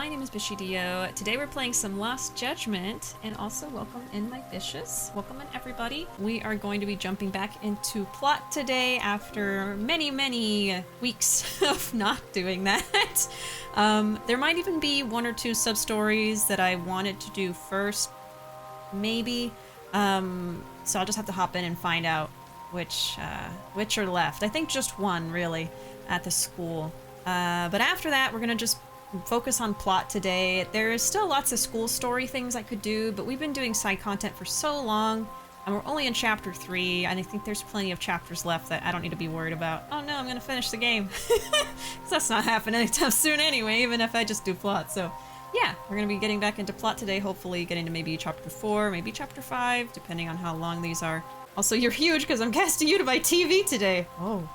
my name is BishiDove. Today we're playing some Lost Judgment, and also welcome in my Bishes. Welcome in everybody. We are going to be jumping back into plot today after many weeks of not doing that. There might even be one or two sub-stories that I wanted to do first, maybe. So I'll just have to hop in and find out which are left. I think just one, really, at the school. But after that, we're gonna just focus on plot today. There is still lots of school story things I could do, but we've been doing side content for so long, and we're only in chapter 3, and I think there's plenty of chapters left that I don't need to be worried about. Oh no, I'm gonna finish the game. 'Cause that's not happening anytime soon anyway, even if I just do plot. So yeah, we're gonna be getting back into plot today, hopefully getting to maybe chapter 4, maybe chapter 5, depending on how long these are. Also, you're huge because I'm casting you to my TV today. Oh.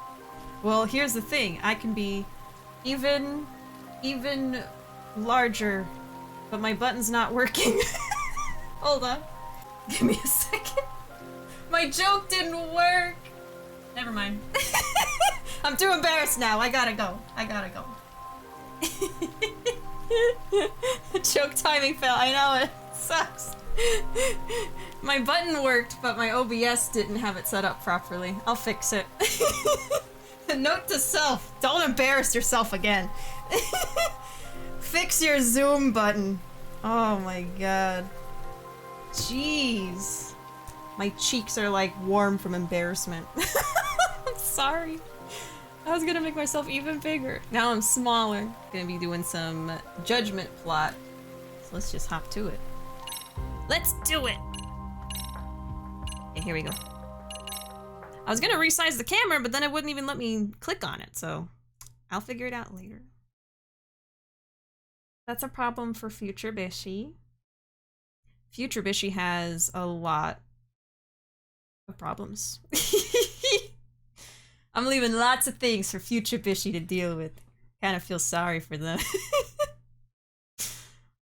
Well, here's the thing. I can be even larger, but my button's not working. Hold on. Give me a second. My joke didn't work. Never mind. I'm too embarrassed now. I gotta go. Joke timing fail. I know, it sucks. My button worked, but my OBS didn't have it set up properly. I'll fix it. Note to self, don't embarrass yourself again. Fix your zoom button. Oh my god. Jeez. My cheeks are like warm from embarrassment. I'm sorry. I was gonna make myself even bigger. Now I'm smaller. Gonna be doing some judgment plot. So let's just hop to it. Let's do it! Okay, here we go. I was gonna resize the camera, but then it wouldn't even let me click on it, so I'll figure it out later. That's a problem for future Bishi. Future Bishi has a lot of problems. I'm leaving lots of things for future Bishi to deal with. Kind of feel sorry for them.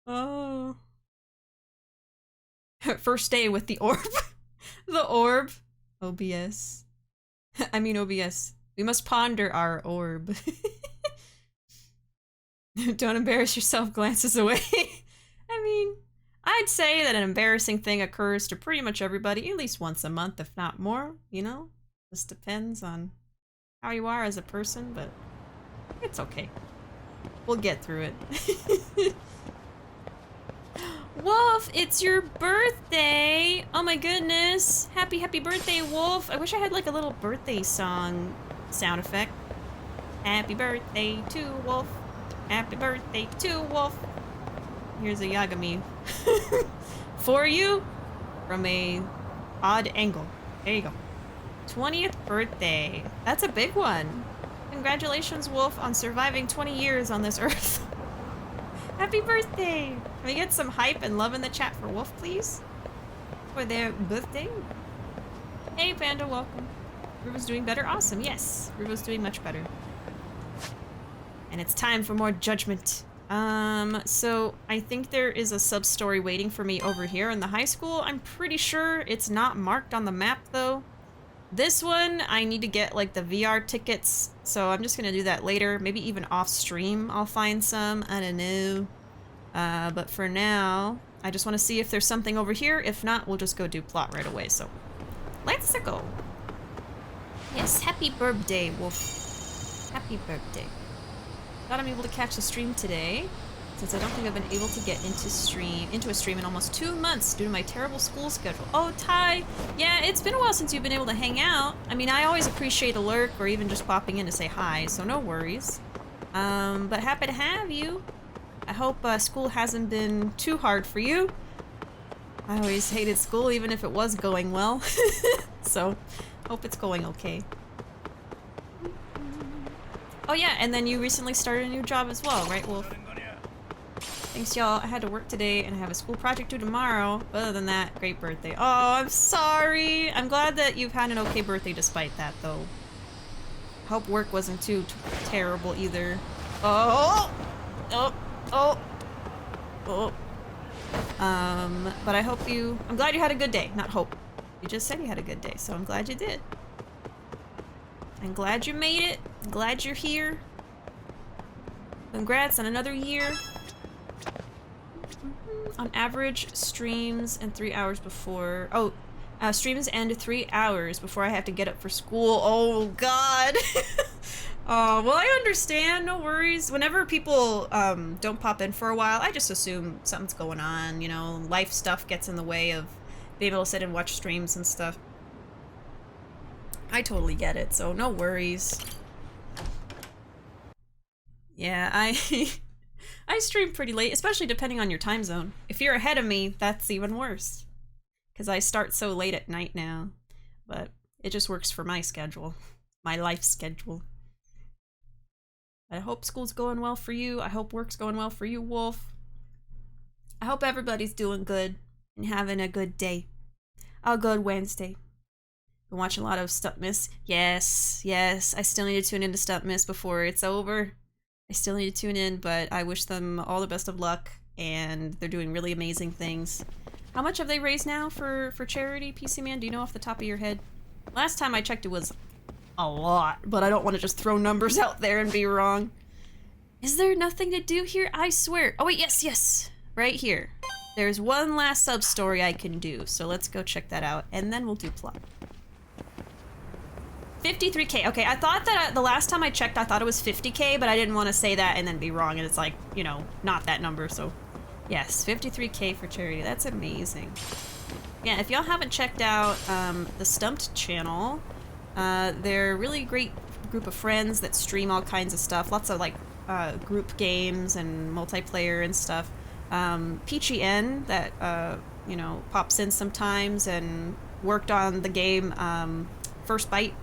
Oh. First day with the orb. The orb. OBS. I mean OBS. We must ponder our orb. Don't embarrass yourself, glances away. I mean, I'd say that an embarrassing thing occurs to pretty much everybody at least once a month, if not more, you know? Just depends on how you are as a person, but it's okay. We'll get through it. Wolf, it's your birthday! Oh my goodness! Happy birthday, Wolf! I wish I had like a little birthday song sound effect. Happy birthday to Wolf! Happy birthday to Wolf! Here's a Yagami. For you! From a odd angle. There you go. 20th birthday. That's a big one. Congratulations, Wolf, on surviving 20 years on this earth. Happy birthday! Can we get some hype and love in the chat for Wolf, please? For their birthday? Hey, Panda, welcome. Ruuuvo's doing better? Awesome, yes. Ruuuvo's doing much better. And it's time for more judgment. So I think there is a sub-story waiting for me over here in the high school. I'm pretty sure it's not marked on the map, though. This one, I need to get, like, the VR tickets, so I'm just gonna do that later. Maybe even off-stream I'll find some. I don't know. But for now, I just want to see if there's something over here. If not, we'll just go do plot right away, so let's go. Yes, happy birthday, Wolf. Happy birthday. Glad I'm able to catch the stream today, since I don't think I've been able to get into a stream in almost 2 months due to my terrible school schedule. Oh, Ty! Yeah, it's been a while since you've been able to hang out. I mean, I always appreciate a lurk or even just popping in to say hi, so no worries. But happy to have you. I hope school hasn't been too hard for you. I always hated school, even if it was going well. So, hope it's going okay. Oh yeah, and then you recently started a new job as well, right, Wolf? Thanks, y'all. I had to work today and I have a school project due tomorrow. But other than that, great birthday. Oh, I'm sorry. I'm glad that you've had an okay birthday despite that, though. Hope work wasn't too terrible either. Oh! Oh! Oh! Oh! But I hope you... I'm glad you had a good day, not hope. You just said you had a good day, so I'm glad you did. I'm glad you made it. I'm glad you're here. Congrats on another year. On average, streams and 3 hours before. Oh, streams end 3 hours before I have to get up for school. Oh God. Well, I understand. No worries. Whenever people don't pop in for a while, I just assume something's going on. You know, life stuff gets in the way of being able to sit and watch streams and stuff. I totally get it. So no worries. Yeah, I stream pretty late, especially depending on your time zone. If you're ahead of me, that's even worse. Because I start so late at night now. But it just works for my schedule. My life schedule. I hope school's going well for you. I hope work's going well for you, Wolf. I hope everybody's doing good and having a good day. A good Wednesday. Been watching a lot of Stunt Miss. Yes, yes. I still need to tune into Stunt Miss before it's over. I still need to tune in, but I wish them all the best of luck, and they're doing really amazing things. How much have they raised now for charity, PC Man? Do you know off the top of your head? Last time I checked it was a lot, but I don't want to just throw numbers out there and be wrong. Is there nothing to do here? I swear. Oh wait, yes, yes. Right here. There's one last sub-story I can do, so let's go check that out, and then we'll do plot. 53k. Okay, I thought that the last time I checked, I thought it was 50k, but I didn't want to say that and then be wrong, and it's like, you know, not that number, so yes, 53k for charity. That's amazing. Yeah, if y'all haven't checked out the Stumped channel, they're a really great group of friends that stream all kinds of stuff, lots of like group games and multiplayer and stuff. Peachy N that you know, pops in sometimes and worked on the game First Bite.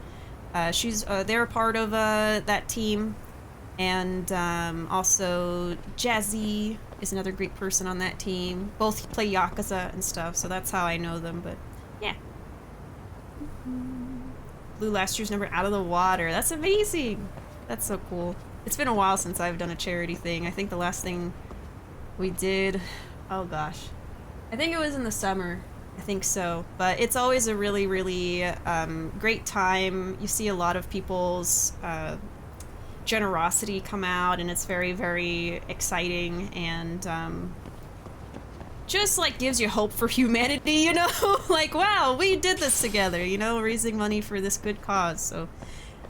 They're a part of that team, and also Jazzy is another great person on that team. Both play Yakuza and stuff, so that's how I know them, but yeah. Blew last year's number out of the water. That's amazing. That's so cool. It's been a while since I've done a charity thing. I think the last thing we did, oh gosh, I think it was in the summer. I think so, but it's always a really, really great time. You see a lot of people's generosity come out, and it's very, very exciting, and just like gives you hope for humanity, you know? Like, wow, we did this together, you know, raising money for this good cause. So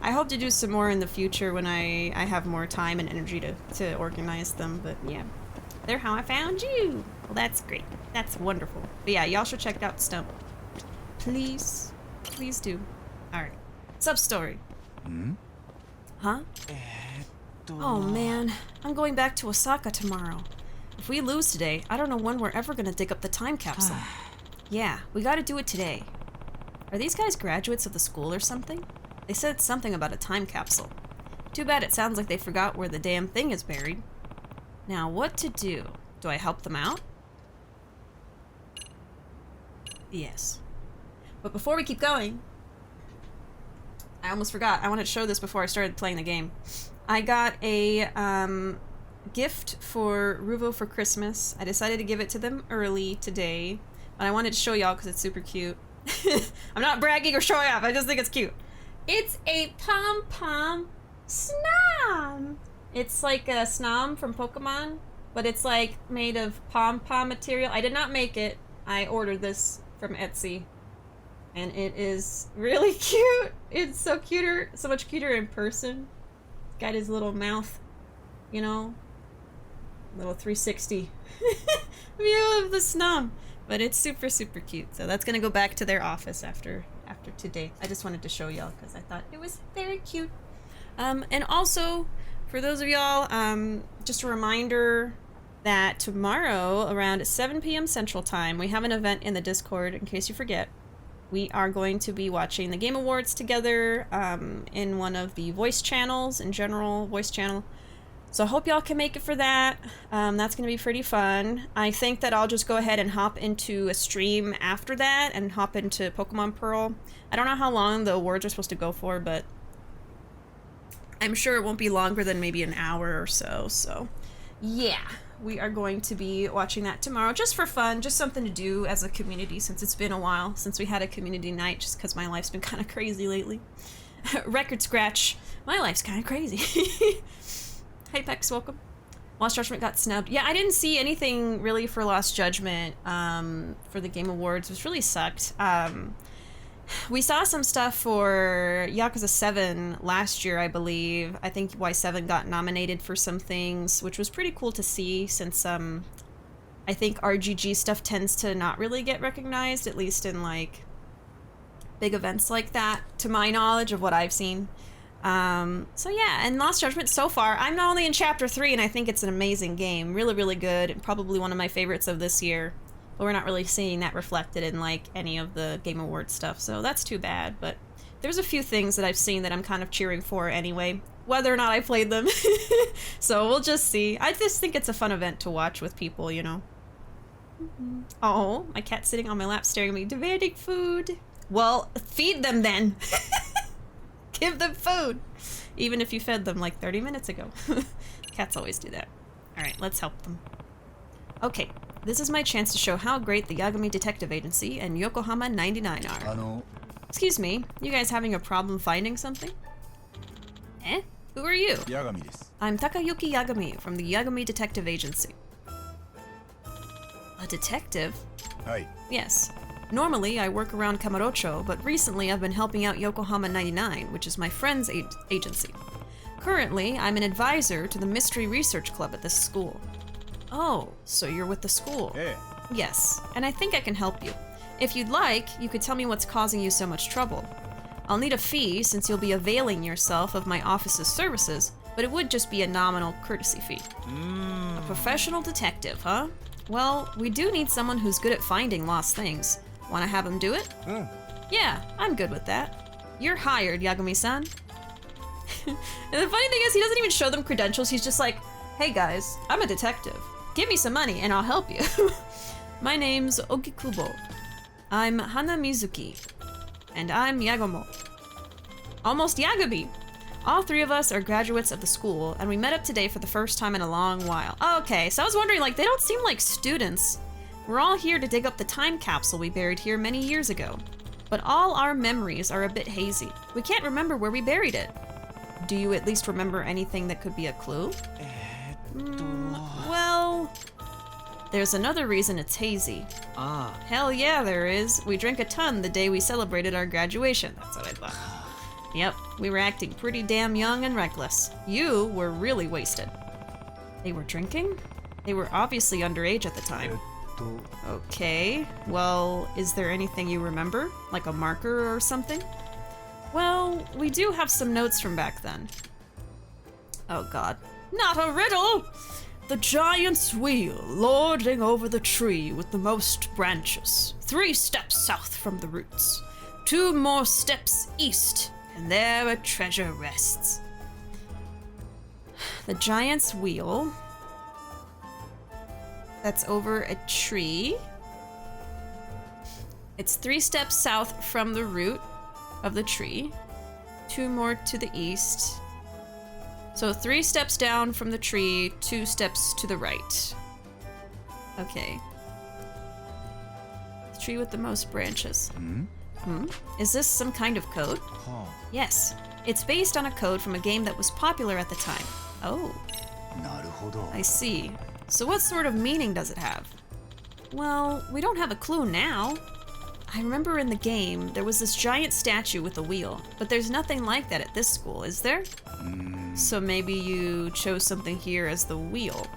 I hope to do some more in the future when I have more time and energy to organize them, but yeah. They're how I found you. Well, that's great. That's wonderful. But yeah, y'all should check out Stump. Please. Please do. Alright. Substory. Hmm? Huh? Oh man, I'm going back to Osaka tomorrow. If we lose today, I don't know when we're ever gonna dig up the time capsule. Yeah, we gotta do it today. Are these guys graduates of the school or something? They said something about a time capsule. Too bad it sounds like they forgot where the damn thing is buried. Now, what to do? Do I help them out? Yes. But before we keep going, I almost forgot. I wanted to show this before I started playing the game. I got a gift for Ruuuvo for Christmas. I decided to give it to them early today, but I wanted to show y'all because it's super cute. I'm not bragging or showing off. I just think it's cute. It's a pom-pom snom. It's like a snom from Pokemon, but it's like made of pom-pom material. I did not make it. I ordered this from Etsy, and it is really cute. It's so much cuter in person. Got his little mouth, you know, little 360 view of the snom. But it's super, super cute. So that's gonna go back to their office after today. I just wanted to show y'all because I thought it was very cute. And also, for those of y'all, just a reminder that tomorrow around 7 p.m. Central Time, we have an event in the Discord, in case you forget. We are going to be watching the Game Awards together in one of the voice channels, in general voice channel. So I hope y'all can make it for that. That's going to be pretty fun. I think that I'll just go ahead and hop into a stream after that and hop into Pokemon Pearl. I don't know how long the awards are supposed to go for, but I'm sure it won't be longer than maybe an hour or so. So yeah, we are going to be watching that tomorrow just for fun, just something to do as a community since it's been a while since we had a community night, just because my life's been kind of crazy lately. Record scratch. My life's kind of crazy. Hey Pex, welcome. Lost Judgment got snubbed. Yeah, I didn't see anything really for Lost Judgment for the Game Awards, which really sucked. We saw some stuff for Yakuza 7 last year, I believe. I think Y7 got nominated for some things, which was pretty cool to see since I think RGG stuff tends to not really get recognized, at least in like big events like that, to my knowledge of what I've seen. So yeah, and Lost Judgment so far, I'm only in chapter 3 and I think it's an amazing game. Really, really good, and probably one of my favorites of this year. But we're not really seeing that reflected in like any of the Game Awards stuff, so that's too bad. But there's a few things that I've seen that I'm kind of cheering for anyway, whether or not I played them. So we'll just see. I just think it's a fun event to watch with people, you know. Oh, my cat's sitting on my lap staring at me, demanding food. Well, feed them then. Give them food. Even if you fed them like 30 minutes ago. Cats always do that. Alright, let's help them. Okay, this is my chance to show how great the Yagami Detective Agency and Yokohama 99 are. Excuse me, you guys having a problem finding something? Eh? Who are you? Yagami desu. I'm Takayuki Yagami from the Yagami Detective Agency. A detective? Hi. Yes. Normally, I work around Kamurocho, but recently I've been helping out Yokohama 99, which is my friend's agency. Currently, I'm an advisor to the Mystery Research Club at this school. Oh, so you're with the school? Hey. Yes, and I think I can help you. If you'd like, you could tell me what's causing you so much trouble. I'll need a fee since you'll be availing yourself of my office's services, but it would just be a nominal courtesy fee. A professional detective, huh? Well, we do need someone who's good at finding lost things. Want to have him do it? Yeah, I'm good with that. You're hired, Yagami-san. And the funny thing is, he doesn't even show them credentials. He's just like, hey guys, I'm a detective. Give me some money and I'll help you. My name's Okikubo. I'm Hana Mizuki. And I'm Yagomo. Almost Yagami. All three of us are graduates of the school, and we met up today for the first time in a long while. Okay, so I was wondering, like, they don't seem like students. We're all here to dig up the time capsule we buried here many years ago. But all our memories are a bit hazy. We can't remember where we buried it. Do you at least remember anything that could be a clue? Well, there's another reason it's hazy. Hell yeah, there is. We drank a ton the day we celebrated our graduation. That's what I thought. Yep, we were acting pretty damn young and reckless. You were really wasted. They were drinking? They were obviously underage at the time. Okay, well, is there anything you remember? Like a marker or something? Well, we do have some notes from back then. Oh god. Not a riddle! The giant's wheel, lording over the tree with the most branches. 3 steps south from the roots. 2 more steps east, and there a treasure rests. The giant's wheel. That's over a tree. It's 3 steps south from the root of the tree. 2 more to the east. So 3 steps down from the tree, 2 steps to the right. Okay. The tree with the most branches. Is this some kind of code? Yes. It's based on a code from a game that was popular at the time. Oh. I see. So what sort of meaning does it have? Well, we don't have a clue now. I remember in the game, there was this giant statue with a wheel, but there's nothing like that at this school, is there? So maybe you chose something here as the wheel.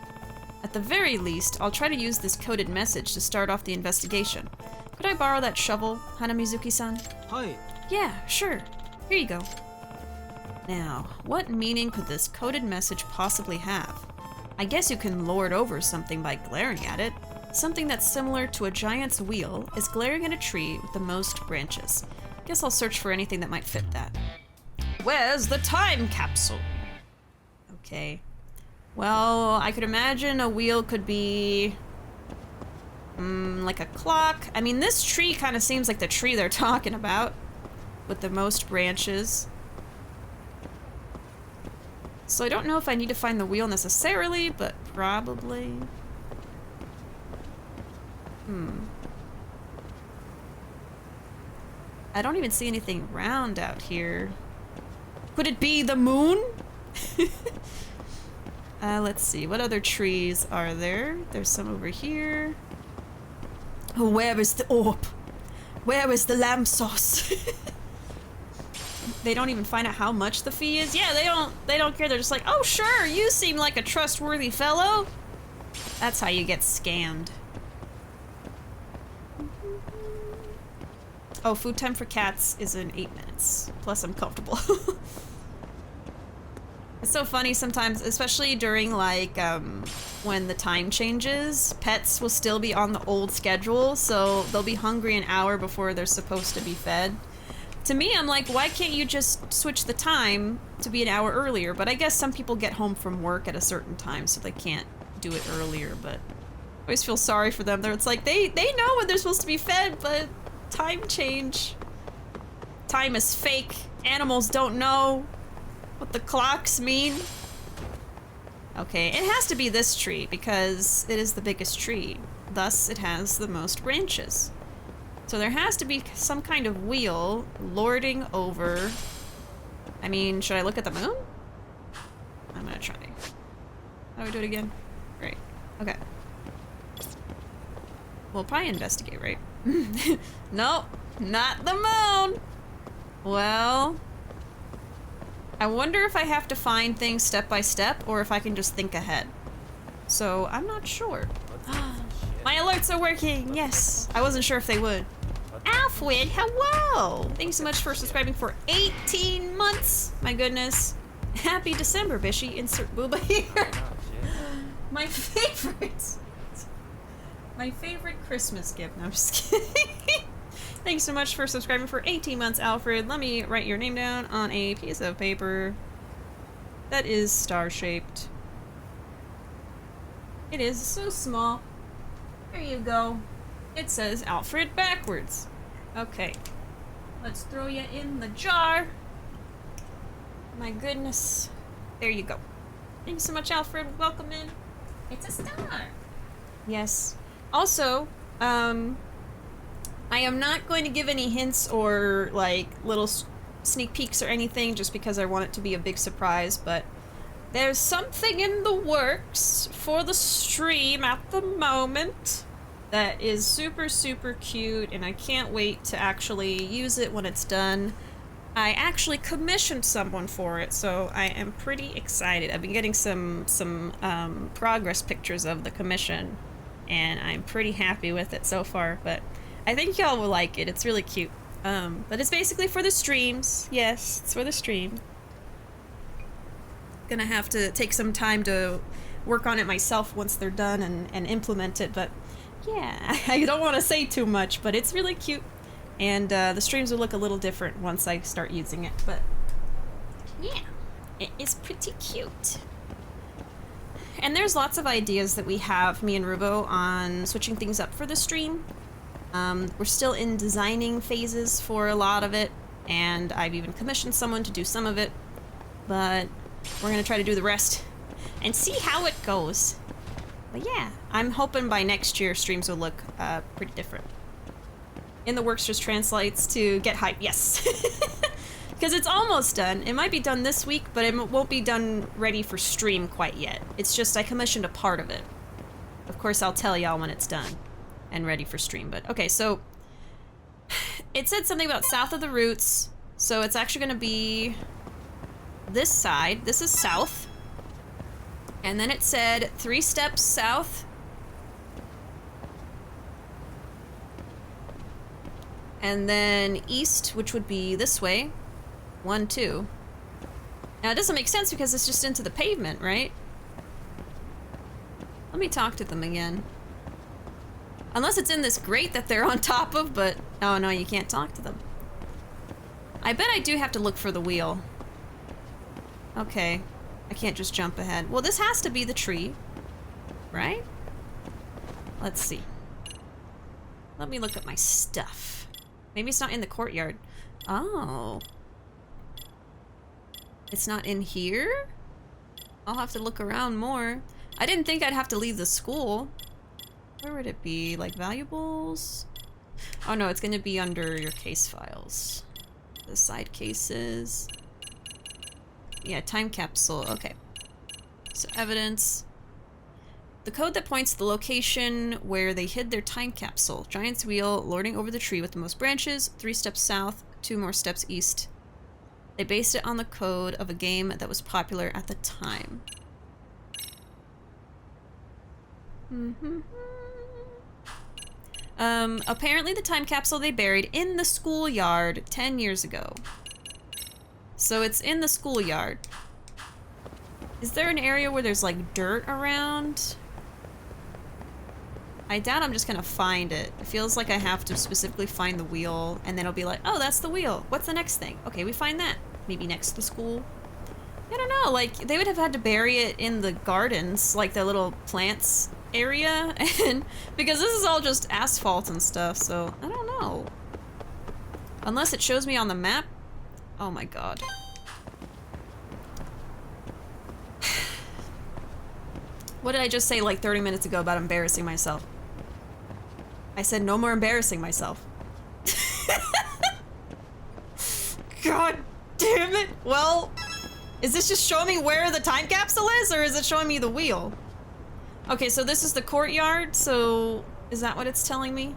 At the very least, I'll try to use this coded message to start off the investigation. Could I borrow that shovel, Hanamizuki-san? Hi. Yeah, sure. Here you go. Now, what meaning could this coded message possibly have? I guess you can lord over something by glaring at it. Something that's similar to a giant's wheel is glaring at a tree with the most branches. Guess I'll search for anything that might fit that. Where's the time capsule? Okay. Well, I could imagine a wheel could be... like a clock. I mean, this tree kind of seems like the tree they're talking about. With the most branches. So I don't know if I need to find the wheel necessarily, but probably. I don't even see anything round out here. Could it be the moon? Let's see. What other trees are there? There's some over here. Oh, where is the orb? Where is the lamb sauce? They don't even find out how much the fee is. Yeah, they don't care. They're just like, oh sure, you seem like a trustworthy fellow. That's how you get scammed. Oh, food time for cats is in 8 minutes. Plus I'm comfortable. It's so funny sometimes, especially during like when the time changes, pets will still be on the old schedule, so they'll be hungry an hour before they're supposed to be fed. To me, I'm like, why can't you just switch the time to be an hour earlier? But I guess some people get home from work at a certain time, so they can't do it earlier, but I always feel sorry for them. It's like, they know when they're supposed to be fed, but time change. Time is fake. Animals don't know what the clocks mean. Okay, it has to be this tree because it is the biggest tree. Thus, it has the most branches. So there has to be some kind of wheel lording over... I mean, should I look at the moon? I'm gonna try. How do we do it again? Great. Okay. We'll probably investigate, right? Nope, not the moon! Well... I wonder if I have to find things step by step, or if I can just think ahead. So, I'm not sure. My alerts are working, yes! I wasn't sure if they would. Alfred, hello! Thanks so much for subscribing for 18 months! My goodness. Happy December, Bishi. Insert booba here. My favorite. My favorite Christmas gift. No, I'm just kidding. Thanks so much for subscribing for 18 months, Alfred. Let me write your name down on a piece of paper that is star-shaped. It is so small. There you go. It says Alfred backwards. Okay. Let's throw you in the jar. My goodness. There you go. Thanks so much, Alfred. Welcome in. It's a star. Yes. Also, I am not going to give any hints or, like, little sneak peeks or anything just because I want it to be a big surprise, but there's something in the works for the stream at the moment that is super, super cute, and I can't wait to actually use it when it's done. I actually commissioned someone for it, so I am pretty excited. I've been getting some progress pictures of the commission, and I'm pretty happy with it so far, but I think y'all will like it. It's really cute. But it's basically for the streams. Yes, it's for the stream. Gonna have to take some time to work on it myself once they're done and implement it, but yeah, I don't want to say too much, but it's really cute. And the streams will look a little different once I start using it, but yeah, it is pretty cute. And there's lots of ideas that we have, me and Ruuuvo, on switching things up for the stream. We're still in designing phases for a lot of it, and I've even commissioned someone to do some of it, but we're gonna try to do the rest and see how it goes. But yeah, I'm hoping by next year streams will look pretty different. In the works just translates to get hype, yes. Because it's almost done. It might be done this week, but it won't be done ready for stream quite yet. It's just I commissioned a part of it. Of course, I'll tell y'all when it's done and ready for stream, but okay, so it said something about south of the roots, so it's actually gonna be this side. This is south, and then it said 3 steps south, and then east, which would be this way, 1, 2. Now it doesn't make sense because it's just into the pavement, right? Let me talk to them again. Unless it's in this grate that they're on top of, but... oh no, you can't talk to them. I bet I do have to look for the wheel. Okay. I can't just jump ahead. Well, this has to be the tree. Right? Let's see. Let me look at my stuff. Maybe it's not in the courtyard. Oh. It's not in here? I'll have to look around more. I didn't think I'd have to leave the school. Where would it be? Like valuables? Oh no, it's gonna be under your case files. The side cases. Yeah, time capsule. Okay. So evidence. The code that points to the location where they hid their time capsule. Giant's wheel lording over the tree with the most branches. 3 steps south, 2 more steps east. They based it on the code of a game that was popular at the time. Apparently the time capsule they buried in the schoolyard 10 years ago. So it's in the schoolyard. Is there an area where there's like dirt around? I doubt I'm just gonna find it. It feels like I have to specifically find the wheel, and then it'll be like, oh, that's the wheel. What's the next thing? Okay, we find that. Maybe next to the school. I don't know, like, they would have had to bury it in the gardens, like the little plants area, and because this is all just asphalt and stuff, so I don't know. Unless it shows me on the map. Oh my god. What did I just say like 30 minutes ago about embarrassing myself? I said no more embarrassing myself. God damn it. Well, is this just showing me where the time capsule is, or is it showing me the wheel? Okay, so this is the courtyard, so is that what it's telling me?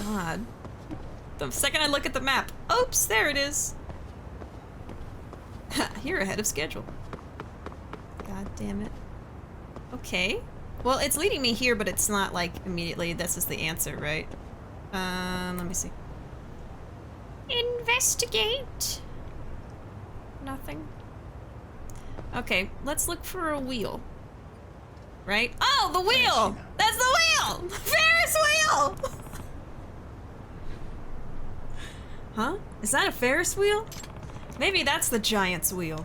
God. The second I look at the map. Oops, there it is. You're ahead of schedule. God damn it. Okay. Well, it's leading me here, but it's not like immediately this is the answer, right? Let me see. Investigate. Nothing. Okay, let's look for a wheel. Right? Oh, the wheel! That's the wheel! Ferris wheel! Huh? Is that a Ferris wheel? Maybe that's the Giant's wheel.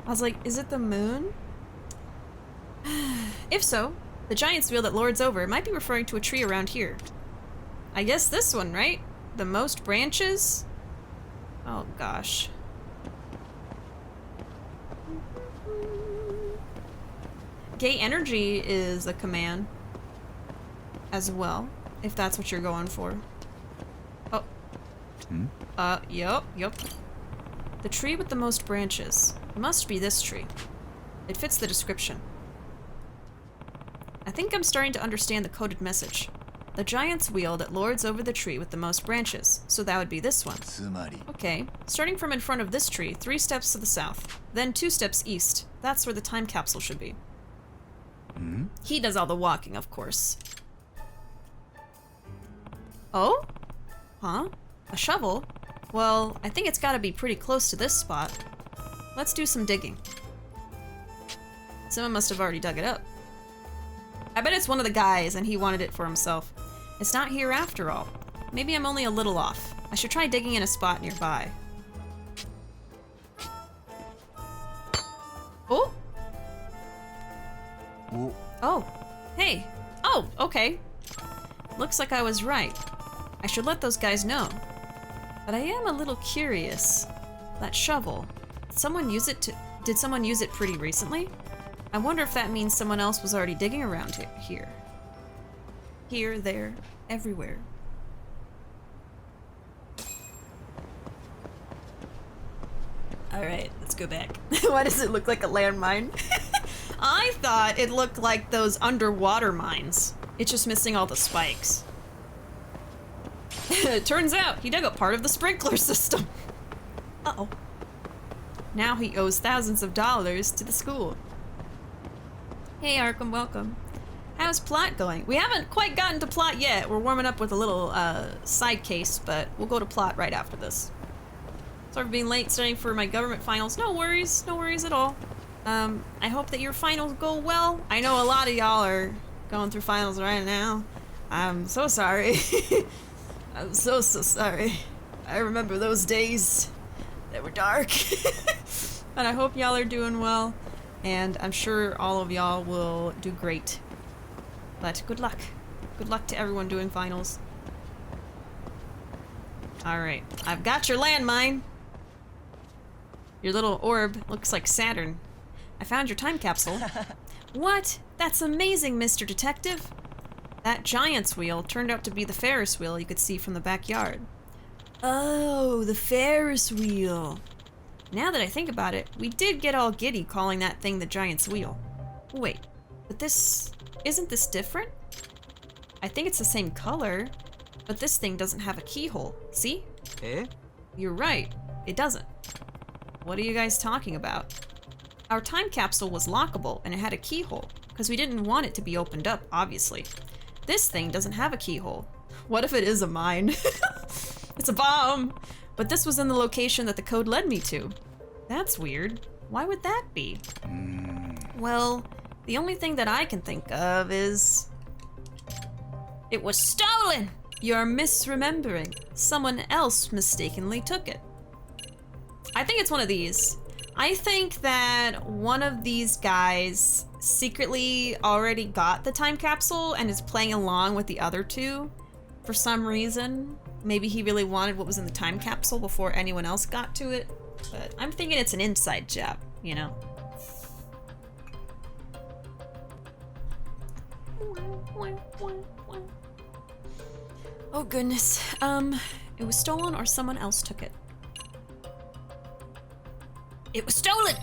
I was like, is it the moon? If so, the Giant's wheel that lords over might be referring to a tree around here. I guess this one, right? The most branches? Oh gosh. Gay energy is a command as well, if that's what you're going for. Oh. Yep. The tree with the most branches. Must be this tree. It fits the description. I think I'm starting to understand the coded message. The Giant's wheel that lords over the tree with the most branches. So that would be this one. Okay. Starting from in front of this tree, 3 steps to the south. Then 2 steps east. That's where the time capsule should be. He does all the walking, of course. Oh? Huh? A shovel? Well, I think it's gotta be pretty close to this spot. Let's do some digging. Someone must have already dug it up. I bet it's one of the guys and he wanted it for himself. It's not here after all. Maybe I'm only a little off. I should try digging in a spot nearby. Oh? Oh. Hey. Oh, okay. Looks like I was right. I should let those guys know. But I am a little curious. That shovel. Did someone use it pretty recently? I wonder if that means someone else was already digging around here. Here, there, everywhere. Alright, let's go back. Why does it look like a landmine? I thought it looked like those underwater mines. It's just missing all the spikes. It turns out he dug up part of the sprinkler system. Uh-oh. Now he owes thousands of dollars to the school. Hey Arkham, welcome. How's plot going? We haven't quite gotten to plot yet. We're warming up with a little side case, but we'll go to plot right after this. Sorry for being late studying for my government finals. No worries at all. I hope that your finals go well. I know a lot of y'all are going through finals right now. I'm so sorry. I'm so sorry. I remember those days. They were dark. But I hope y'all are doing well. And I'm sure all of y'all will do great. But good luck. Good luck to everyone doing finals. Alright, I've got your landmine. Your little orb looks like Saturn. I found your time capsule. What? That's amazing, Mr. Detective. That Giant's wheel turned out to be the Ferris wheel you could see from the backyard. Oh, the Ferris wheel. Now that I think about it, we did get all giddy calling that thing the Giant's Wheel. Wait, but isn't this different? I think it's the same color, but this thing doesn't have a keyhole. See? Eh? You're right, it doesn't. What are you guys talking about? Our time capsule was lockable and it had a keyhole, because we didn't want it to be opened up, obviously. This thing doesn't have a keyhole. What if it is a mine? It's a bomb! But this was in the location that the code led me to. That's weird. Why would that be? Well, the only thing that I can think of is... It was stolen! You're misremembering. Someone else mistakenly took it. I think it's one of these. I think that one of these guys secretly already got the time capsule and is playing along with the other two for some reason. Maybe he really wanted what was in the time capsule before anyone else got to it. But I'm thinking it's an inside job, you know? Oh goodness. It was stolen or someone else took it. It was stolen!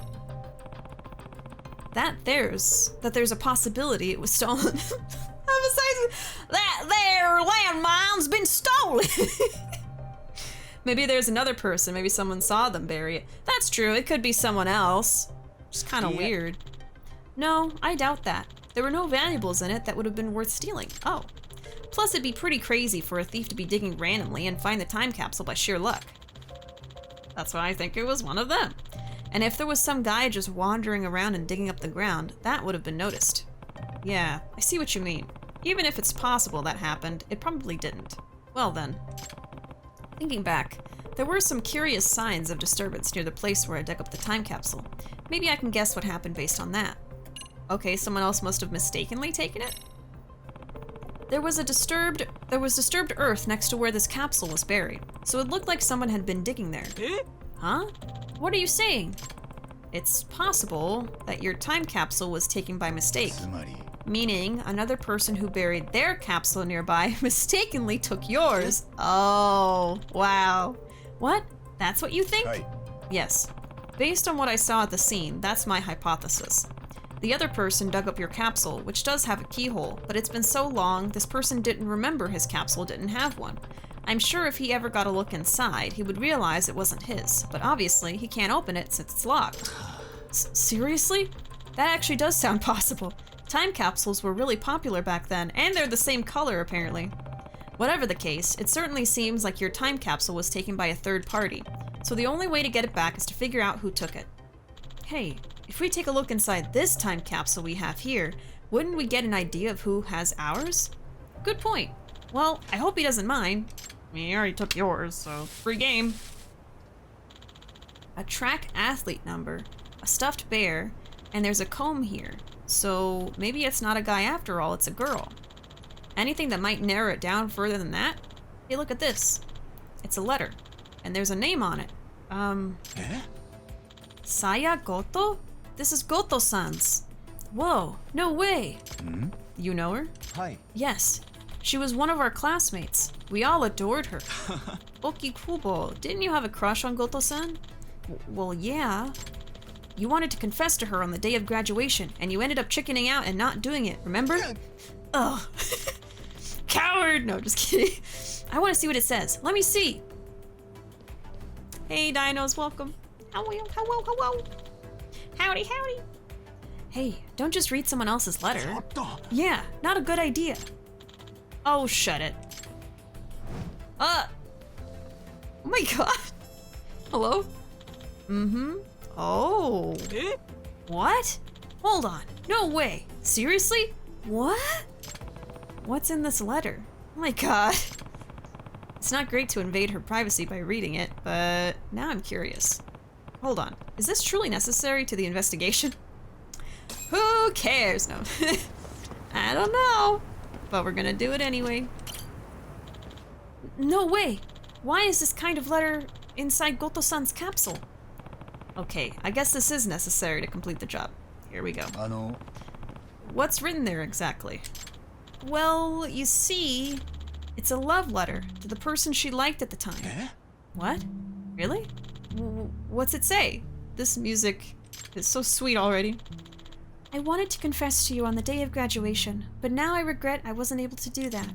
That there's a possibility it was stolen. Besides, that there landmine's been stolen! Maybe there's another person, maybe someone saw them bury it. That's true, it could be someone else. Just kinda weird. No, I doubt that. There were no valuables in it that would have been worth stealing. Oh. Plus it'd be pretty crazy for a thief to be digging randomly and find the time capsule by sheer luck. That's why I think it was one of them. And if there was some guy just wandering around and digging up the ground, that would have been noticed. Yeah, I see what you mean. Even if it's possible that happened, it probably didn't. Well then. Thinking back, there were some curious signs of disturbance near the place where I dug up the time capsule. Maybe I can guess what happened based on that. Okay, someone else must have mistakenly taken it? There was disturbed earth next to where this capsule was buried, so it looked like someone had been digging there. Huh? What are you saying? It's possible that your time capsule was taken by mistake. Meaning, another person who buried their capsule nearby mistakenly took yours. Oh, wow. What? That's what you think? Yes. Based on what I saw at the scene, that's my hypothesis. The other person dug up your capsule, which does have a keyhole, but it's been so long, this person didn't remember his capsule didn't have one. I'm sure if he ever got a look inside, he would realize it wasn't his, but obviously he can't open it since it's locked. Seriously? That actually does sound possible. Time capsules were really popular back then, and they're the same color apparently. Whatever the case, it certainly seems like your time capsule was taken by a third party, so the only way to get it back is to figure out who took it. Hey, if we take a look inside this time capsule we have here, wouldn't we get an idea of who has ours? Good point. Well, I hope he doesn't mind. I mean, he already took yours, so free game. A track athlete number, a stuffed bear, and there's a comb here. So maybe it's not a guy after all, it's a girl. Anything that might narrow it down further than that? Hey, look at this. It's a letter, and there's a name on it. Saya Goto? This is Goto-san's. Whoa, no way. You know her? Hi. Yes. She was one of our classmates. We all adored her. Okikubo, didn't you have a crush on Goto-san? Well, yeah. You wanted to confess to her on the day of graduation, and you ended up chickening out and not doing it, remember? Ugh. Coward! No, just kidding. I want to see what it says. Let me see. Hey, dinos, welcome. Hello. Howdy, howdy. Hey, don't just read someone else's letter. Yeah, not a good idea. Oh, shut it. Oh my god. Hello? Oh. What? Hold on. No way. Seriously? What? What's in this letter? Oh my god. It's not great to invade her privacy by reading it, but now I'm curious. Hold on. Is this truly necessary to the investigation? Who cares? No. I don't know. But we're gonna do it anyway. No way! Why is this kind of letter inside Goto-san's capsule? Okay, I guess this is necessary to complete the job. Here we go. What's written there exactly? Well, you see, it's a love letter to the person she liked at the time. What? Really? What's it say? This music is so sweet already. I wanted to confess to you on the day of graduation, but now I regret I wasn't able to do that.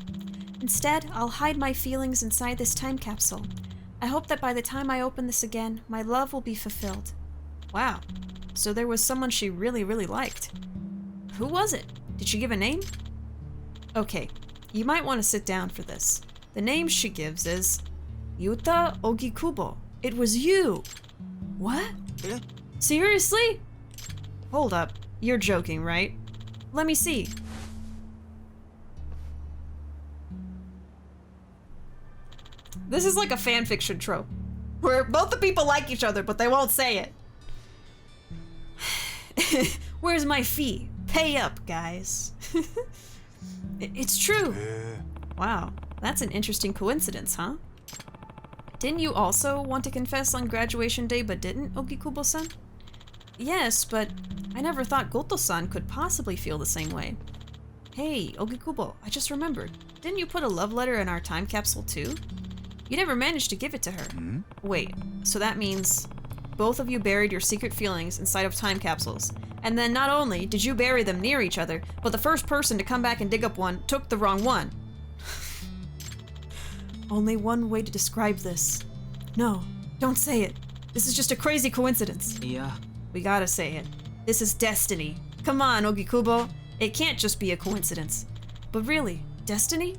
Instead, I'll hide my feelings inside this time capsule. I hope that by the time I open this again, my love will be fulfilled. Wow. So there was someone she really, really liked. Who was it? Did she give a name? Okay, you might want to sit down for this. The name she gives is Yuta Ogikubo. It was you! What? Yeah? Seriously? Hold up. You're joking, right? Let me see. This is like a fanfiction trope, where both the people like each other, but they won't say it. Where's my fee? Pay up, guys. It's true. Wow, that's an interesting coincidence, huh? Didn't you also want to confess on graduation day but didn't, Ogikubo-san? Yes, but I never thought Goto-san could possibly feel the same way. Hey, Ogikubo, I just remembered. Didn't you put a love letter in our time capsule too? You never managed to give it to her. Wait, so that means both of you buried your secret feelings inside of time capsules. And then not only did you bury them near each other, but the first person to come back and dig up one took the wrong one. Only one way to describe this. No, don't say it. This is just a crazy coincidence. Yeah. We gotta say it. This is destiny. Come on, Ogikubo. It can't just be a coincidence. But really, destiny?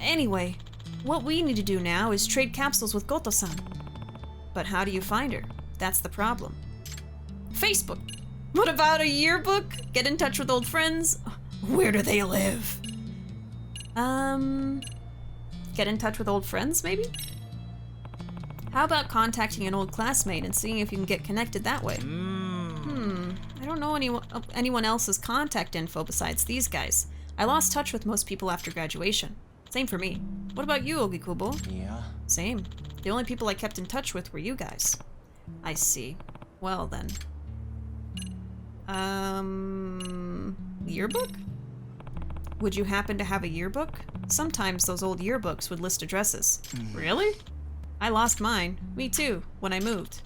Anyway, what we need to do now is trade capsules with Goto-san. But how do you find her? That's the problem. Facebook. What about a yearbook? Get in touch with old friends? Where do they live? Get in touch with old friends, maybe? How about contacting an old classmate and seeing if you can get connected that way? I don't know anyone else's contact info besides these guys. I lost touch with most people after graduation. Same for me. What about you, Ogikubo? Yeah. Same. The only people I kept in touch with were you guys. I see. Well then. Yearbook? Would you happen to have a yearbook? Sometimes those old yearbooks would list addresses. Really? I lost mine. Me too, when I moved.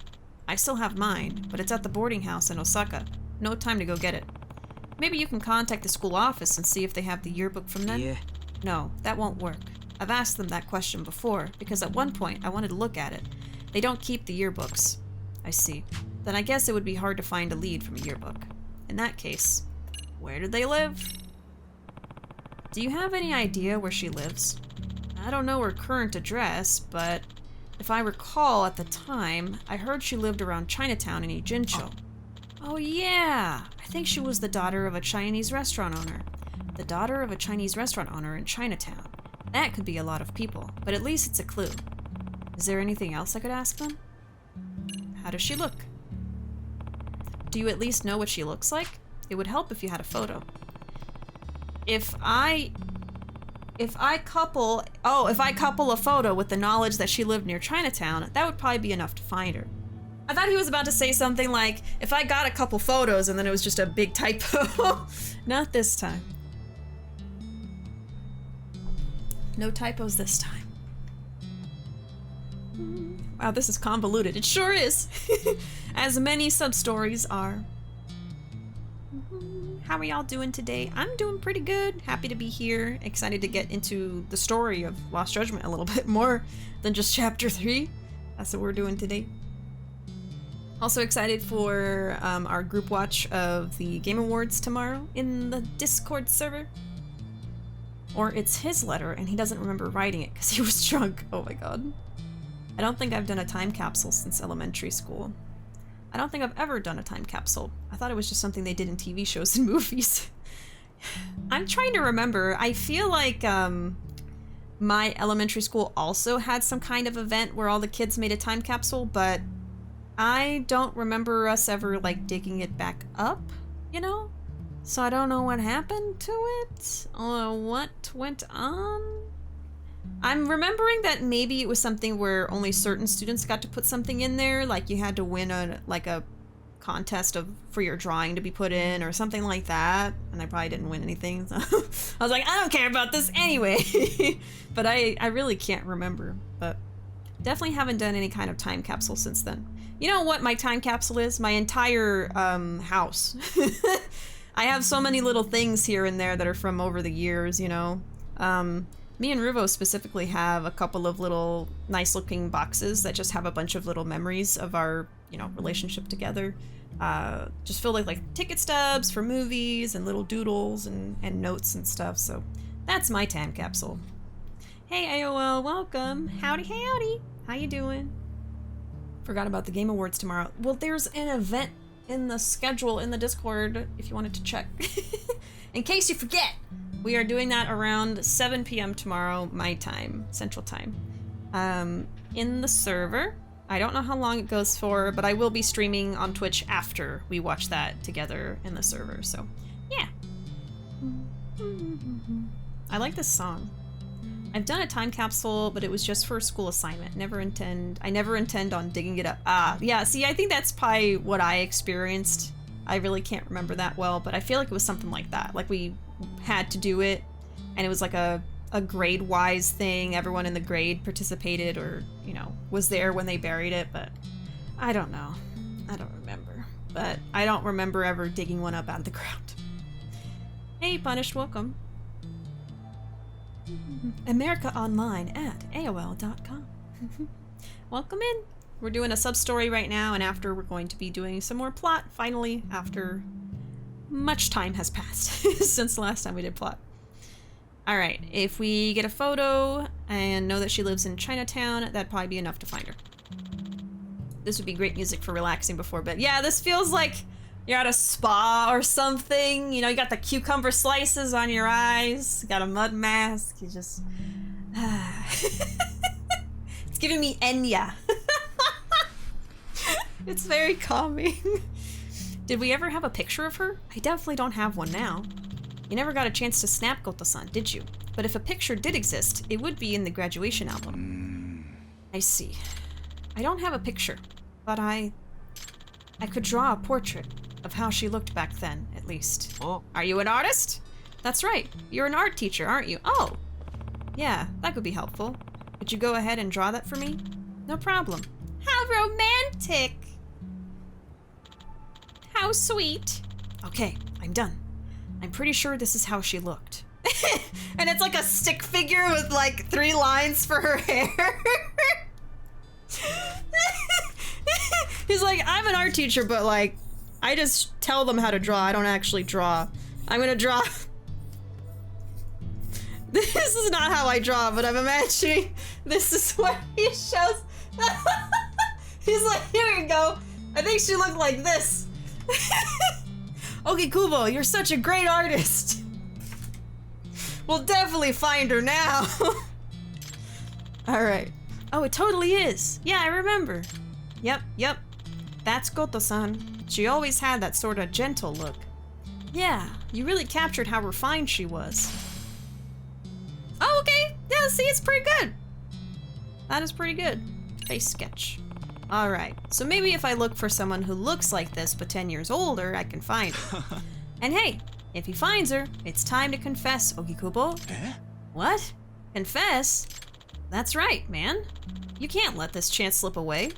I still have mine, but it's at the boarding house in Osaka. No time to go get it. Maybe you can contact the school office and see if they have the yearbook from then? Yeah. No, that won't work. I've asked them that question before, because at one point I wanted to look at it. They don't keep the yearbooks. I see. Then I guess it would be hard to find a lead from a yearbook. In that case, where do they live? Do you have any idea where she lives? I don't know her current address, but if I recall at the time, I heard she lived around Chinatown in Ijincho. Oh yeah! I think she was the daughter of a Chinese restaurant owner. The daughter of a Chinese restaurant owner in Chinatown. That could be a lot of people, but at least it's a clue. Is there anything else I could ask them? How does she look? Do you at least know what she looks like? It would help if you had a photo. If I couple a photo with the knowledge that she lived near Chinatown, that would probably be enough to find her. I thought he was about to say something like, if I got a couple photos and then it was just a big typo. Not this time. No typos this time. Wow, this is convoluted. It sure is. As many sub-stories are. How are y'all doing today? I'm doing pretty good. Happy to be here. Excited to get into the story of Lost Judgment a little bit more than just chapter 3. That's what we're doing today. Also excited for our group watch of the Game Awards tomorrow in the Discord server. Or it's his letter and he doesn't remember writing it because he was drunk. Oh my god. I don't think I've done a time capsule since elementary school. I don't think I've ever done a time capsule. I thought it was just something they did in TV shows and movies. I'm trying to remember. I feel like my elementary school also had some kind of event where all the kids made a time capsule, but I don't remember us ever like digging it back up, you know? So I don't know what happened to it or what went on. I'm remembering that maybe it was something where only certain students got to put something in there, like you had to win a contest for your drawing to be put in or something like that, and I probably didn't win anything. So I was like, I don't care about this anyway. But I really can't remember. But Definitely haven't done any kind of time capsule since then. You know what my time capsule is? My entire house. I have so many little things here and there that are from over the years, you know. Me and Ruuuvo specifically have a couple of little nice looking boxes that just have a bunch of little memories of our, you know, relationship together. Just filled with like ticket stubs for movies and little doodles and notes and stuff. So that's my time capsule. Hey AOL, welcome. Howdy, howdy. How you doing? Forgot about the Game Awards tomorrow. Well, there's an event in the schedule in the Discord if you wanted to check. In case you forget. We are doing that around 7 p.m. tomorrow, my time, Central Time. In the server. I don't know how long it goes for, but I will be streaming on Twitch after we watch that together in the server, so yeah. I like this song. I've done a time capsule, but it was just for a school assignment. I never intend on digging it up. Yeah, see, I think that's probably what I experienced. I really can't remember that well, but I feel like it was something like that. Like we had to do it, and it was like a grade-wise thing. Everyone in the grade participated or, you know, was there when they buried it, but I don't know. I don't remember. But I don't remember ever digging one up out of the ground. Hey, Punished, welcome. America Online at AOL.com. Welcome in. We're doing a sub-story right now, and after we're going to be doing some more plot, finally, after much time has passed since the last time we did plot. Alright, if we get a photo and know that she lives in Chinatown, that'd probably be enough to find her. This would be great music for relaxing before bed. Yeah, this feels like you're at a spa or something. You know, you got the cucumber slices on your eyes, got a mud mask, you just... It's giving me Enya. It's very calming. Did we ever have a picture of her? I definitely don't have one now. You never got a chance to snap Goto-san, did you? But if a picture did exist, it would be in the graduation album. I see. I don't have a picture, but I could draw a portrait of how she looked back then, at least. Oh. Are you an artist? That's right. You're an art teacher, aren't you? Oh. Yeah, that could be helpful. Would you go ahead and draw that for me? No problem. How romantic! How sweet. Okay, I'm done. I'm pretty sure this is how she looked. And it's like a stick figure with like 3 lines for her hair. He's like, I'm an art teacher, but like, I just tell them how to draw. I don't actually draw. I'm gonna draw. This is not how I draw, but I'm imagining this is what he shows. He's like, here you go. I think she looked like this. Okay, Kubo, you're such a great artist. We'll definitely find her now. Alright. Oh, it totally is. Yeah, I remember. Yep. That's Goto-san. She always had that sort of gentle look. Yeah, you really captured how refined she was. Oh, okay. Yeah, see, it's pretty good. That is pretty good. Face sketch. Alright, so maybe if I look for someone who looks like this but 10 years older, I can find her. And hey, if he finds her, it's time to confess, Ogikubo. Eh? What? Confess? That's right, man. You can't let this chance slip away.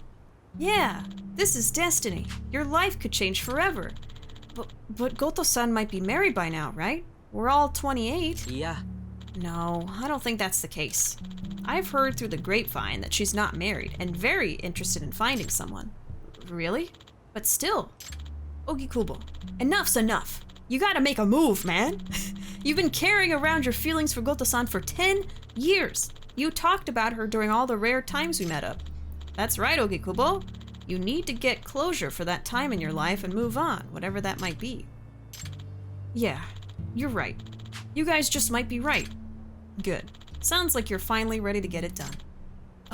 Yeah, this is destiny. Your life could change forever. But Goto-san might be married by now, right? We're all 28. Yeah. No, I don't think that's the case. I've heard through the grapevine that she's not married and very interested in finding someone. Really? But still. Ogikubo, enough's enough. You gotta make a move, man. You've been carrying around your feelings for Goto-san for 10 years. You talked about her during all the rare times we met up. That's right, Ogikubo. You need to get closure for that time in your life and move on, whatever that might be. Yeah, you're right. You guys just might be right. Good. Sounds like you're finally ready to get it done.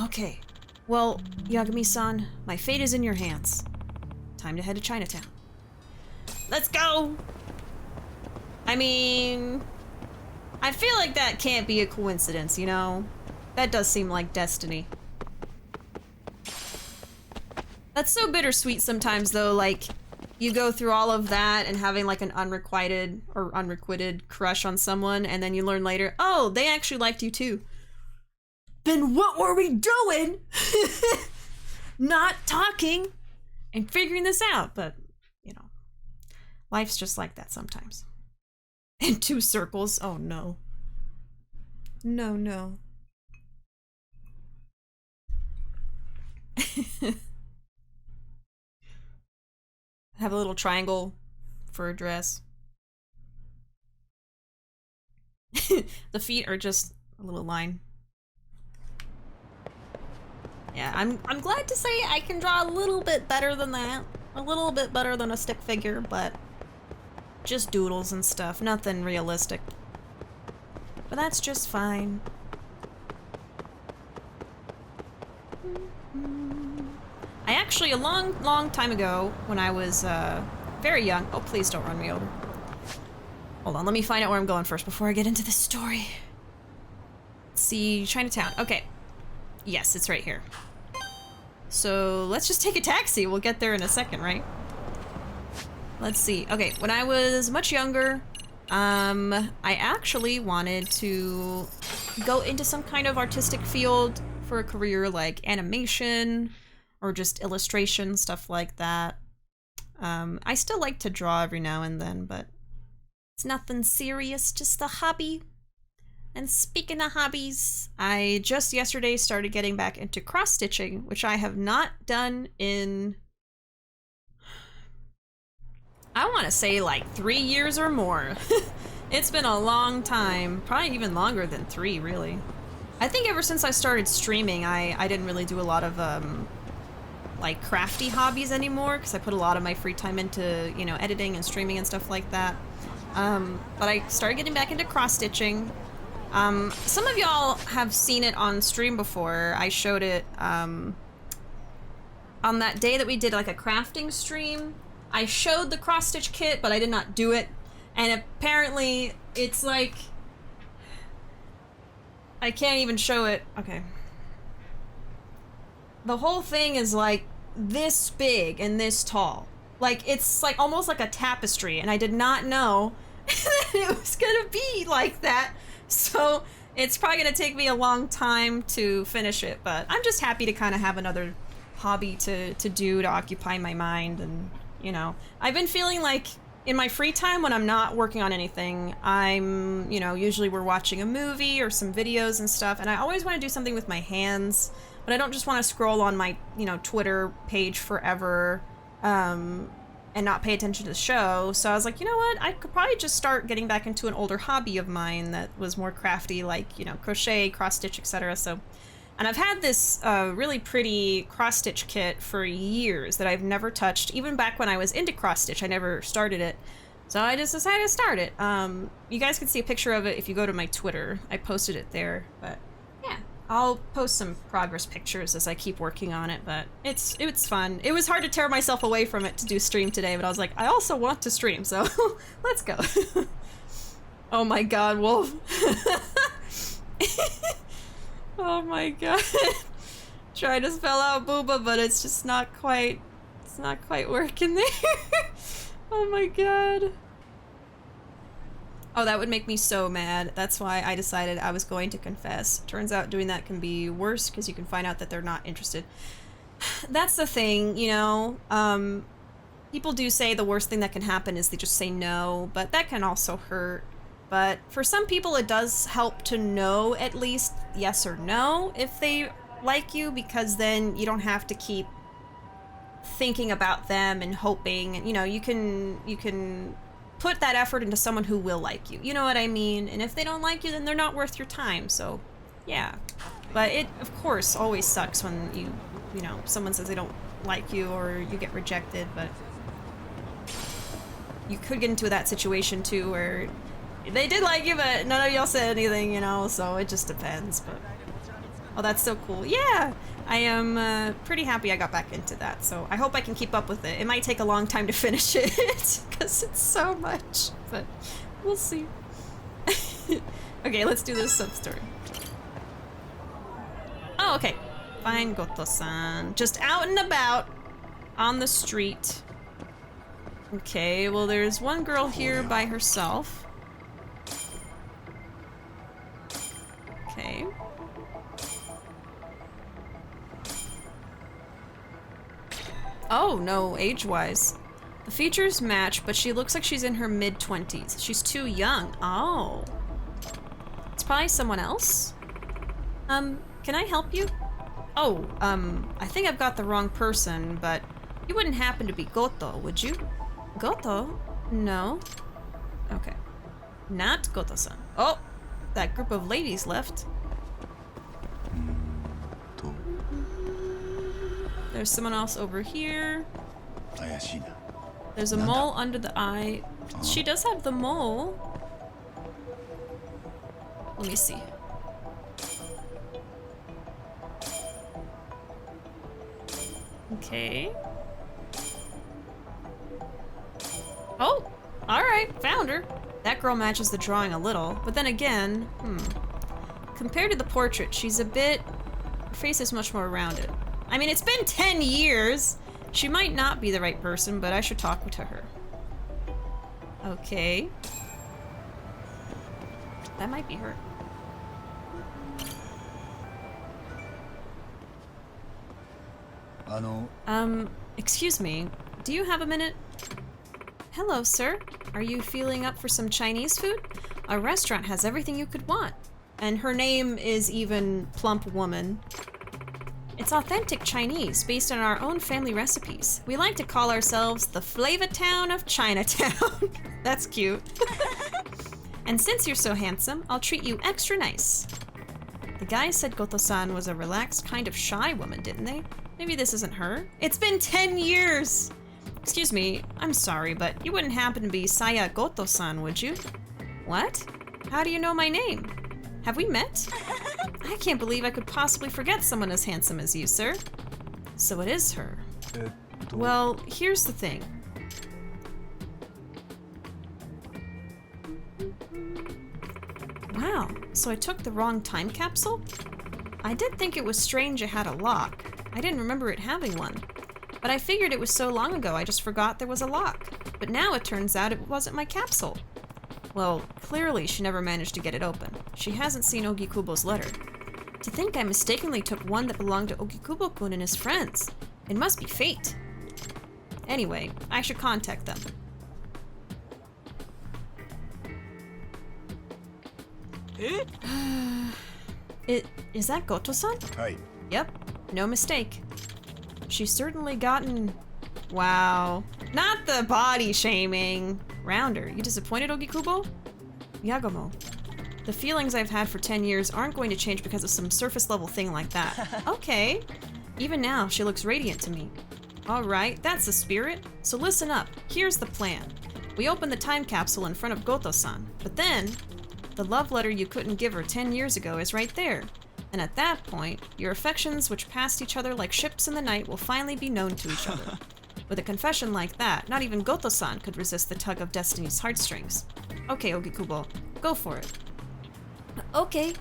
Okay. Well, Yagami-san, my fate is in your hands. Time to head to Chinatown. Let's go! I mean... I feel like that can't be a coincidence, you know? That does seem like destiny. That's so bittersweet sometimes, though, like, you go through all of that and having, like, an unrequited or unrequited crush on someone, and then you learn later, oh, they actually liked you too. then what were we doing? Not talking and figuring this out, but, you know, life's just like that sometimes. And 2 circles, oh no. No, no. Have a little triangle for a dress. The feet are just a little line. Yeah, I'm glad to say I can draw a little bit better than that. A little bit better than a stick figure, but just doodles and stuff. Nothing realistic. But that's just fine. I actually, a long time ago, when I was very young... Oh, please don't run me over. Hold on, let me find out where I'm going first before I get into this story. Let's see, Chinatown. Okay. Yes, it's right here. So, let's just take a taxi. We'll get there in a second, right? Let's see. Okay, when I was much younger, I actually wanted to go into some kind of artistic field for a career like animation or just illustration, stuff like that. I still like to draw every now and then, but it's nothing serious, just a hobby. And speaking of hobbies, I just yesterday started getting back into cross-stitching, which I have not done in, I want to say like 3 years or more. It's been a long time, probably even longer than 3, really. I think ever since I started streaming, I didn't really do a lot of like crafty hobbies anymore, because I put a lot of my free time into, you know, editing and streaming and stuff like that. But I started getting back into cross-stitching. Some of y'all have seen it on stream before. I showed it on that day that we did like a crafting stream. I showed the cross-stitch kit, but I did not do it. And apparently it's like, I can't even show it. Okay. The whole thing is like this big and this tall. Like, it's like almost like a tapestry, and I did not know that it was gonna be like that. So it's probably gonna take me a long time to finish it, but I'm just happy to kind of have another hobby to do to occupy my mind. And, you know, I've been feeling like in my free time when I'm not working on anything, I'm, you know, usually we're watching a movie or some videos and stuff, and I always want to do something with my hands, but I don't just want to scroll on my, you know, Twitter page forever and not pay attention to the show. So I was like, you know what, I could probably just start getting back into an older hobby of mine that was more crafty, like, you know, crochet, cross-stitch, etc. So, and I've had this really pretty cross-stitch kit for years that I've never touched. Even back when I was into cross-stitch, I never started it. So I just decided to start it. You guys can see a picture of it if you go to my Twitter. I posted it there, but yeah. I'll post some progress pictures as I keep working on it, but it's fun. It was hard to tear myself away from it to do stream today, but I was like, I also want to stream, so let's go. Oh my god, Wolf. Oh my god. Trying to spell out booba, but it's just not quite working there. Oh my god. Oh, that would make me so mad. That's why I decided I was going to confess. Turns out doing that can be worse because you can find out that they're not interested. That's the thing, you know. People do say the worst thing that can happen is they just say no, but that can also hurt. But for some people, it does help to know at least yes or no if they like you, because then you don't have to keep thinking about them and hoping. You know, you can put that effort into someone who will like you. You know what I mean? And if they don't like you, then they're not worth your time. So, yeah. But it, of course, always sucks when you know, someone says they don't like you or you get rejected, but you could get into that situation too where they did like you, but none of y'all said anything, you know, so it just depends. But oh, that's so cool. Yeah, I am pretty happy I got back into that, so I hope I can keep up with it. It might take a long time to finish it, because it's so much, but we'll see. Okay, let's do this sub-story. Oh, okay. Fine, Goto-san. Just out and about on the street. Okay, well, there's one girl here by herself. Okay. Oh, no, age-wise. The features match, but she looks like she's in her mid-20s. She's too young. Oh. It's probably someone else? Can I help you? Oh, I think I've got the wrong person, but you wouldn't happen to be Goto, would you? Goto? No. Okay. Not Goto-san. Oh! That group of ladies left. There's someone else over here. There's a mole under the eye. She does have the mole. Let me see. Okay. Oh! Alright, found her. That girl matches the drawing a little, but then again, compared to the portrait, she's a bit... Her face is much more rounded. I mean, it's been 10 years! She might not be the right person, but I should talk to her. Okay. That might be her. Excuse me. Do you have a minute? Hello, sir. Are you feeling up for some Chinese food? Our restaurant has everything you could want. And her name is even Plump Woman. It's authentic Chinese, based on our own family recipes. We like to call ourselves the Flavor Town of Chinatown. That's cute. And since you're so handsome, I'll treat you extra nice. The guy said Goto-san was a relaxed, kind of shy woman, didn't they? Maybe this isn't her? It's been 10 years! Excuse me, I'm sorry, but you wouldn't happen to be Saya Goto-san, would you? What? How do you know my name? Have we met? I can't believe I could possibly forget someone as handsome as you, sir. So it is her. Well, here's the thing. Wow, so I took the wrong time capsule? I did think it was strange it had a lock. I didn't remember it having one. But I figured it was so long ago I just forgot there was a lock. But now it turns out it wasn't my capsule. Well, clearly she never managed to get it open. She hasn't seen Ogikubo's letter. To think I mistakenly took one that belonged to Ogikubo-kun and his friends. It must be fate. Anyway, I should contact them. Is that Goto-san? Hi. Yep, no mistake. She's certainly gotten... Wow. Not the body shaming. Rounder, you disappointed, Ogikubo? Yagami. The feelings I've had for 10 years aren't going to change because of some surface level thing like that. Okay. Even now, she looks radiant to me. Alright, that's the spirit. So listen up. Here's the plan. We open the time capsule in front of Goto-san, but then, the love letter you couldn't give her 10 years ago is right there. And at that point, your affections which passed each other like ships in the night will finally be known to each other. With a confession like that, not even Goto-san could resist the tug of destiny's heartstrings. Okay, Ogikubo, go for it. Okay.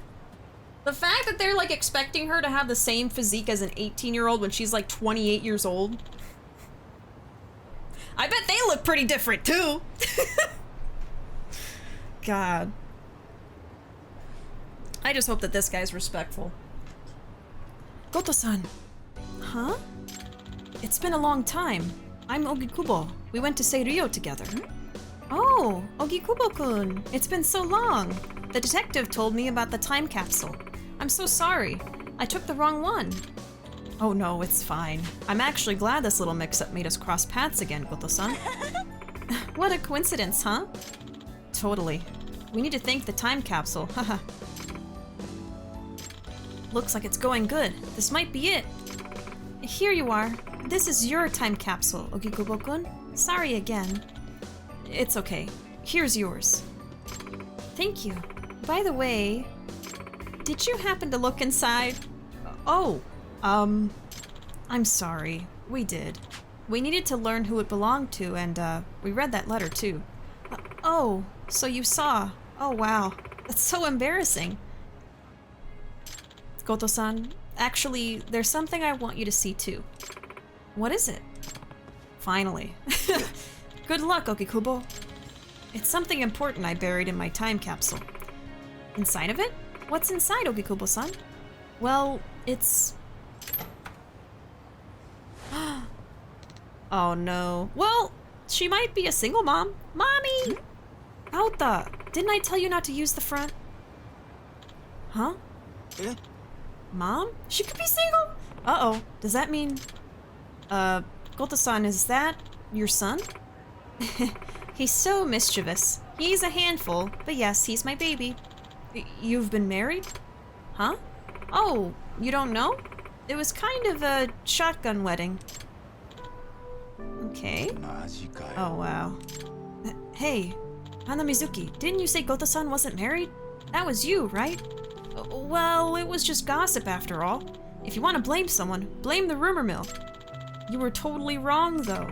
The fact that they're like expecting her to have the same physique as an 18-year-old when she's like 28 years old. I bet they look pretty different too. God. I just hope that this guy's respectful. Goto-san. Huh? It's been a long time. I'm Ogikubo. We went to Seiryou together. Oh, Ogikubo-kun. It's been so long. The detective told me about the time capsule. I'm so sorry. I took the wrong one. Oh no, it's fine. I'm actually glad this little mix-up made us cross paths again, Goto-san. What a coincidence, huh? Totally. We need to thank the time capsule, haha. Looks like it's going good. This might be it. Here you are. This is your time capsule, Ogikubo-kun. Sorry again. It's okay. Here's yours. Thank you. By the way, did you happen to look inside? Oh, I'm sorry. We did. We needed to learn who it belonged to, and, we read that letter, too. Oh, so you saw. Oh, wow. That's so embarrassing. Goto-san, actually, there's something I want you to see, too. What is it? Finally. Good luck, Ogikubo. It's something important I buried in my time capsule. Inside of it? What's inside, Ogikubo-san? Well, it's... Oh no. Well, she might be a single mom. Mommy! Gota, didn't I tell you not to use the front? Huh? Mom? She could be single? Uh-oh. Does that mean... Gota-san, is that your son? He's so mischievous. He's a handful, but yes, he's my baby. You've been married? Huh? Oh, you don't know? It was kind of a shotgun wedding. Okay. Oh, wow. Hey, Hana Mizuki, didn't you say Gota-san wasn't married? That was you, right? Well, it was just gossip after all. If you want to blame someone, blame the rumor mill. You were totally wrong, though.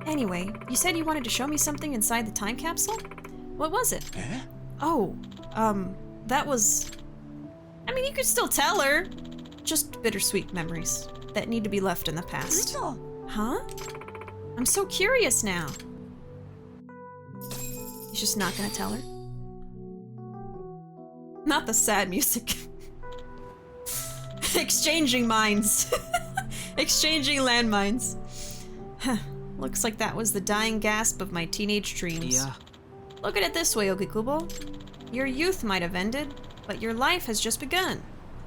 Anyway, you said you wanted to show me something inside the time capsule? What was it? Oh, that was... I mean, you could still tell her. Just bittersweet memories that need to be left in the past. Huh? I'm so curious now. He's just not gonna tell her. Not the sad music. Exchanging minds. Exchanging landmines. Huh. Looks like that was the dying gasp of my teenage dreams. Yeah. Look at it this way, Ogikubo. Your youth might have ended, but your life has just begun.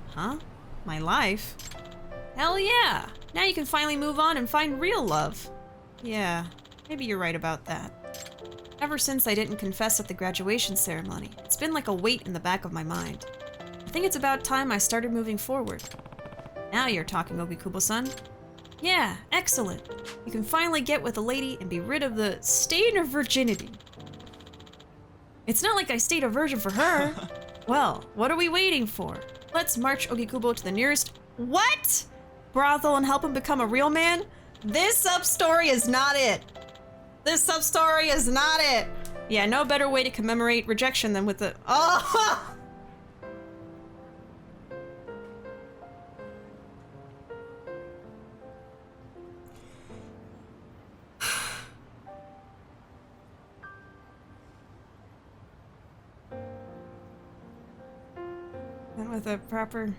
Huh? My life? Hell yeah! Now you can finally move on and find real love. Yeah, maybe you're right about that. Ever since I didn't confess at the graduation ceremony, it's been like a weight in the back of my mind. I think it's about time I started moving forward. Now you're talking, Ogikubo-san. Yeah, excellent. You can finally get with a lady and be rid of the stain of virginity. It's not like I stayed a virgin for her. Well, what are we waiting for? Let's march Ogikubo to the nearest... What? Brothel and help him become a real man? This sub-story is not it. This sub-story is not it. Yeah, no better way to commemorate rejection than with the... Oh! And with a proper...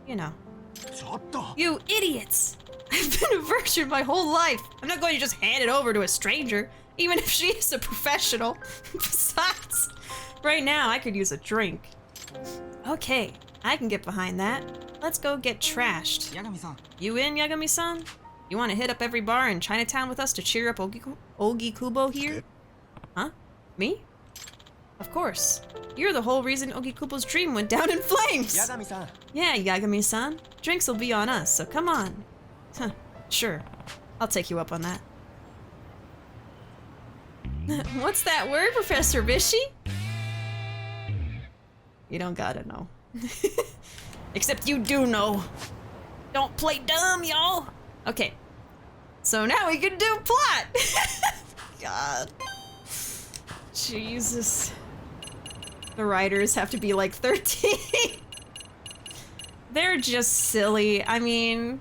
You know. You idiots! I've been a virgin my whole life. I'm not going to just hand it over to a stranger, even if she is a professional. Besides, right now I could use a drink. Okay, I can get behind that. Let's go get trashed. Yagami-san. You in, Yagami-san? You want to hit up every bar in Chinatown with us to cheer up Ogikubo here? Huh? Me? Of course. You're the whole reason Ogikubo's dream went down in flames! Yagami-san. Yeah, Yagami-san. Drinks will be on us, so come on. Huh, sure. I'll take you up on that. What's that word, Professor Bishi? You don't gotta know. Except you do know. Don't play dumb, y'all! Okay. So now we can do plot! God. Jesus. The writers have to be like 13. They're just silly. I mean...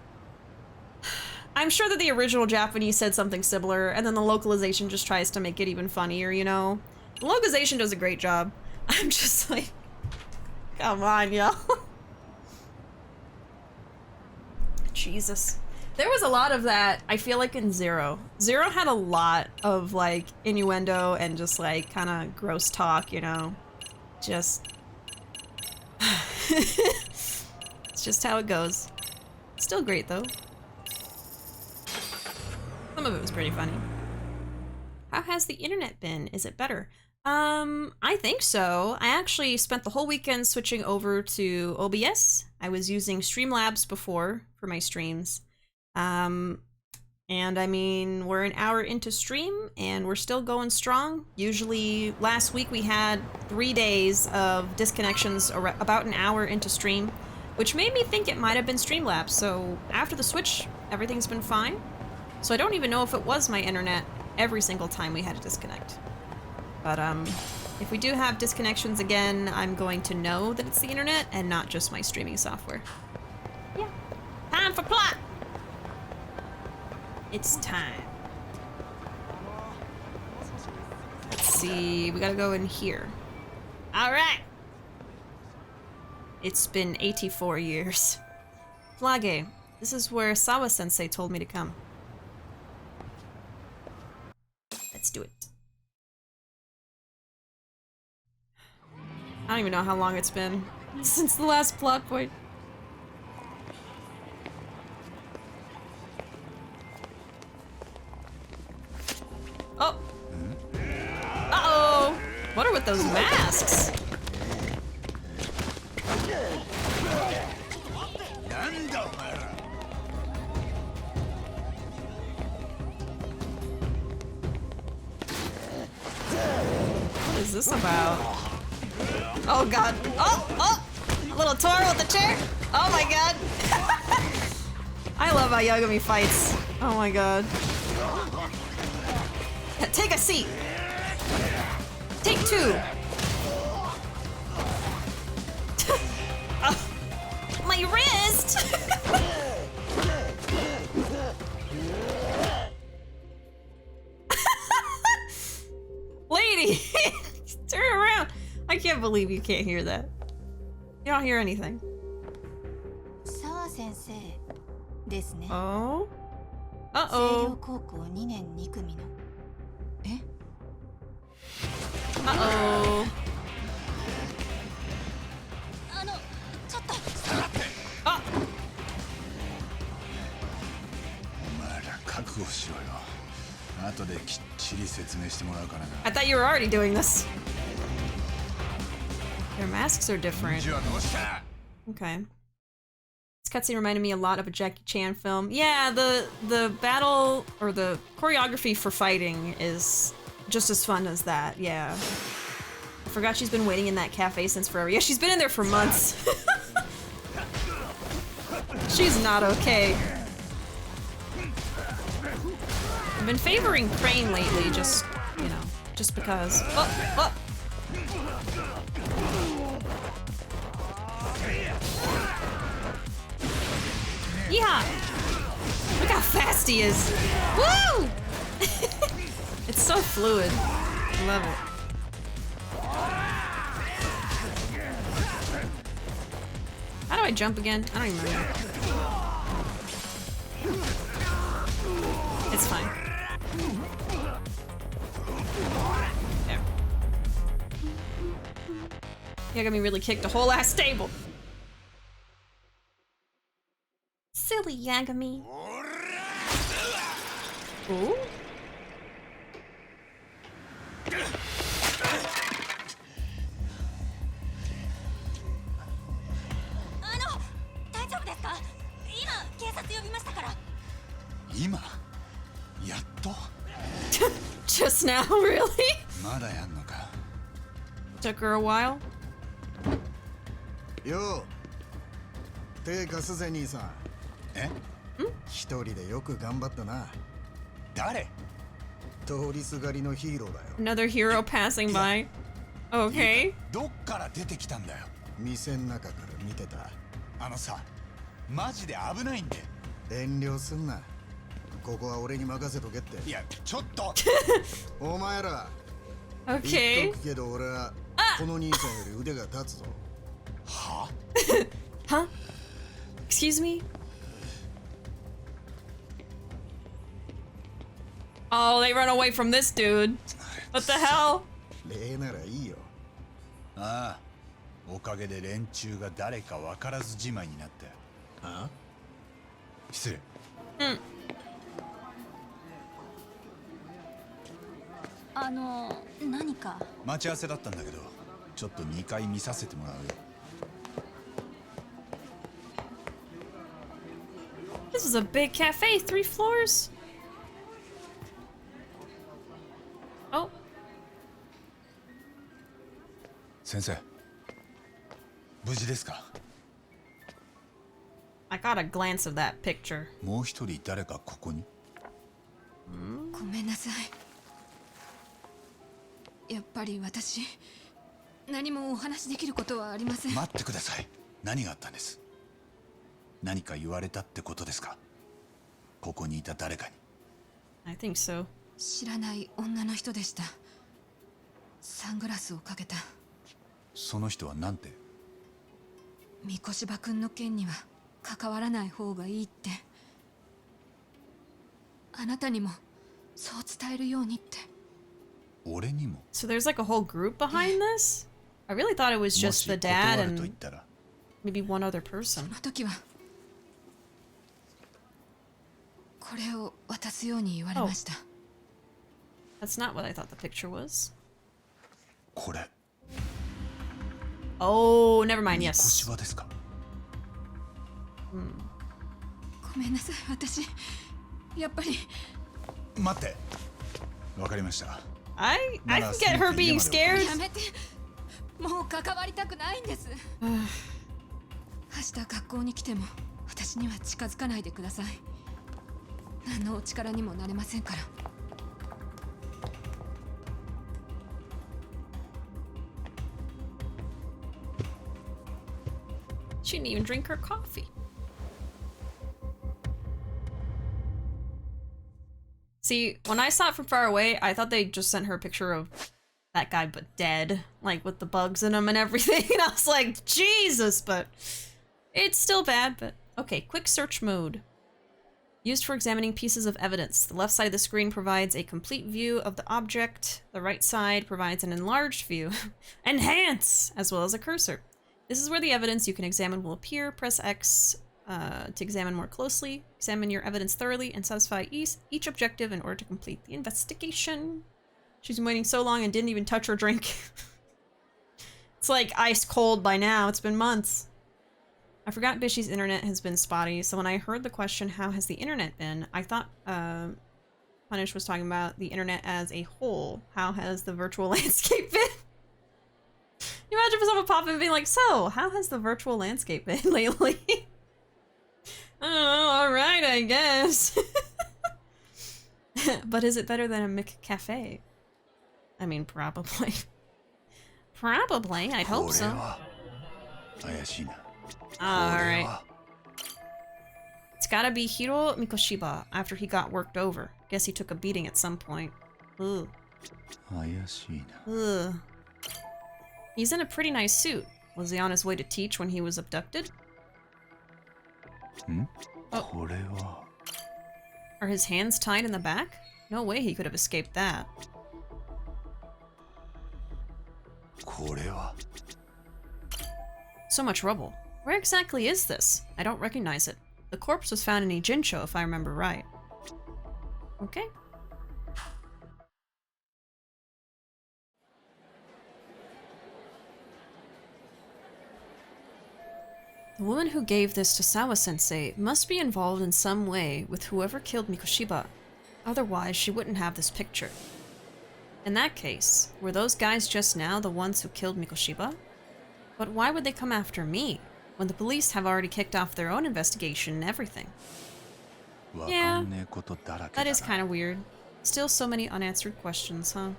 I'm sure that the original Japanese said something similar, and then the localization just tries to make it even funnier, you know? The localization does a great job. I'm just like... Come on, y'all. Jesus. There was a lot of that, I feel like, in Zero. Zero had a lot of, like, innuendo and just, like, kind of gross talk, you know? Just... It's just how it goes. Still great, though. Some of it was pretty funny. How has the internet been? Is it better? I think so. I actually spent the whole weekend switching over to OBS. I was using Streamlabs before for my streams. And I mean, we're an hour into stream and we're still going strong. Usually last week we had 3 days of disconnections about an hour into stream, which made me think it might have been Streamlabs. So after the switch, everything's been fine. So I don't even know if it was my internet every single time we had to disconnect. But if we do have disconnections again, I'm going to know that it's the internet and not just my streaming software. Yeah. Time for plot! It's time. Let's see, we gotta go in here. Alright! It's been 84 years. Flage, this is where Sawa-sensei told me to come. do it. I don't even know how long it's been since the last plot point. Oh. Uh-oh. What are with those masks? What is this about? Oh god. Oh! A little twirl with the chair. Oh my god. I love how Yagami fights. Oh my god. Take a seat. Take two. My wrist! Lady! Turn around! I can't believe you can't hear that. You don't hear anything. Oh? Uh-oh. Uh-oh. Oh! I thought you were already doing this. Their masks are different. Okay. This cutscene reminded me a lot of a Jackie Chan film. Yeah, the battle or the choreography for fighting is just as fun as that. Yeah. I forgot she's been waiting in that cafe since forever. Yeah, she's been in there for months. She's not okay. I've been favoring Crane lately, just, you know, just because. Oh, oh. Yeah! Look how fast he is! Woo! It's so fluid. I love it. How do I jump again? I don't even remember. It's fine. There. Yagami really kicked a whole ass table. Silly Yagami. Ooh. Just now, really? Took her a while. Yo. 手貸すぜ兄さん。え？一人でよく頑張ったな。誰？通りすがりのヒーローだよ。Another hero passing by. Okay. どっから出てきたんだよ。店の中から見てた。あのさ、マジで危ないんで。遠慮すんな。ここは俺に任せとけって。いや、ちょっと。お前ら。Okay. 言っとくけど俺はこの兄さんより腕が立つぞ。は？Huh? Excuse me? Oh, they run away from this dude. What the hell? 礼ならいいよ。ああ、おかげで連中が誰か分からずじまいになった。あ？失礼。何か待ち合わせだったんだけど、ちょっと2回見させてもらうよ。This is a big cafe, 3 floors. Oh. 先生、無事ですか？ I got a glance of that picture. もう一人誰かここに？ごめんなさい。やっぱり私、何もお話しできることはありません。待ってください。何があったんです？何か言われたってことですか？ここにいた誰かに。I think so. 知らない女の人でした。サングラスをかけた。その人はなんて？三越場君の件には関わらない方がいいって。あなたにもそう伝えるようにって。So there's like a whole group behind this? I really thought it was just the dad and maybe one other person. その時はこれを渡すように言われました。That's not what I thought the picture was. これ Oh, never mind, yes. 小芝ですか。ごめんなさい、私やっぱり。待って。わかりました。I can get her being scared. やめて。もう関わりたくないんです。明日学校に来ても私には近づかないでください。何のお力にもなれませんから。She didn't even drink her coffee. See, when I saw it from far away, I thought they just sent her a picture of that guy, but dead, like with the bugs in him and everything. And I was like, Jesus, but it's still bad, but okay, quick search mode. Used for examining pieces of evidence. The left side of the screen provides a complete view of the object. The right side provides an enlarged view. Enhance! As well as a cursor. This is where the evidence you can examine will appear. Press X to examine more closely. Examine your evidence thoroughly and satisfy each objective in order to complete the investigation. She's been waiting so long and didn't even touch her drink. It's like ice cold by now. It's been months. I forgot Bishi's internet has been spotty, so when I heard the question, how has the internet been, I thought Punish was talking about the internet as a whole. How has the virtual landscape been? You imagine if someone popping and being like, so, how has the virtual landscape been lately? Oh, alright, I guess. But is it better than a McCafe? I mean, probably. Probably, I'd hope so. Alright. It's gotta be Hiro Mikoshiba after he got worked over. Guess he took a beating at some point. Ugh. Ugh. He's in a pretty nice suit. Was he on his way to teach when he was abducted? Oh. Are his hands tied in the back? No way he could have escaped that. So much rubble. Where exactly is this? I don't recognize it. The corpse was found in Ijincho, if I remember right. Okay. The woman who gave this to Sawa-sensei must be involved in some way with whoever killed Mikoshiba. Otherwise, she wouldn't have this picture. In that case, were those guys just now the ones who killed Mikoshiba? But why would they come after me, when the police have already kicked off their own investigation and everything? Yeah, that is kind of weird. Still so many unanswered questions, huh?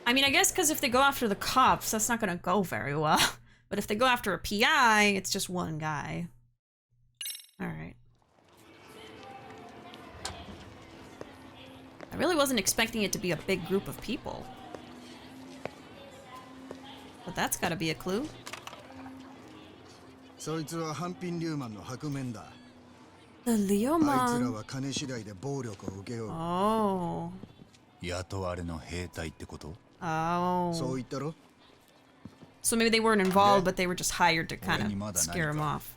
I mean, I guess because if they go after the cops, that's not going to go very well. But if they go after a PI, it's just one guy. Alright. I really wasn't expecting it to be a big group of people. But that's gotta be a clue. The Leoman. Oh. Oh. So maybe they weren't involved, but they were just hired to kind of scare him off.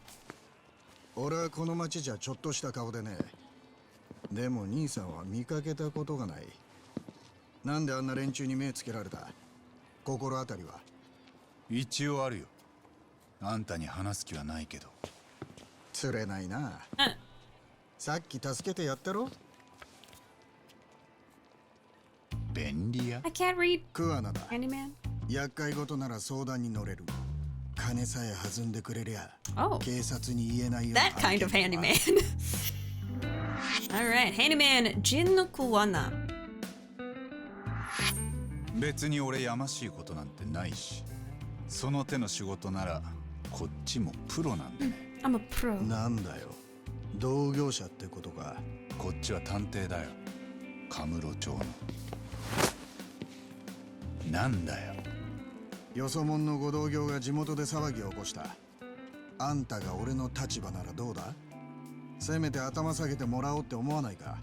俺はこの町じゃちょっとした顔でね。でも兄さんは見かけたことがない。なんであんな連中に目つけられた？心当たりは？一応あるよ。あんたに話す気はないけど。釣れないな。さっき助けてやったろ？便利屋？ I can't read. Kuwana だ。Handyman? 厄介事なら相談に乗れる。金さえ弾んでくれりゃ。Oh. 警察に言えないよ。That kind of handyman. Alright, handyman Jin no Kuwana. 別に俺やましいことなんてないし、その手の仕事ならこっちもプロなんでね。I'm a pro. なんだよ。同業者ってことか。こっちは探偵だよ。カムロ町の。なんだよ。よそ者のご同業が地元で騒ぎを起こした。あんたが俺の立場ならどうだ？せめて頭下げてもらおうって思わないか？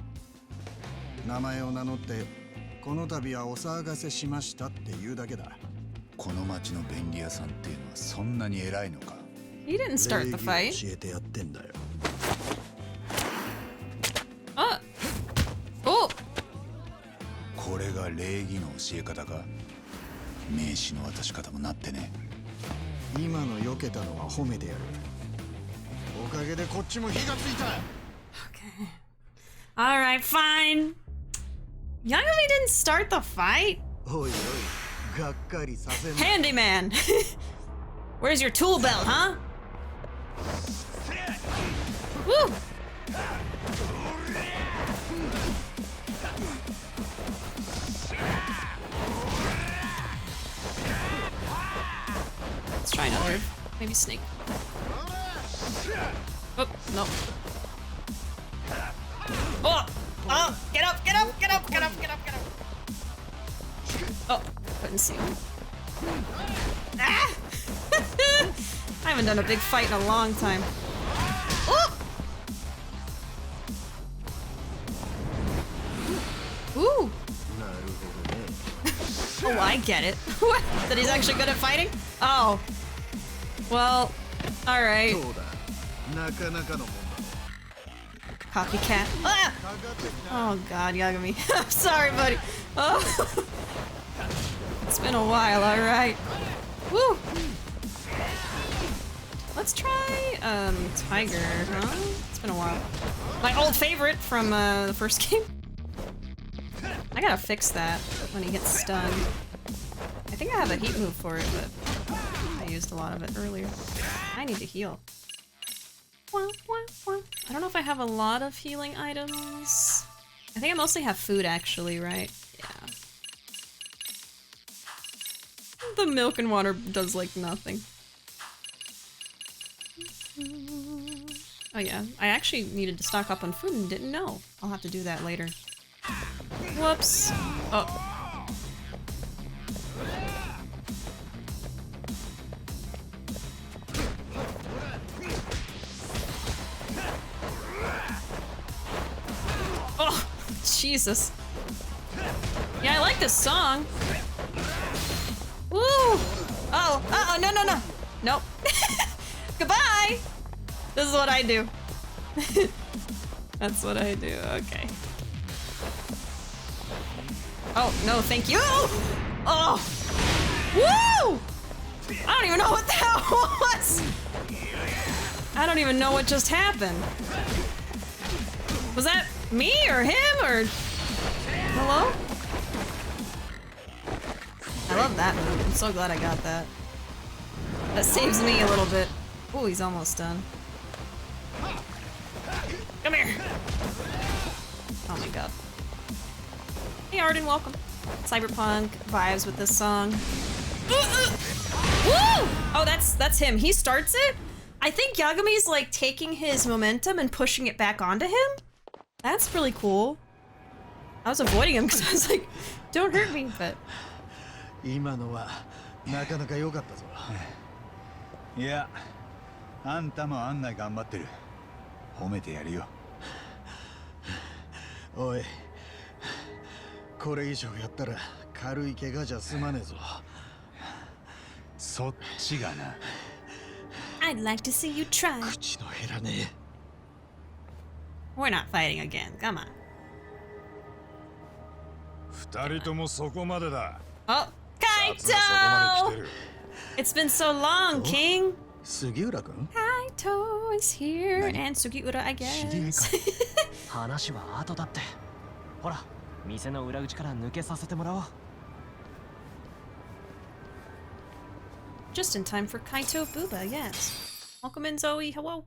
名前を名乗ってこの度はお騒がせしましたって言うだけだ。この町の便利屋さんっていうのはそんなに偉いのか。 He didn't start the fight. 教えてやってんだよ。あ、お、これが礼儀の教え方か。名刺の渡し方もなってね。今の避けたのは褒めてやる。おかげでこっちも火がついた。 Okay. All right, fine. Yagami didn't start the fight. おいおい、がっかりさせんな。 Handyman. Where's your tool belt, huh? Woo. Let's try another. Maybe snake. Oh, no. Oh! Oh! Get up! Get up! Get up! Get up! Get up! Get up! Oh, couldn't see him. Ah! I haven't done a big fight in a long time. Oh! Ooh! Oh, I get it. What? That he's actually good at fighting? Oh. Well, alright. Copycat. Ah! Oh god, Yagami. I'm sorry, buddy. Oh. It's been a while, alright. Woo! Let's try, Tiger, huh? It's been a while. My old favorite from, the first game. I gotta fix that when he gets stunned. I think I have a heat move for it, but I used a lot of it earlier. I need to heal. I don't know if I have a lot of healing items. I think I mostly have food, actually, right? Yeah. The milk and water does, like, nothing. Oh yeah, I actually needed to stock up on food and didn't know. I'll have to do that later. Whoops. Oh. Oh, Jesus. Yeah, I like this song. Woo! Oh, uh-oh, no, no, no. Nope. Goodbye! This is what I do. That's what I do, okay. Oh, no, thank you! Oh! Woo! I don't even know what that was! I don't even know what just happened. Was that me or him or... Hello? I love that move. I'm so glad I got that. That saves me a little bit. Oh, he's almost done. Come here! Oh my god. Hey Arden, welcome. Cyberpunk vibes with this song. Woo! Oh, that's him. He starts it? I think Yagami's like taking his momentum and pushing it back onto him. That's really cool. I was avoiding him because I was like, don't hurt me, but... Yeah. あんたも案外頑張ってる。褒めてやるよ。おい、これ以上やったら軽い怪我じゃ済まねえぞ。そっちがな。I'd like to see you try. 口の減らねえ。 We're not fighting again. Come on. 二人ともそこまでだ。 Oh, Kaito! It's been so long, King. 杉浦君? Kaito is here, and Sugiura, I guess. 話は後だって。ほら、店の裏口から抜けさせてもらおう。 Just in time for Kaito Booba, yes. Welcome in, Zoe. Hello.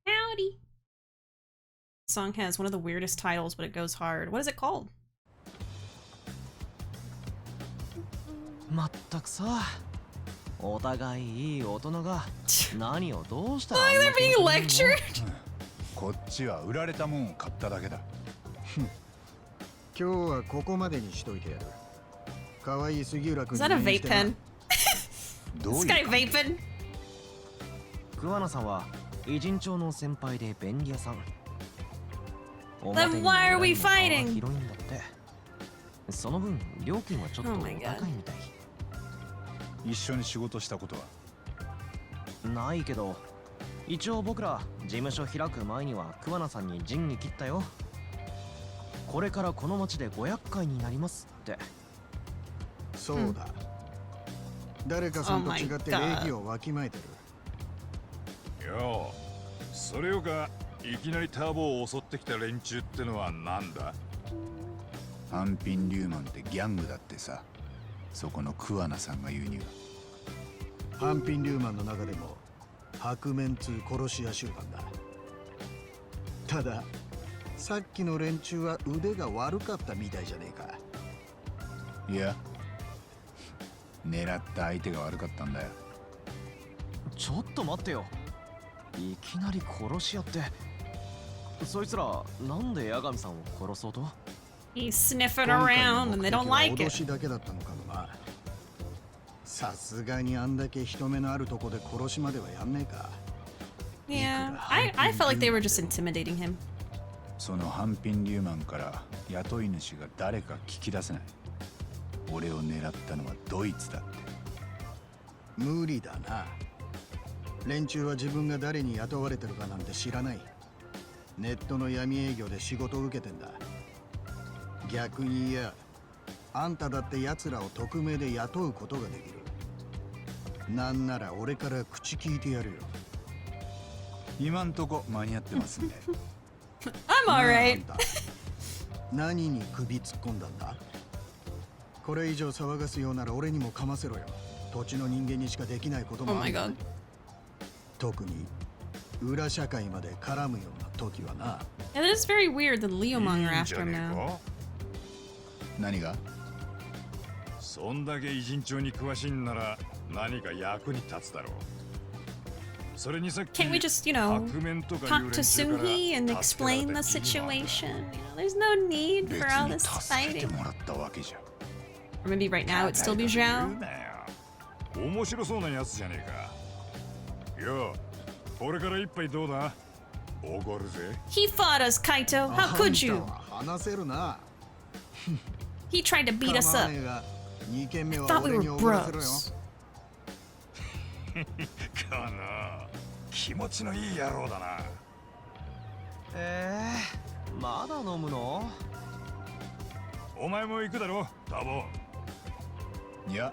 Howdy. The song has one of the weirdest titles, but it goes hard. What is it called? まったくさ。お互いいい大人が何をどうしたら Why they're being lectured? こっちは売られたもんを買っただけだ。今日はここまでにしといてやる。可愛い杉浦君 Is that a vape pen? This guy vaping? 桑名さんは偉人町の先輩で便利屋さん。 Then why are we fighting? 広いんだって。その分料金はちょっと Oh お my 高 God. いみたい。一緒に仕事したことは？ないけど、一応僕ら事務所開く前には桑名さんに仁義切ったよ。これからこの町で500回になりますって。そうだ。誰かさんと違って礼儀をわきまえてる。よう、それよかいきなりターボを襲ってきた連中ってのはなんだ？半品リューマンってギャングだってさ。そこの桑名さんが言うには。半品リューマンの中でも白面通殺し屋集団だ。たださっきの連中は腕が悪かったみたいじゃねえか。いや、狙った相手が悪かったんだよ。ちょっと待ってよ。いきなり殺し屋って。そいつらなんで八神さんを殺そうと？ He's sniffing around and they don't like 脅 it. しだけだったのかもな。さすがにあんだけ人目のあるとこで殺しまではやんねえか。 Yeah, I felt like they were just intimidating him. その半品リューマンから雇い主が誰か聞き出せない。俺を狙ったのはドイツだって。無理だな。連中は自分が誰に雇われてるかなんて知らない。ネットの闇営業で仕事を受けてんだ。逆に言え、あんただって奴らを匿名で雇うことができる。なんなら俺から口聞いてやるよ。今んとこ間に合ってますんで。I'm alright. 何に首突っ込んだんだ？これ以上騒がすようなら俺にもかませろよ。土地の人間にしかできないことも Oh あ my る。 god. 特に裏社会まで絡むような時はな。 Yeah, that is very weird that いい Leomon ん are じ after ゃ him ねえ now. か？何が？そんだけ偉人帳に詳しいんなら何か役に立つだろう。それにさっき Can't we just, you know, 白面とかいう talk 連 to 中から Sunhee and 助けられ explain た the 記事もあった situation? You know, there's no need 別 for all に this 助けて fighting. もらったわけじゃ。 Or maybe right now it'd still be 言 Zhao. うなよ。面白そうなやつじゃねえか。よう、これから一杯どうだ？おごるぜ。 He fought us, Kaito. How could you? あんたは話せるな。 He tried to beat us 構わ up. ねえが2軒目 I は thought we 俺に were おごらせろよ。 bros. かな、気持ちのいい野郎だな。まだ飲むの？お前も行くだろ、タボ。いや、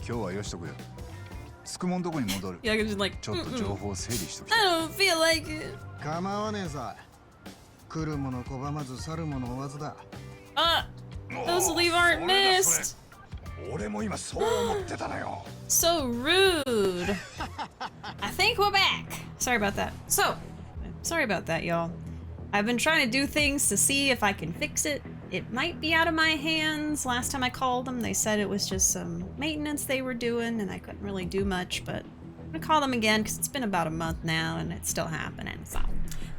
今日はよしとくよ。つくもんとこに戻る。 Yeah, I'm just like, ちょっと情報整理しとき I た。 don't feel like it. 構わねえさ。来るもの拒まず去るもの追わずだ。Those leave aren't missed. 俺も今そう思ってたのよ。 So rude. I think we're back. Sorry about that. So, sorry about that, y'all. I've been trying to do things to see if I can fix it. It might be out of my hands. Last time I called them, they said it was just some maintenance they were doing and I couldn't really do much, but I'm gonna call them again because it's been about a month now and it's still happening, so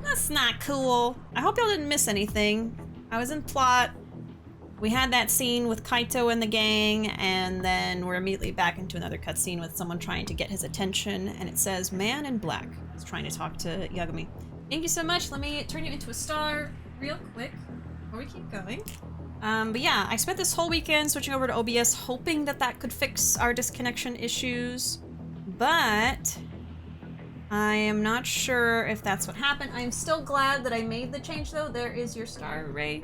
that's not cool. I hope y'all didn't miss anything. I was in plot. We had that scene with Kaito and the gang, and then we're immediately back into another cutscene with someone trying to get his attention, and it says Man in Black is trying to talk to Yagami. Thank you so much. Let me turn you into a star real quick before we keep going. But yeah, I spent this whole weekend switching over to OBS, hoping that that could fix our disconnection issues, but I am not sure if that's what happened. I am still glad that I made the change, though. There is your star, Ray.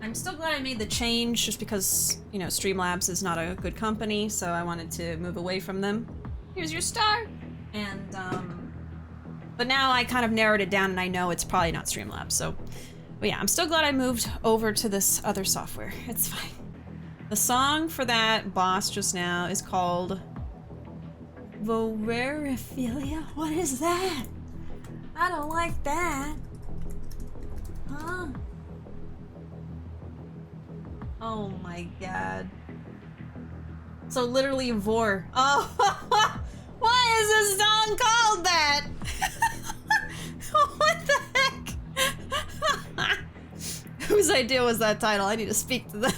I'm still glad I made the change just because, you know, Streamlabs is not a good company, so I wanted to move away from them. Here's your star! And, but now I kind of narrowed it down and I know it's probably not Streamlabs, so... But yeah, I'm still glad I moved over to this other software. It's fine. The song for that boss just now is called... Voreriphilia? What is that? I don't like that. Huh? Oh my god. So literally vor. Oh, why is this song called that? What the heck? Whose idea was that title? I need to speak to them.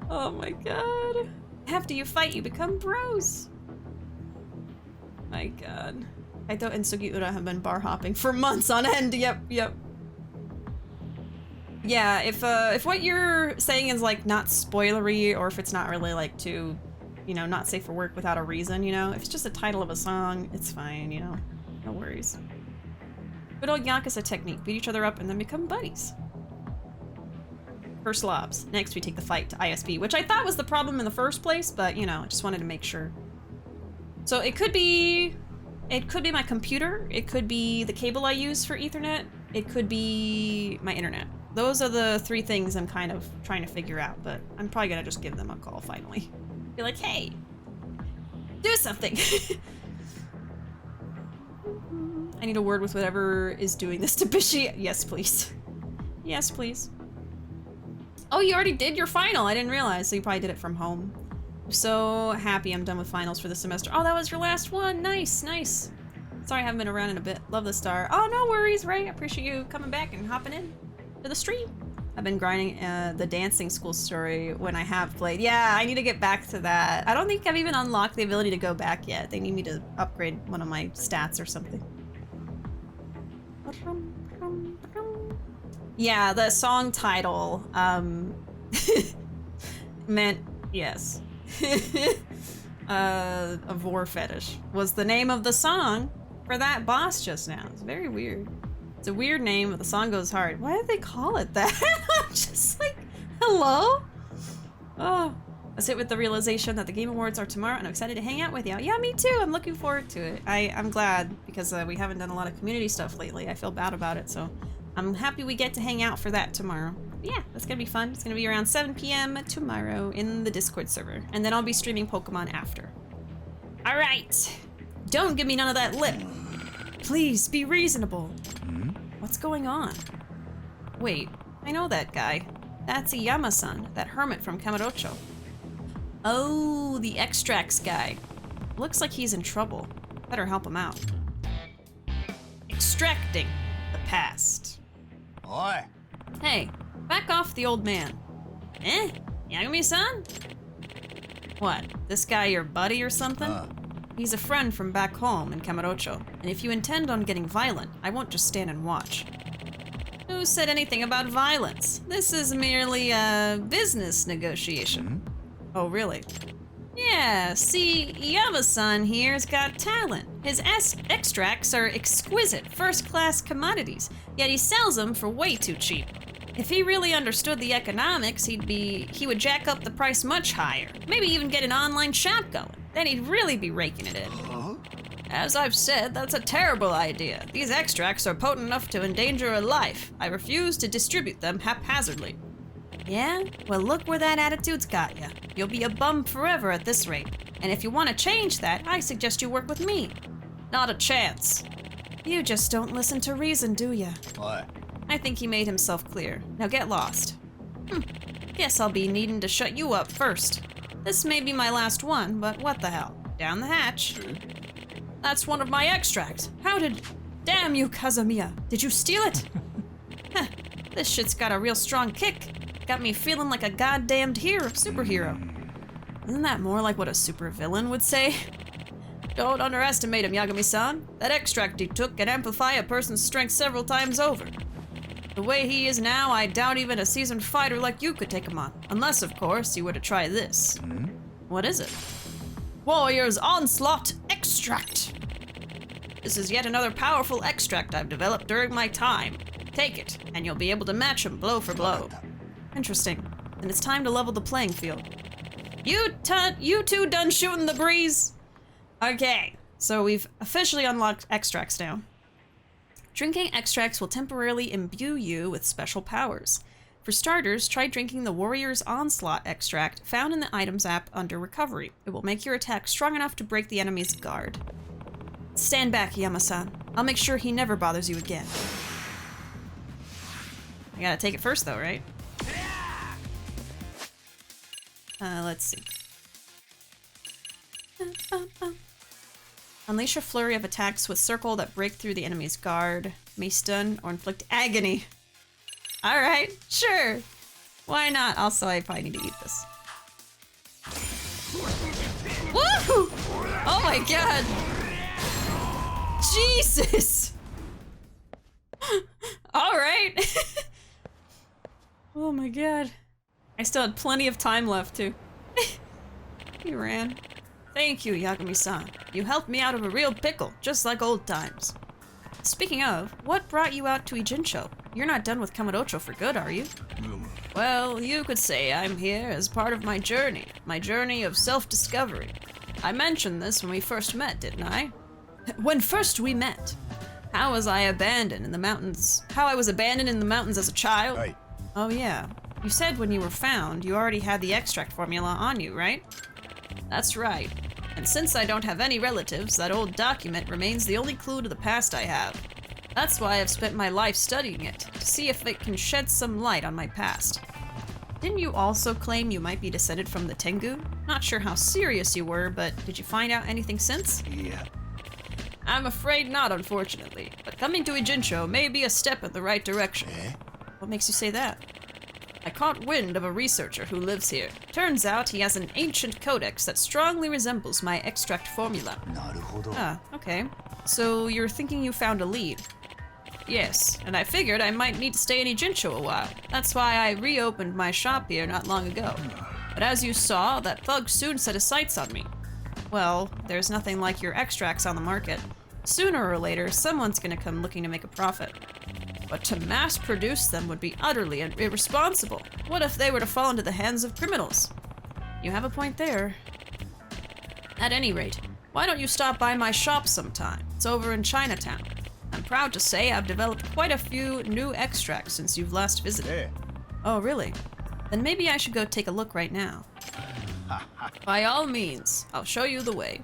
Oh my god. After you fight, you become bros. My god. Kaito and Sugiura have been bar hopping for months on end. Yep. Yeah, if what you're saying is like not spoilery, or if it's not really like too, you know, not safe for work without a reason, you know, if it's just a title of a song, it's fine, you know, no worries. Good old Yakuza technique: beat each other up and then become buddies. First lobs. Next, we take the fight to ISB, which I thought was the problem in the first place, but you know, I just wanted to make sure. So it could be my computer, it could be the cable I use for Ethernet, it could be my internet. Those are the three things I'm kind of trying to figure out, but I'm probably gonna just give them a call finally. Be like, hey, do something. I need a word with whatever is doing this to Bishi. Yes, please. Yes, please. Oh, you already did your final. I didn't realize, so you probably did it from home. I'm so happy I'm done with finals for the semester. Oh, that was your last one. Nice, nice. Sorry I haven't been around in a bit. Love the star. Oh, no worries, Ray. I appreciate you coming back and hopping in to the stream. I've been grinding the dancing school story when I have played. Yeah, I need to get back to that. I don't think I've even unlocked the ability to go back yet. They need me to upgrade one of my stats or something. Yeah, the song title, meant, yes. A vor fetish was the name of the song for that boss just now. It's very weird. It's a weird name, but the song goes hard. Why did they call it that? I'm just like, hello? Oh, I sit with the realization that the Game Awards are tomorrow, and I'm excited to hang out with you. Yeah, me too. I'm looking forward to it. I'm glad, because we haven't done a lot of community stuff lately. I feel bad about it, so I'm happy we get to hang out for that tomorrow. Yeah, that's gonna be fun. It's gonna be around 7 p.m. tomorrow in the Discord server, and then I'll be streaming Pokemon after. All right, don't give me none of that lip. Please be reasonable. What's going on? Wait, I know that guy. That's Iyama-san, that hermit from Kamurocho. Oh, the extracts guy. Looks like he's in trouble. Better help him out. Extracting the past. Oi. Hey, back off the old man. Eh? Yagami-san? What, this guy your buddy or something? He's a friend from back home in Kamurocho, and if you intend on getting violent, I won't just stand and watch. Who said anything about violence? This is merely a business negotiation. Oh, really? Yeah, see, Iyama-san here's got talent. His extracts are exquisite, first-class commodities, yet he sells them for way too cheap. If he really understood the economics, he would jack up the price much higher. Maybe even get an online shop going. Then he'd really be raking it in. As I've said, that's a terrible idea. These extracts are potent enough to endanger a life. I refuse to distribute them haphazardly. Yeah? Well, look where that attitude's got ya. You'll be a bum forever at this rate. And if you want to change that, I suggest you work with me. Not a chance. You just don't listen to reason, do ya? What? I think he made himself clear. Now get lost. Guess I'll be needing to shut you up first. This may be my last one, but what the hell? Down the hatch. That's one of my extracts. How did... Damn you, Kazumiya. Did you steal it? Huh. This shit's got a real strong kick. Got me feeling like a goddamned superhero. Isn't that more like what a supervillain would say? Don't underestimate him, Yagami-san. That extract he took can amplify a person's strength several times over. The way he is now, I doubt even a seasoned fighter like you could take him on. Unless, of course, you were to try this. What is it? Warrior's Onslaught Extract. This is yet another powerful extract I've developed during my time. Take it, and you'll be able to match him blow for blow. Interesting. Then it's time to level the playing field. You two done shooting the breeze? Okay, so we've officially unlocked extracts now. Drinking extracts will temporarily imbue you with special powers. For starters, try drinking the Warrior's Onslaught extract found in the items app under Recovery. It will make your attack strong enough to break the enemy's guard. Stand back, Yama-san. I'll make sure he never bothers you again. I gotta take it first though, right? Let's see. Unleash a flurry of attacks with circle that break through the enemy's guard, may stun or inflict agony. Alright, sure. Why not? Also, I probably need to eat this. Woo! Oh my god! Jesus! Alright. Oh my god. I still had plenty of time left, too. He ran. Thank you, Yagami-san. You helped me out of a real pickle, just like old times. Speaking of, what brought you out to Ijincho? You're not done with Kamurocho for good, are you? Well, you could say I'm here as part of my journey of self-discovery. I mentioned this when we first met, didn't I? When first we met. How was I abandoned in the mountains? How I was abandoned in the mountains as a child? Right. Oh yeah. You said when you were found, you already had the extract formula on you, right? That's right. And since I don't have any relatives, that old document remains the only clue to the past I have. That's why I've spent my life studying it, to see if it can shed some light on my past. Didn't you also claim you might be descended from the Tengu? Not sure how serious you were, but did you find out anything since? Yeah. I'm afraid not, unfortunately. But coming to Ijincho may be a step in the right direction. What makes you say that? I caught wind of a researcher who lives here. Turns out he has an ancient codex that strongly resembles my extract formula. Ah, okay. So you're thinking you found a lead? Yes, and I figured I might need to stay in Ijincho a while. That's why I reopened my shop here not long ago. But as you saw, that thug soon set his sights on me. Well, there's nothing like your extracts on the market. Sooner or later, someone's gonna come looking to make a profit. But to mass produce them would be utterly irresponsible. What if they were to fall into the hands of criminals? You have a point there. At any rate, why don't you stop by my shop sometime? It's over in Chinatown. I'm proud to say I've developed quite a few new extracts since you've last visited. Oh, really? Then maybe I should go take a look right now. By all means, I'll show you the way.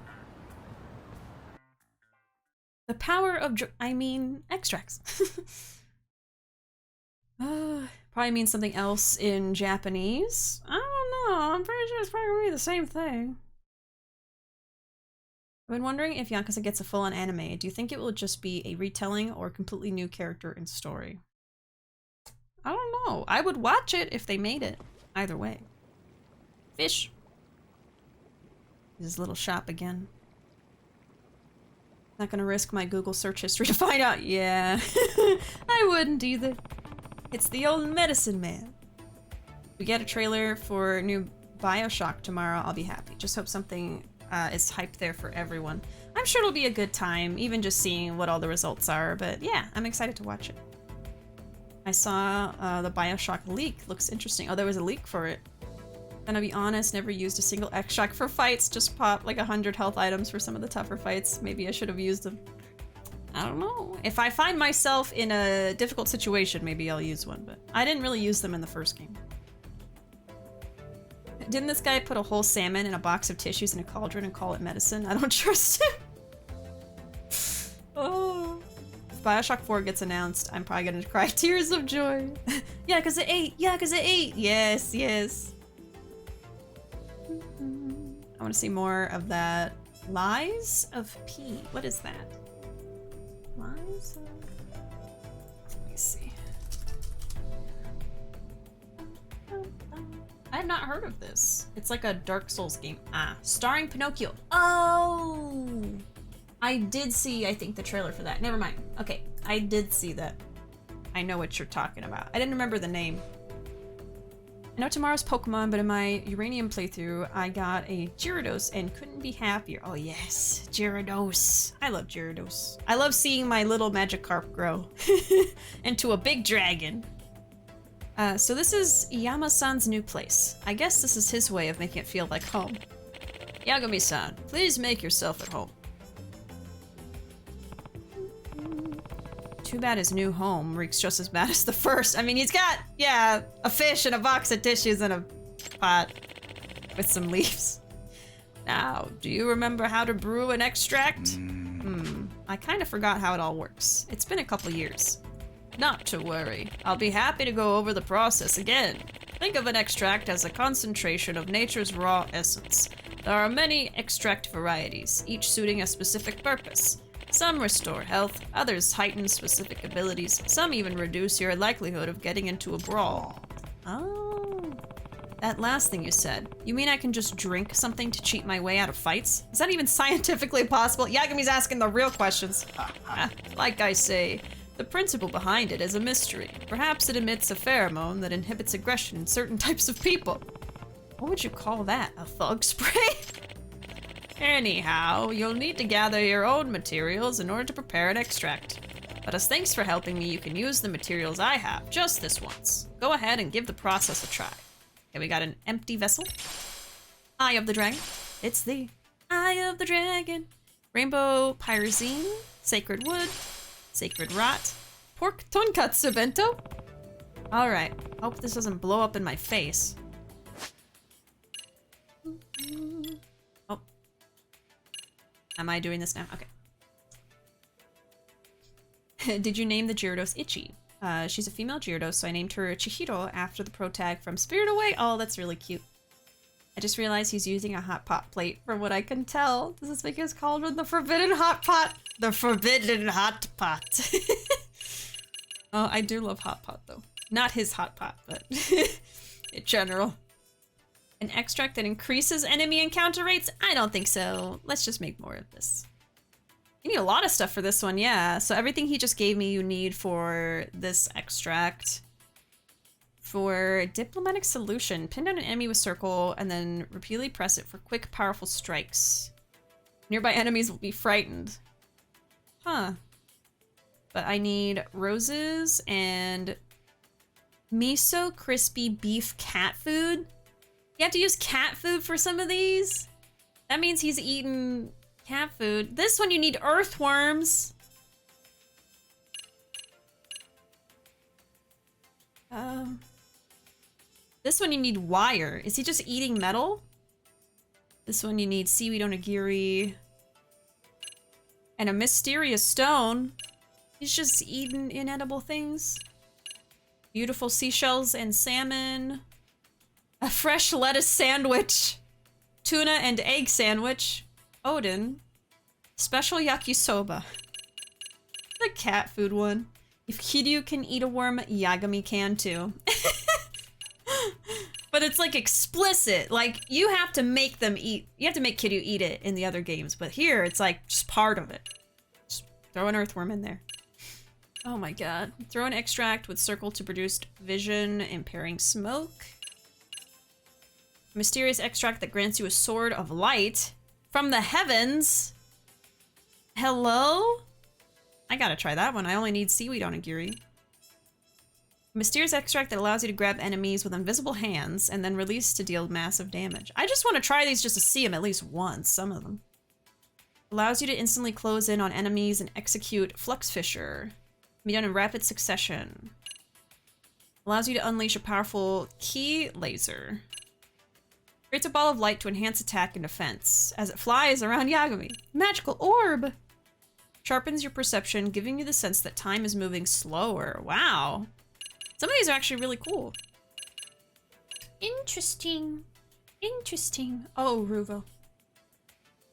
The power of extracts. Probably means something else in Japanese. I don't know. I'm pretty sure it's probably gonna be the same thing. I've been wondering if Yakuza gets a full-on anime. Do you think it will just be a retelling or a completely new character and story? I don't know. I would watch it if they made it. Either way. Fish. His little shop again. Not gonna risk my Google search history to find out. Yeah, I wouldn't either. It's the old medicine man. We get a trailer for new BioShock tomorrow. I'll be happy. Just hope something is hyped there for everyone. I'm sure it'll be a good time, even just seeing what all the results are. But yeah, I'm excited to watch it. I saw the BioShock leak. Looks interesting. Oh, there was a leak for it. Gonna be honest, never used a single extract for fights. Just popped like 100 health items for some of the tougher fights. Maybe I should have used them. I don't know. If I find myself in a difficult situation, maybe I'll use one, but I didn't really use them in the first game. Didn't this guy put a whole salmon in a box of tissues in a cauldron and call it medicine? I don't trust him. Oh. If BioShock 4 gets announced, I'm probably gonna cry tears of joy. Yeah, 'cause it ate. Yeah, 'cause it ate. Yes, yes. I want to see more of that. Lies of P. What is that? Lies of... Let me see. I have not heard of this. It's like a Dark Souls game. Ah, starring Pinocchio. Oh! I did see, I think, the trailer for that. Never mind. Okay, I did see that. I know what you're talking about. I didn't remember the name. I know tomorrow's Pokemon, but in my Uranium playthrough, I got a Gyarados and couldn't be happier. Oh yes, Gyarados. I love Gyarados. I love seeing my little Magikarp grow into a big dragon. So this is Yama-san's new place. I guess this is his way of making it feel like home. Yagami-san, please make yourself at home. Too bad his new home reeks just as bad as the first. I mean, he's got, yeah, a fish and a box of tissues and a pot with some leaves. Now, do you remember how to brew an extract? I kind of forgot how it all works. It's been a couple years. Not to worry. I'll be happy to go over the process again. Think of an extract as a concentration of nature's raw essence. There are many extract varieties, each suiting a specific purpose. Some restore health, others heighten specific abilities, some even reduce your likelihood of getting into a brawl. Oh. That last thing you said. You mean I can just drink something to cheat my way out of fights? Is that even scientifically possible? Yagami's asking the real questions. Like I say, The principle behind it is a mystery. Perhaps it emits a pheromone that inhibits aggression in certain types of people. What would you call that? A thug spray? Anyhow, you'll need to gather your own materials in order to prepare an extract. But as thanks for helping me, you can use the materials I have just this once. Go ahead and give the process a try. Okay, we got an empty vessel. Eye of the Dragon. It's the Eye of the Dragon. Rainbow pyrazine, sacred wood, sacred rot, pork tonkatsu bento. All right, hope this doesn't blow up in my face. Oh, am I doing this now? Okay. Did you name the Gyarados Ichi? She's a female Gyarados, so I named her Chihiro after the pro tag from Spirit Away. Oh, that's really cute. I just realized he's using a hot pot plate from what I can tell. Does this make his cauldron the forbidden hot pot? The forbidden hot pot. Oh, I do love hot pot though. Not his hot pot, but in general. An extract that increases enemy encounter rates? I don't think so. Let's just make more of this. You need a lot of stuff for this one, yeah. So everything he just gave me you need for this extract. For diplomatic solution, pin down an enemy with circle and then repeatedly press it for quick, powerful strikes. Nearby enemies will be frightened. Huh. But I need roses and miso crispy beef cat food. You have to use cat food for some of these? That means he's eaten cat food. This one you need earthworms. This one you need wire. Is he just eating metal? This one you need seaweed onigiri. And a mysterious stone. He's just eating inedible things. Beautiful seashells and salmon. A fresh lettuce sandwich. Tuna and egg sandwich. Odin. Special yakisoba. The cat food one. If Kiryu can eat a worm, Yagami can too. But it's like explicit. Like you have to make them eat. You have to make Kiryu eat it in the other games. But here it's like just part of it. Just throw an earthworm in there. Oh my god. Throw an extract with circle to produce vision, impairing smoke. A mysterious extract that grants you a sword of light from the heavens. Hello? I gotta try that one. I only need seaweed onigiri. A mysterious extract that allows you to grab enemies with invisible hands and then release to deal massive damage. I just want to try these just to see them at least once, some of them. Allows you to instantly close in on enemies and execute Flux Fissure. Can be done in rapid succession. Allows you to unleash a powerful key laser. Creates a ball of light to enhance attack and defense as it flies around Yagami. Magical orb! Sharpens your perception, giving you the sense that time is moving slower. Wow. Some of these are actually really cool. Interesting. Interesting. Oh, Ruuuvo.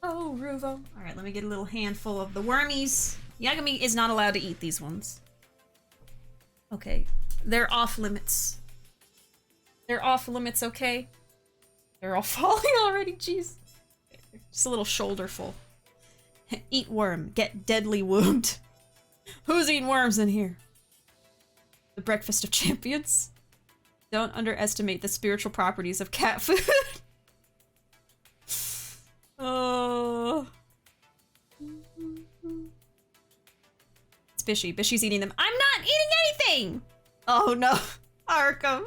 Oh, Ruuuvo. Alright, let me get a little handful of the wormies. Yagami is not allowed to eat these ones. Okay. They're off limits. They're off limits, okay? They're all falling already, jeez. Just a little shoulder full. Eat worm, get deadly wound. Who's eating worms in here? The breakfast of champions? Don't underestimate the spiritual properties of cat food. Oh. It's Bishy. Bishy's eating them. I'm not eating anything! Oh no. Arkham.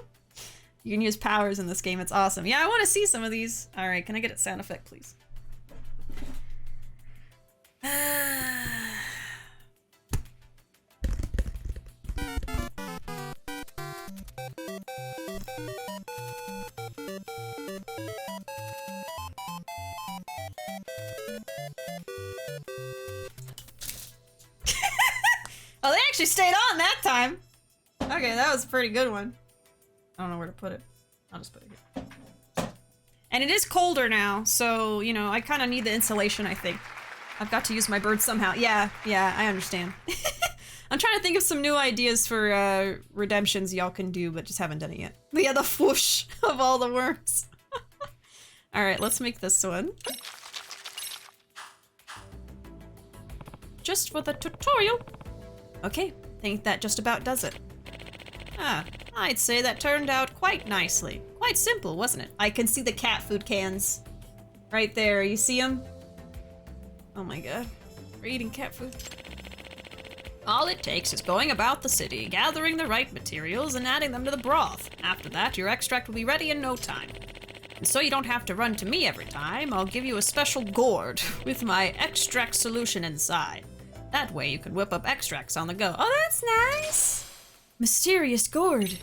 You can use powers in this game. It's awesome. Yeah, I want to see some of these. Alright, can I get a sound effect, please? Oh, they actually stayed on that time. Okay, that was a pretty good one. I don't know where to put it. I'll just put it here. And it is colder now, so, you know, I kind of need the insulation, I think. I've got to use my bird somehow. Yeah, I understand. I'm trying to think of some new ideas for redemptions y'all can do, but just haven't done it yet. Yeah, the whoosh of all the worms. Alright, let's make this one. Just for the tutorial. Okay, think that just about does it. Ah, I'd say that turned out quite nicely. Quite simple, wasn't it? I can see the cat food cans. Right there, you see them? Oh my god. We're eating cat food. All it takes is going about the city, gathering the right materials, and adding them to the broth. After that, your extract will be ready in no time. And so you don't have to run to me every time, I'll give you a special gourd with my extract solution inside. That way you can whip up extracts on the go. Oh, that's nice! Mysterious gourd.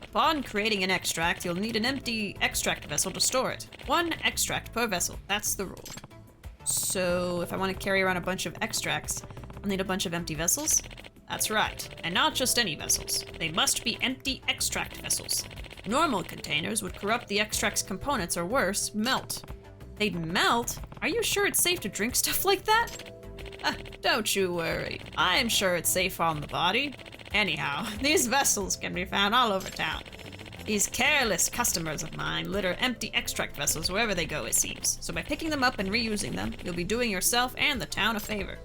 Upon creating an extract, you'll need an empty extract vessel to store it. 1 extract per vessel, that's the rule. So if I want to carry around a bunch of extracts, I'll need a bunch of empty vessels? That's right, and not just any vessels. They must be empty extract vessels. Normal containers would corrupt the extract's components or worse, melt. They'd melt? Are you sure it's safe to drink stuff like that? Don't you worry. I'm sure it's safe on the body. Anyhow, these vessels can be found all over town. These careless customers of mine litter empty extract vessels wherever they go, it seems. So by picking them up and reusing them, you'll be doing yourself and the town a favor.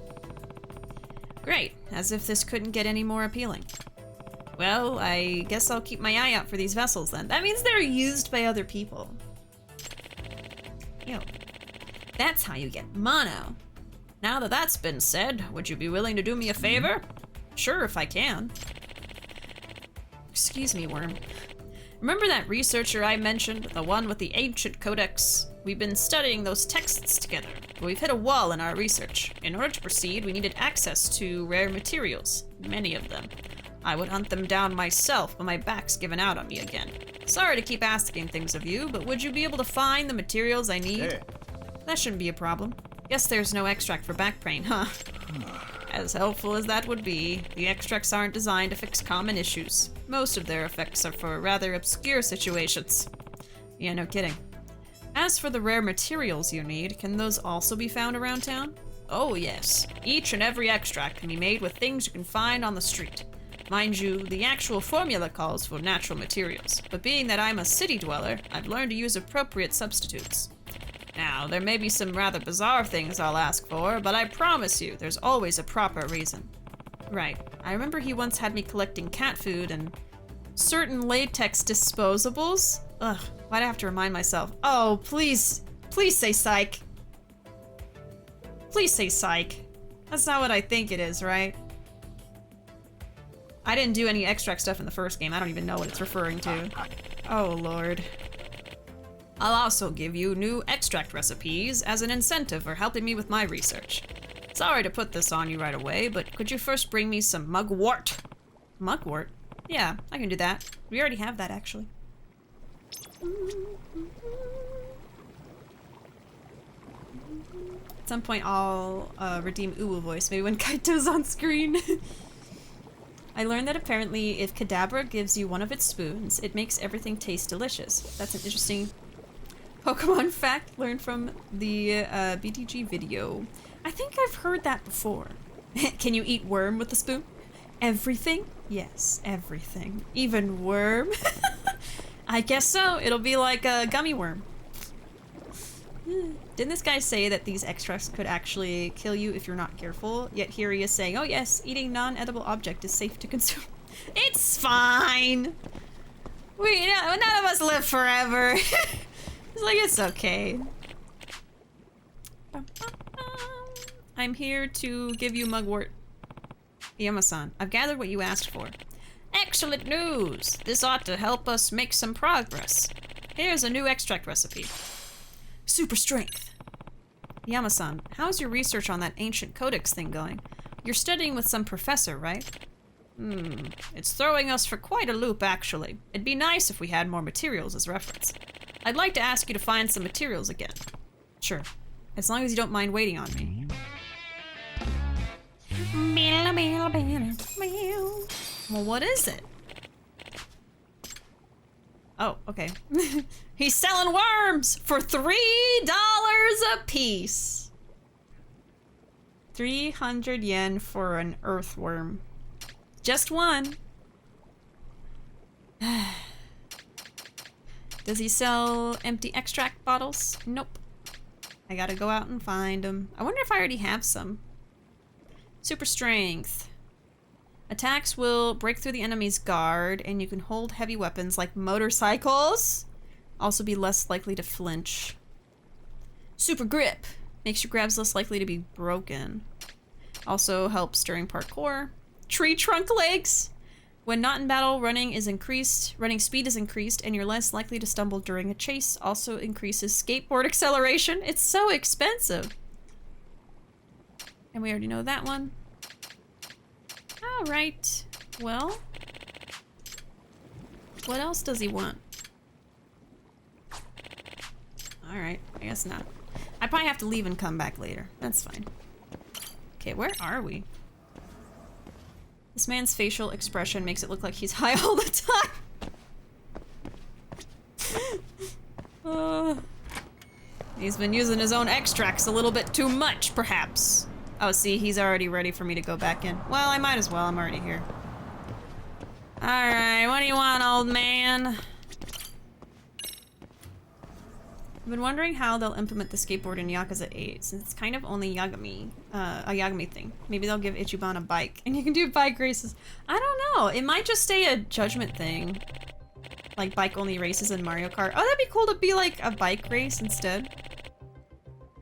Great, as if this couldn't get any more appealing. Well, I guess I'll keep my eye out for these vessels then. That means they're used by other people. Yo, that's how you get mono. Now that that's been said, would you be willing to do me a favor? Sure, if I can. Excuse me, Worm. Remember that researcher I mentioned, the one with the ancient codex? We've been studying those texts together, but we've hit a wall in our research. In order to proceed, we needed access to rare materials, many of them. I would hunt them down myself, but my back's given out on me again. Sorry to keep asking things of you, but would you be able to find the materials I need? Hey. That shouldn't be a problem. Guess there's no extract for back pain, huh? As helpful as that would be, the extracts aren't designed to fix common issues. Most of their effects are for rather obscure situations. Yeah, no kidding. As for the rare materials you need, can those also be found around town? Oh yes. Each and every extract can be made with things you can find on the street. Mind you, the actual formula calls for natural materials, but being that I'm a city dweller, I've learned to use appropriate substitutes. Now, there may be some rather bizarre things I'll ask for, but I promise you, there's always a proper reason. Right. I remember he once had me collecting cat food and certain latex disposables. Ugh, why'd I have to remind myself? Oh, please. Please say psych. Please say psych. That's not what I think it is, right? I didn't do any extract stuff in the first game. I don't even know what it's referring to. Oh, Lord. I'll also give you new extract recipes as an incentive for helping me with my research. Sorry to put this on you right away, but could you first bring me some mugwort? Mugwort? Yeah, I can do that. We already have that, actually. At some point, I'll redeem Ruuuvo voice, maybe when Kaito's on screen. I learned that apparently if Kadabra gives you one of its spoons, it makes everything taste delicious. That's an interesting Pokemon fact learned from the BTG video. I think I've heard that before. Can you eat worm with a spoon? Everything? Yes, everything. Even worm? I guess so. It'll be like a gummy worm. Didn't this guy say that these extracts could actually kill you if you're not careful? Yet here he is saying, oh yes, eating non-edible object is safe to consume. It's fine! None of us live forever. It's like, it's okay. I'm here to give you mugwort. Yama-san, I've gathered what you asked for. Excellent news! This ought to help us make some progress. Here's a new extract recipe. Super strength. Yama-san, how's your research on that ancient codex thing going? You're studying with some professor, right? It's throwing us for quite a loop, actually. It'd be nice if we had more materials as reference. I'd like to ask you to find some materials again. Sure. As long as you don't mind waiting on me. Well, what is it? Oh, okay. He's selling worms for $3 a piece. 300 yen for an earthworm. Just one. Does he sell empty extract bottles? Nope. I gotta go out and find them. I wonder if I already have some. Super strength. Attacks will break through the enemy's guard, and you can hold heavy weapons like motorcycles. Also be less likely to flinch. Super grip. Makes your grabs less likely to be broken. Also helps during parkour. Tree trunk legs. When not in battle, running speed is increased, and you're less likely to stumble during a chase. Also increases skateboard acceleration. It's so expensive. And we already know that one. Alright. Well. What else does he want? Alright, I guess not. I probably have to leave and come back later. That's fine. Okay, where are we? This man's facial expression makes it look like he's high all the time. He's been using his own extracts a little bit too much, perhaps. Oh, see, he's already ready for me to go back in. Well, I might as well. I'm already here. Alright, what do you want, old man? I've been wondering how they'll implement the skateboard in Yakuza 8, since it's kind of only Yagami, a Yagami thing. Maybe they'll give Ichiban a bike, and you can do bike races. I don't know. It might just stay a Judgment thing. Like bike-only races in Mario Kart. Oh, that'd be cool to be like a bike race instead.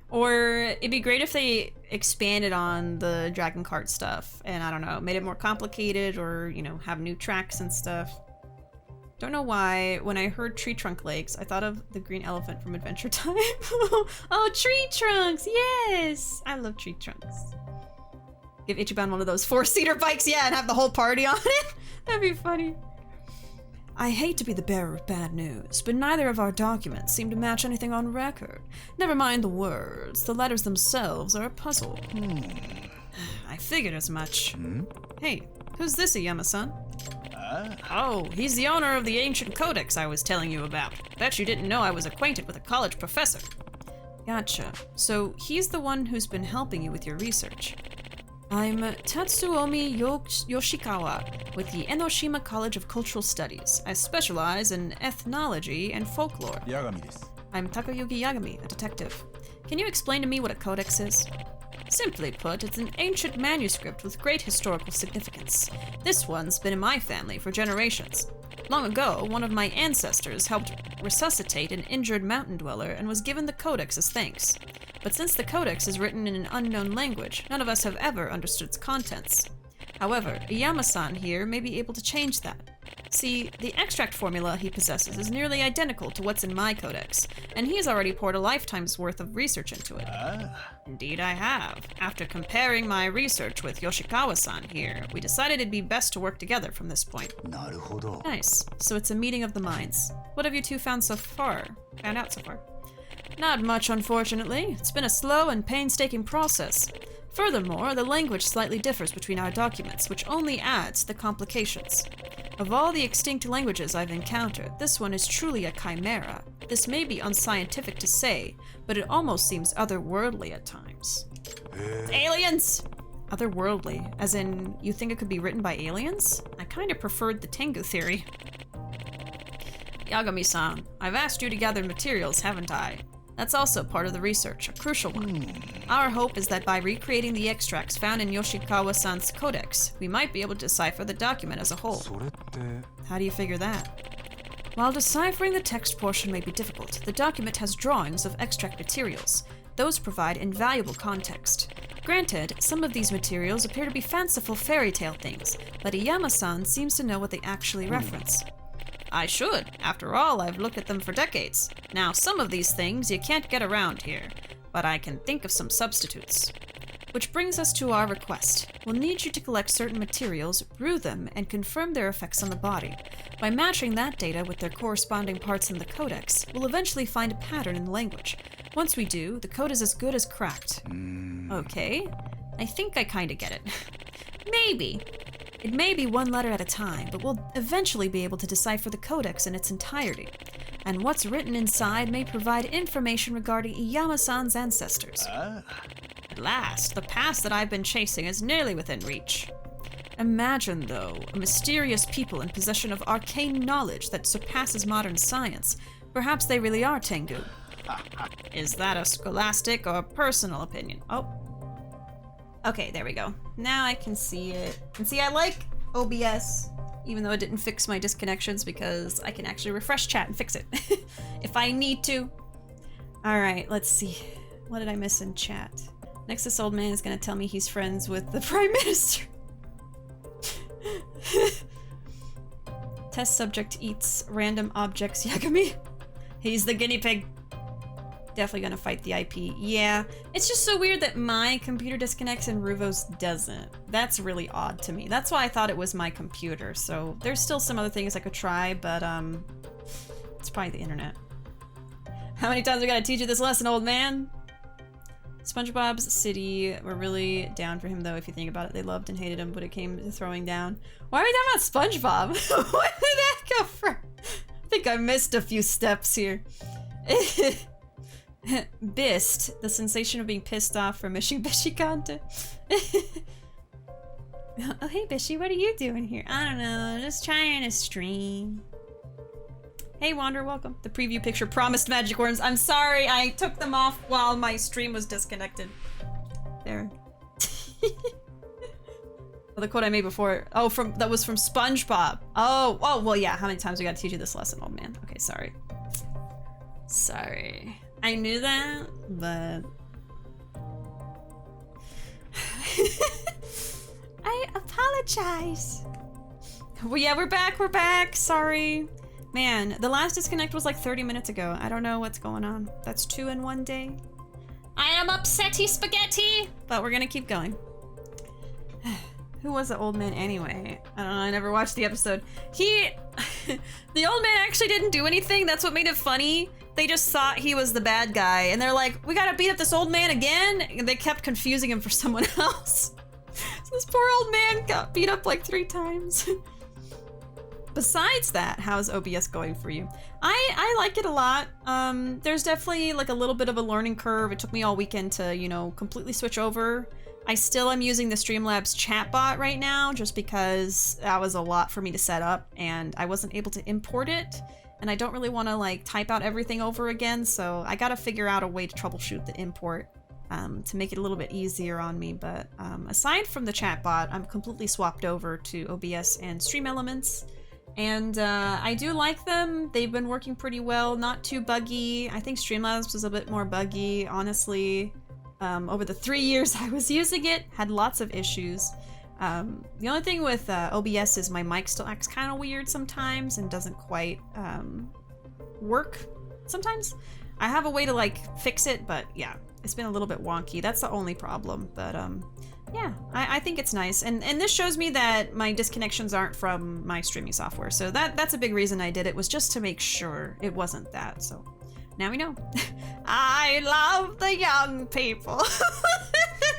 Or it'd be great if they expanded on the Dragon Kart stuff, and I don't know, made it more complicated, or, you know, have new tracks and stuff. Don't know why, when I heard tree trunk legs, I thought of the green elephant from Adventure Time. Oh, tree trunks! Yes! I love tree trunks. Give Ichiban one of those 4-seater bikes, yeah, and have the whole party on it. That'd be funny. I hate to be the bearer of bad news, but neither of our documents seem to match anything on record. Never mind the words, the letters themselves are a puzzle. I figured as much. Hey, who's this, Iyama-san? Oh, he's the owner of the ancient codex I was telling you about. Bet you didn't know I was acquainted with a college professor. Gotcha. So he's the one who's been helping you with your research. I'm Tatsuomi Yoshikawa with the Enoshima College of Cultural Studies. I specialize in ethnology and folklore. Yagami desu. I'm Takayuki Yagami, a detective. Can you explain to me what a codex is? Simply put, it's an ancient manuscript with great historical significance. This one's been in my family for generations. Long ago, one of my ancestors helped resuscitate an injured mountain dweller and was given the codex as thanks. But since the codex is written in an unknown language, none of us have ever understood its contents. However, Iyama-san here may be able to change that. See, the extract formula he possesses is nearly identical to what's in my codex, and he's already poured a lifetime's worth of research into it. Indeed I have. After comparing my research with Yoshikawa-san here, we decided it'd be best to work together from this point. Naruhodo. Nice. So it's a meeting of the minds. What have you two found out so far? Not much, unfortunately. It's been a slow and painstaking process. Furthermore, the language slightly differs between our documents, which only adds to the complications. Of all the extinct languages I've encountered, this one is truly a chimera. This may be unscientific to say, but it almost seems otherworldly at times. Aliens! Otherworldly, as in, you think it could be written by aliens? I kinda preferred the Tengu theory. Yagami-san, I've asked you to gather materials, haven't I? That's also part of the research, a crucial one. Our hope is that by recreating the extracts found in Yoshikawa-san's codex, we might be able to decipher the document as a whole. How do you figure that? While deciphering the text portion may be difficult, the document has drawings of extract materials. Those provide invaluable context. Granted, some of these materials appear to be fanciful fairy tale things, but Iyama-san seems to know what they actually reference. I should. After all, I've looked at them for decades. Now, some of these things you can't get around here, but I can think of some substitutes. Which brings us to our request. We'll need you to collect certain materials, brew them, and confirm their effects on the body. By matching that data with their corresponding parts in the codex, we'll eventually find a pattern in the language. Once we do, the code is as good as cracked. Okay. I think I kinda get it. Maybe. It may be one letter at a time, but we'll eventually be able to decipher the codex in its entirety. And what's written inside may provide information regarding Iyama-san's ancestors. At last, the past that I've been chasing is nearly within reach. Imagine, though, a mysterious people in possession of arcane knowledge that surpasses modern science. Perhaps they really are Tengu. Is that a scholastic or personal opinion? Oh. Okay, there we go. Now I can see it. And see, I like OBS, even though it didn't fix my disconnections because I can actually refresh chat and fix it if I need to. All right, let's see. What did I miss in chat? Next, this old man is gonna tell me he's friends with the Prime Minister. Test subject eats random objects, Yagami. He's the guinea pig. Definitely gonna fight the IP. Yeah, it's just so weird that my computer disconnects and Ruuuvo's doesn't. That's really odd to me. That's why I thought it was my computer. So there's still some other things I could try, but it's probably the internet. How many times we gotta teach you this lesson, old man? SpongeBob's city were really down for him, though, if you think about it. They loved and hated him, but it came to throwing down. Why are we talking about SpongeBob? Where did that come from? I think I missed a few steps here. Bist, the sensation of being pissed off from missing Bishi content. Oh, hey, Bishi, what are you doing here? I don't know, just trying to stream. Hey Wander, welcome. The preview picture promised magic worms. I'm sorry, I took them off while my stream was disconnected. There. Well, the quote I made before. Oh, that was from SpongeBob. Oh, well, yeah. How many times we gotta teach you this lesson, old man? Okay, sorry. Sorry. I knew that, but I apologize. Well, yeah, we're back. We're back. Sorry. Man, the last disconnect was like 30 minutes ago. I don't know what's going on. That's 2 in one day. I am upsetty spaghetti! But we're gonna keep going. Who was the old man anyway? I don't know, I never watched the episode. The old man actually didn't do anything. That's what made it funny. They just thought he was the bad guy. And they're like, we gotta beat up this old man again? And they kept confusing him for someone else. So this poor old man got beat up like 3 times. Besides that, how's OBS going for you? I like it a lot. There's definitely like a little bit of a learning curve. It took me all weekend to, you know, completely switch over. I still am using the Streamlabs chatbot right now just because that was a lot for me to set up and I wasn't able to import it. And I don't really want to like type out everything over again, so I gotta figure out a way to troubleshoot the import to make it a little bit easier on me. But aside from the chatbot, I'm completely swapped over to OBS and Stream Elements. And I do like them. They've been working pretty well, not too buggy. I think Streamlabs was a bit more buggy, honestly. Over the 3 years I was using it, had lots of issues. The only thing with OBS is my mic still acts kind of weird sometimes and doesn't quite work sometimes. I have a way to like fix it, but yeah, it's been a little bit wonky. That's the only problem, but yeah, I think it's nice. And this shows me that my disconnections aren't from my streaming software. So that's a big reason I did it, was just to make sure it wasn't that. So now we know. I love the young people.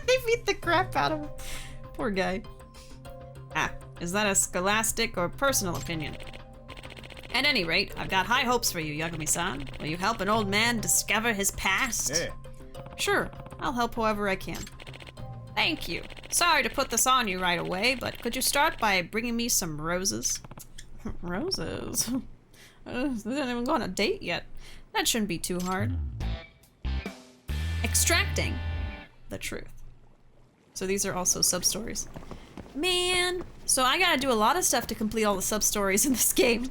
They beat the crap out of him. Poor guy. Ah, is that a scholastic or personal opinion? At any rate, I've got high hopes for you, Yagami-san. Will you help an old man discover his past? Yeah. Sure, I'll help however I can. Thank you. Sorry to put this on you right away, but could you start by bringing me some roses? Roses? They didn't even go on a date yet. That shouldn't be too hard. Extracting the truth. So these are also sub-stories. Man, so I gotta do a lot of stuff to complete all the sub-stories in this game.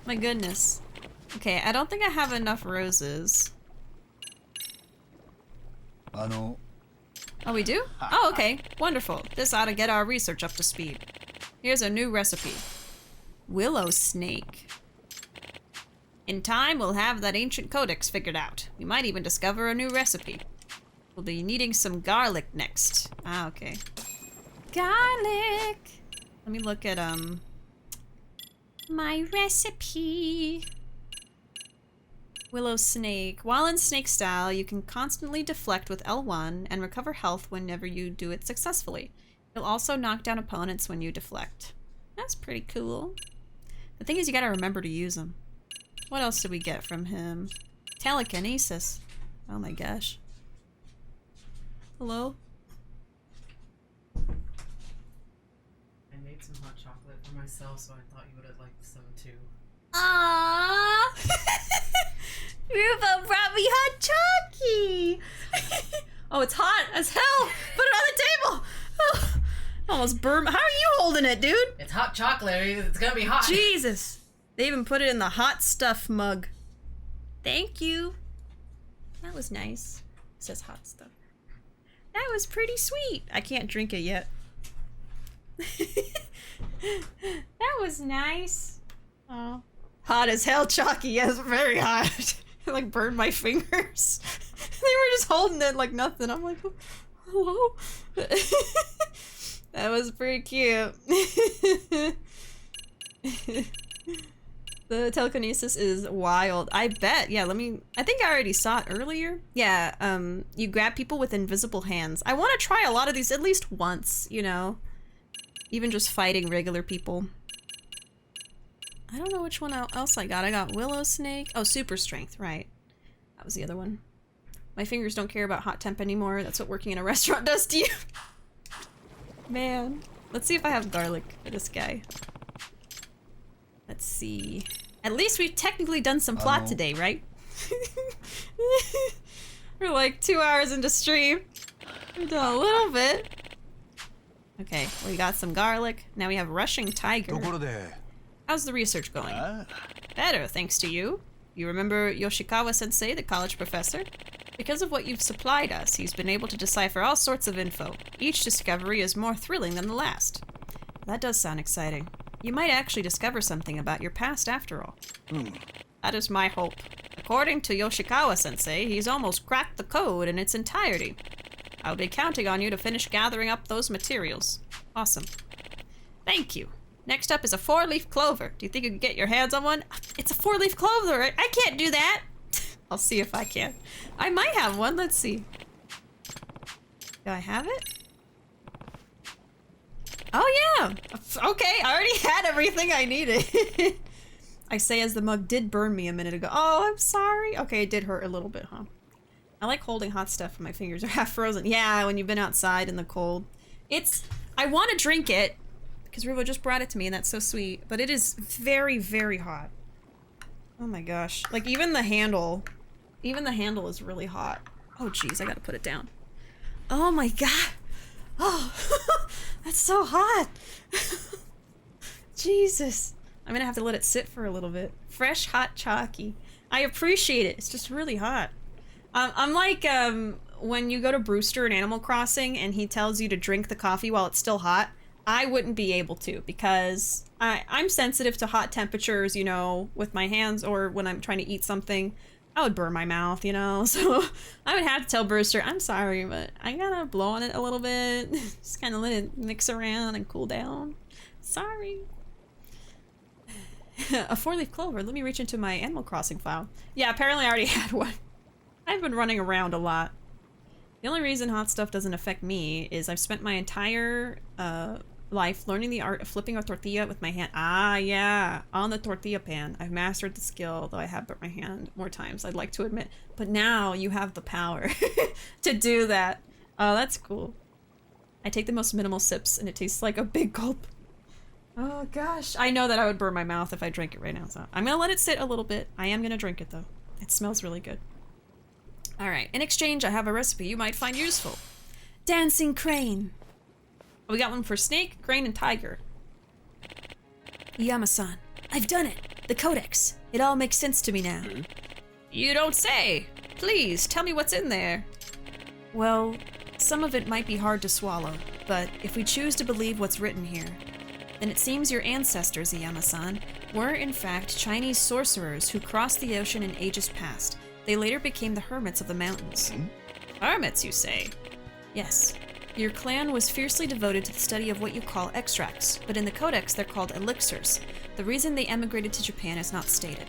My goodness. Okay, I don't think I have enough roses. Oh, we do? Oh, okay. Wonderful. This ought to get our research up to speed. Here's a new recipe. Willow snake. In time, we'll have that ancient codex figured out. We might even discover a new recipe. We'll be needing some garlic next. Ah, okay. Garlic! Let me look at, my recipe. Willow snake. While in snake style, you can constantly deflect with L1 and recover health whenever you do it successfully. You'll also knock down opponents when you deflect. That's pretty cool. The thing is, you gotta remember to use them. What else did we get from him? Telekinesis. Oh my gosh. Hello? I made some hot chocolate for myself, so I thought you would have liked some too. Aww! Ruuuvo brought me hot chocky! Oh, it's hot as hell! Put it on the table! Oh, Almost burned. How are you holding it, dude? It's hot chocolate. It's gonna be hot. Jesus. They even put it in the hot stuff mug. Thank you. That was nice. It says hot stuff. That was pretty sweet. I can't drink it yet. That was nice. Oh. Hot as hell, Chalky. Yes, very hot. It like burned my fingers. They were just holding it like nothing. I'm like, hello? That was pretty cute. The telekinesis is wild. I bet. Yeah, I think I already saw it earlier. Yeah, you grab people with invisible hands. I want to try a lot of these at least once, you know? Even just fighting regular people. I don't know which one else I got. I got Willow Snake. Oh, Super Strength, right. That was the other one. My fingers don't care about hot temp anymore. That's what working in a restaurant does to you. Man. Let's see if I have garlic for this guy. Let's see. At least we've technically done some plot today, right? We're like 2 hours into stream. We've done a little bit. Okay, we got some garlic. Now we have Rushing Tiger. How's the research going? Better, thanks to you. You remember Yoshikawa-sensei, the college professor? Because of what you've supplied us, he's been able to decipher all sorts of info. Each discovery is more thrilling than the last. That does sound exciting. You might actually discover something about your past after all. That is my hope. According to Yoshikawa-sensei, he's almost cracked the code in its entirety. I'll be counting on you to finish gathering up those materials. Awesome. Thank you. Next up is a 4-leaf clover. Do you think you can get your hands on one? It's a 4-leaf clover. I can't do that. I'll see if I can. I might have one. Let's see. Do I have it? Oh yeah. Okay, I already had everything I needed. I say as the mug did burn me a minute ago. Oh, I'm sorry. Okay, it did hurt a little bit, huh? I like holding hot stuff when my fingers are half frozen. Yeah, when you've been outside in the cold. I want to drink it, because Ruuuvo just brought it to me, and that's so sweet. But it is very, very hot. Oh my gosh. Like, even the handle is really hot. Oh jeez, I gotta put it down. Oh my god. Oh, that's so hot. Jesus. I'm gonna have to let it sit for a little bit. Fresh, hot chalky. I appreciate it. It's just really hot. I'm like, when you go to Brewster in Animal Crossing and he tells you to drink the coffee while it's still hot, I wouldn't be able to because I'm sensitive to hot temperatures, you know, with my hands or when I'm trying to eat something. I would burn my mouth, you know, so I would have to tell Brewster, I'm sorry, but I gotta blow on it a little bit. Just kind of let it mix around and cool down. Sorry. A 4-leaf clover. Let me reach into my Animal Crossing file. Yeah, apparently I already had one. I've been running around a lot. The only reason hot stuff doesn't affect me is I've spent my entire life learning the art of flipping a tortilla with my hand. Ah, yeah, on the tortilla pan. I've mastered the skill, though I have burnt my hand more times, I'd like to admit. But now you have the power to do that. Oh, that's cool. I take the most minimal sips and it tastes like a big gulp. Oh gosh, I know that I would burn my mouth if I drank it right now, so I'm gonna let it sit a little bit. I am gonna drink it though. It smells really good. Alright, in exchange I have a recipe you might find useful. Dancing crane. We got one for snake, crane, and tiger. Yama-san, I've done it. The codex. It all makes sense to me now. You don't say. Please, tell me what's in there. Well, some of it might be hard to swallow, but if we choose to believe what's written here, then it seems your ancestors, Yama-san, were in fact Chinese sorcerers who crossed the ocean in ages past. They later became the hermits of the mountains. Hermits, you say? Yes. Your clan was fiercely devoted to the study of what you call extracts, but in the codex they're called elixirs. The reason they emigrated to Japan is not stated.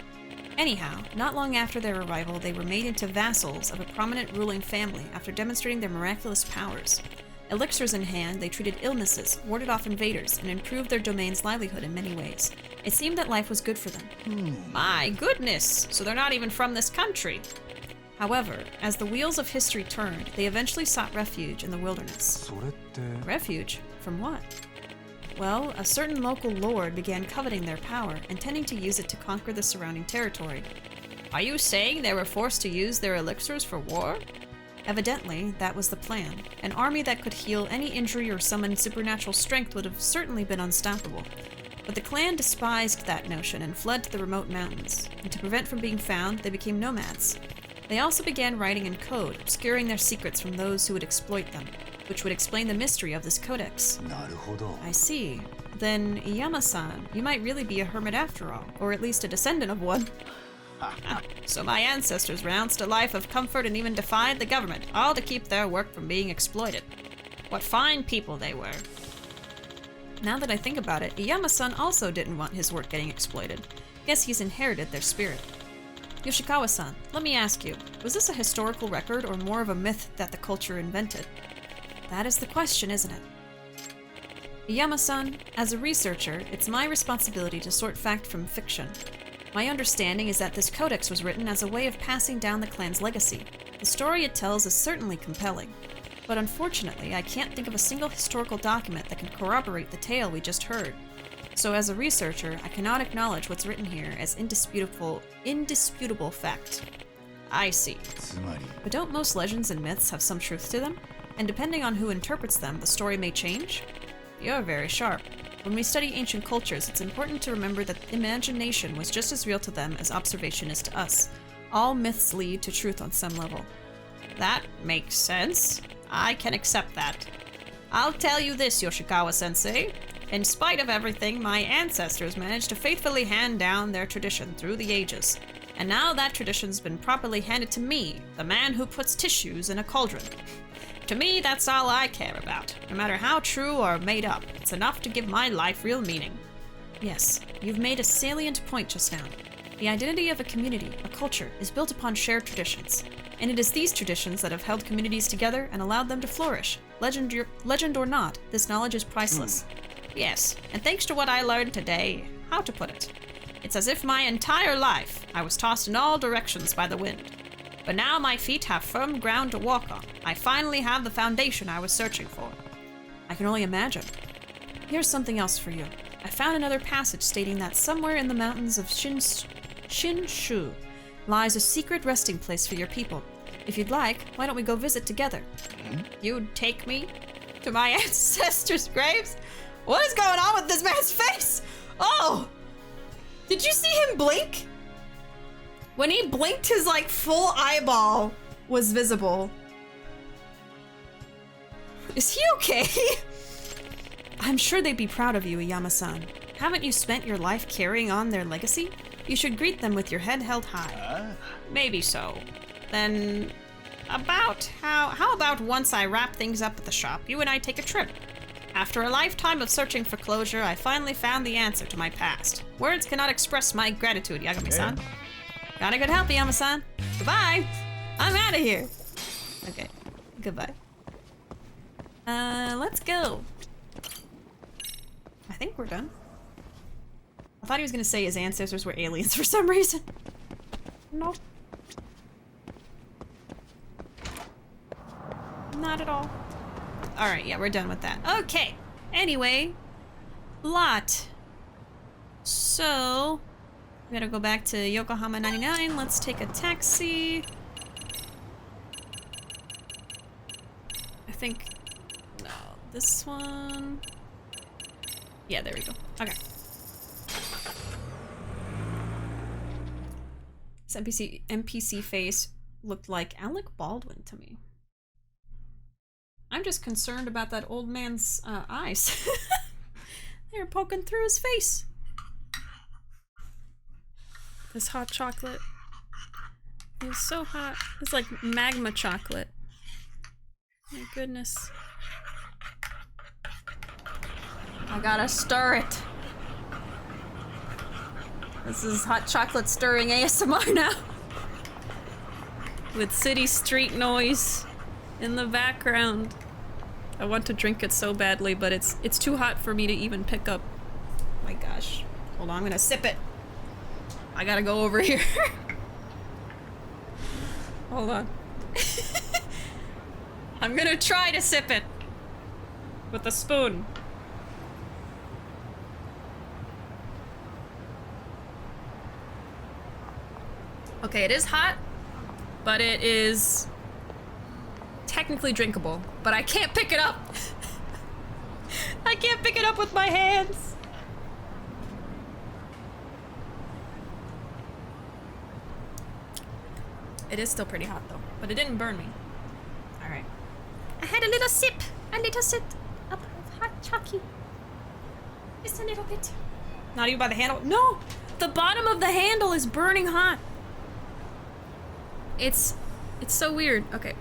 Anyhow, not long after their arrival, they were made into vassals of a prominent ruling family after demonstrating their miraculous powers. Elixirs in hand, they treated illnesses, warded off invaders, and improved their domain's livelihood in many ways. It seemed that life was good for them. My goodness! So they're not even from this country! However, as the wheels of history turned, they eventually sought refuge in the wilderness. Refuge? From what? Well, a certain local lord began coveting their power, intending to use it to conquer the surrounding territory. Are you saying they were forced to use their elixirs for war? Evidently, that was the plan. An army that could heal any injury or summon supernatural strength would have certainly been unstoppable. But the clan despised that notion and fled to the remote mountains, and to prevent from being found, they became nomads. They also began writing in code, obscuring their secrets from those who would exploit them, which would explain the mystery of this codex. I see. Then, Yama-san, you might really be a hermit after all, or at least a descendant of one. So my ancestors renounced a life of comfort and even defied the government, all to keep their work from being exploited. What fine people they were. Now that I think about it, Iyama-san also didn't want his work getting exploited. Guess he's inherited their spirit. Yoshikawa-san, let me ask you, was this a historical record or more of a myth that the culture invented? That is the question, isn't it? Iyama-san, as a researcher, it's my responsibility to sort fact from fiction. My understanding is that this codex was written as a way of passing down the clan's legacy. The story it tells is certainly compelling. But unfortunately, I can't think of a single historical document that can corroborate the tale we just heard. So as a researcher, I cannot acknowledge what's written here as indisputable fact. I see. But don't most legends and myths have some truth to them? And depending on who interprets them, the story may change? You're very sharp. When we study ancient cultures, it's important to remember that imagination was just as real to them as observation is to us. All myths lead to truth on some level. That makes sense. I can accept that. I'll tell you this, Yoshikawa-sensei. In spite of everything, my ancestors managed to faithfully hand down their tradition through the ages. And now that tradition's been properly handed to me, the man who puts tissues in a cauldron. To me, that's all I care about. No matter how true or made up, it's enough to give my life real meaning. Yes, you've made a salient point just now. The identity of a community, a culture, is built upon shared traditions. And it is these traditions that have held communities together and allowed them to flourish. Legend or not, this knowledge is priceless. Yes, and thanks to what I learned today, how to put it, it's as if my entire life I was tossed in all directions by the wind. But now my feet have firm ground to walk on. I finally have the foundation I was searching for. I can only imagine. Here's something else for you. I found another passage stating that somewhere in the mountains of Shinshu lies a secret resting place for your people. If you'd like, why don't we go visit together? You'd take me to my ancestors' graves? What is going on with this man's face? Oh! Did you see him blink? When he blinked, his like full eyeball was visible. Is he okay? I'm sure they'd be proud of you, Iyama-san. Haven't you spent your life carrying on their legacy? You should greet them with your head held high. Maybe so. Then, how about once I wrap things up at the shop, you and I take a trip? After a lifetime of searching for closure, I finally found the answer to my past. Words cannot express my gratitude, Yagami-san. Gotta good help, Yama-san. Goodbye! I'm out of here! Okay, goodbye. Let's go. I think we're done. I thought he was gonna say his ancestors were aliens for some reason. No. Not at all. Alright, yeah, we're done with that. Okay. Anyway. Lot. So, we gotta go back to Yokohama 99. Let's take a taxi. I think... No, this one... Yeah, there we go. Okay. This NPC face looked like Alec Baldwin to me. I'm just concerned about that old man's eyes. They're poking through his face. This hot chocolate. It was so hot. It's like magma chocolate. My goodness. I gotta stir it. This is hot chocolate stirring ASMR now. With city street noise in the background. I want to drink it so badly, but it's too hot for me to even pick up. Oh my gosh. Hold on, I'm gonna sip it. I gotta go over here. Hold on. I'm gonna try to sip it with a spoon. Okay, it is hot, but it is technically drinkable, but I can't pick it up. I can't pick it up with my hands. It is still pretty hot though, but it didn't burn me. All right. I had a little sip of hot chalky. Just a little bit. Not even by the handle. No, the bottom of the handle is burning hot. It's so weird. Okay.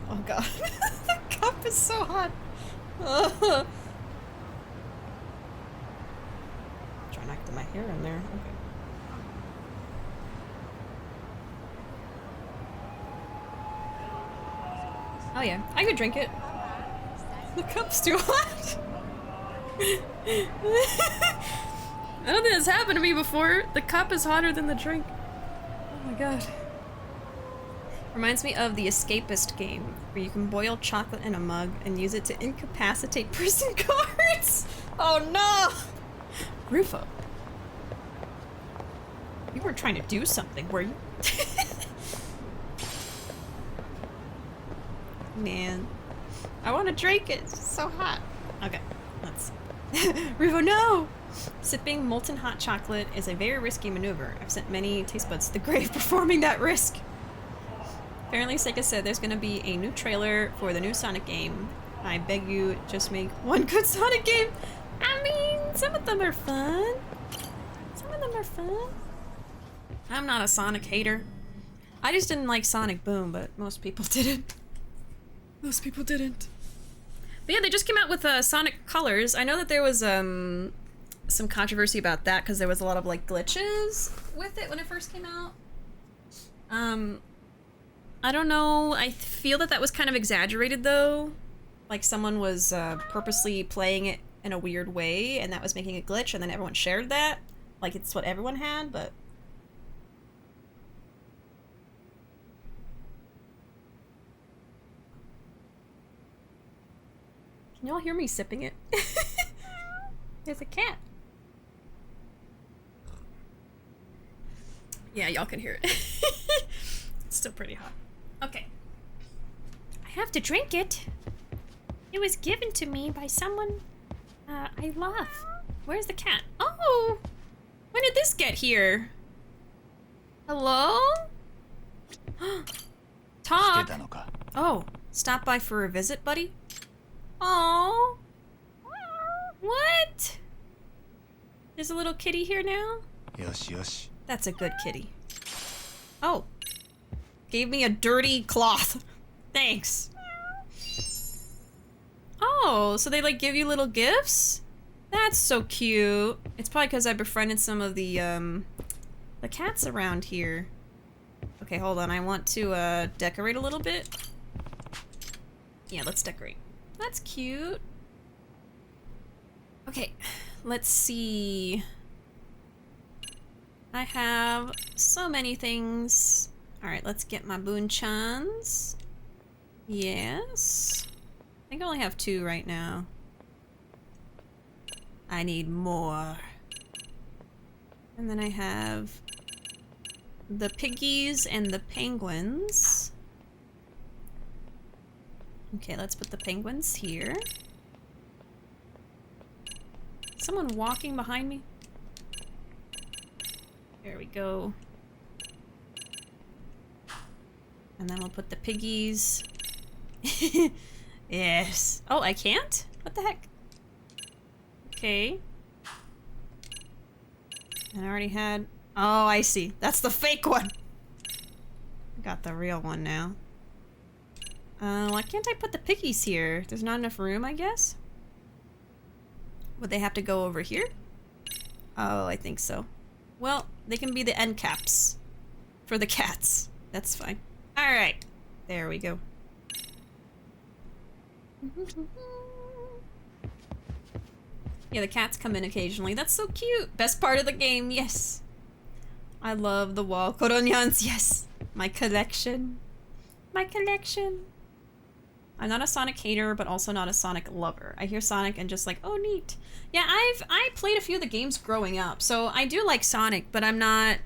Oh god. The cup is so hot. Try not to get my hair in there. Okay. Oh yeah, I could drink it. The cup's too hot. I don't think this happened to me before. The cup is hotter than the drink. Oh my god. Reminds me of the Escapist game, where you can boil chocolate in a mug and use it to incapacitate prison guards. Oh no! Ruuuvo. You weren't trying to do something, were you? Man. I want to drink it. It's so hot. Okay, let's... Ruuuvo, no! Sipping molten hot chocolate is a very risky maneuver. I've sent many taste buds to the grave performing that risk. Apparently, SEGA said there's gonna be a new trailer for the new Sonic game. I beg you, just make one good Sonic game. I mean, some of them are fun. Some of them are fun. I'm not a Sonic hater. I just didn't like Sonic Boom, but most people didn't. Most people didn't. But yeah, they just came out with Sonic Colors. I know that there was some controversy about that because there was a lot of like glitches with it when it first came out. I don't know. I feel that was kind of exaggerated though. Like someone was purposely playing it in a weird way and that was making a glitch and then everyone shared that. Like it's what everyone had, but... Can y'all hear me sipping it? There's a cat. Yeah, y'all can hear it. It's still pretty hot. Okay. I have to drink it. It was given to me by someone I love. Where's the cat? Oh! When did this get here? Hello? Talk. Oh, stop by for a visit, buddy? Oh. What? There's a little kitty here now? Yosh, yosh. That's a good kitty. Oh. Gave me a dirty cloth. Thanks. Oh, so they like give you little gifts? That's so cute. It's probably because I befriended some of the cats around here. Okay, hold on. I want to decorate a little bit. Yeah, let's decorate. That's cute. Okay, let's see. I have so many things. Alright, let's get my boon-chans. Yes. I think I only have 2 right now. I need more. And then I have the piggies and the penguins. Okay, let's put the penguins here. Someone walking behind me? There we go. And then we'll put the piggies. Yes. Oh, I can't? What the heck? Okay. And I already had... Oh, I see. That's the fake one. I got the real one now. Why can't I put the piggies here? There's not enough room, I guess? Would they have to go over here? Oh, I think so. Well, they can be the end caps for the cats. That's fine. Alright. There we go. Yeah, the cats come in occasionally. That's so cute. Best part of the game, yes. I love the wall. Koronyans, yes. My collection. My collection. I'm not a Sonic hater, but also not a Sonic lover. I hear Sonic and just like, oh, neat. Yeah, I played a few of the games growing up, so I do like Sonic, but I'm not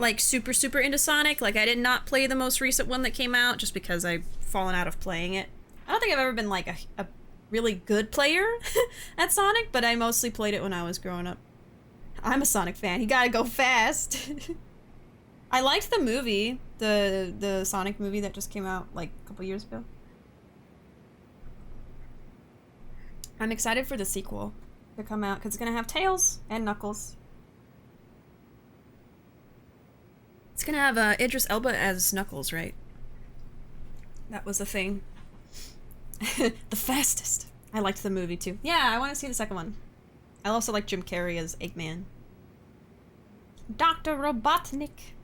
like super into Sonic. Like I did not play the most recent one that came out just because I've fallen out of playing it. I don't think I've ever been like a really good player at Sonic, but I mostly played it when I was growing up. I'm a Sonic fan. You gotta go fast. I liked the movie, the Sonic movie that just came out like a couple years ago. I'm excited for the sequel to come out because it's gonna have Tails and Knuckles. It's gonna have Idris Elba as Knuckles, right? That was the thing. The fastest. I liked the movie too. Yeah, I want to see the second one. I also like Jim Carrey as Eggman. Dr. Robotnik.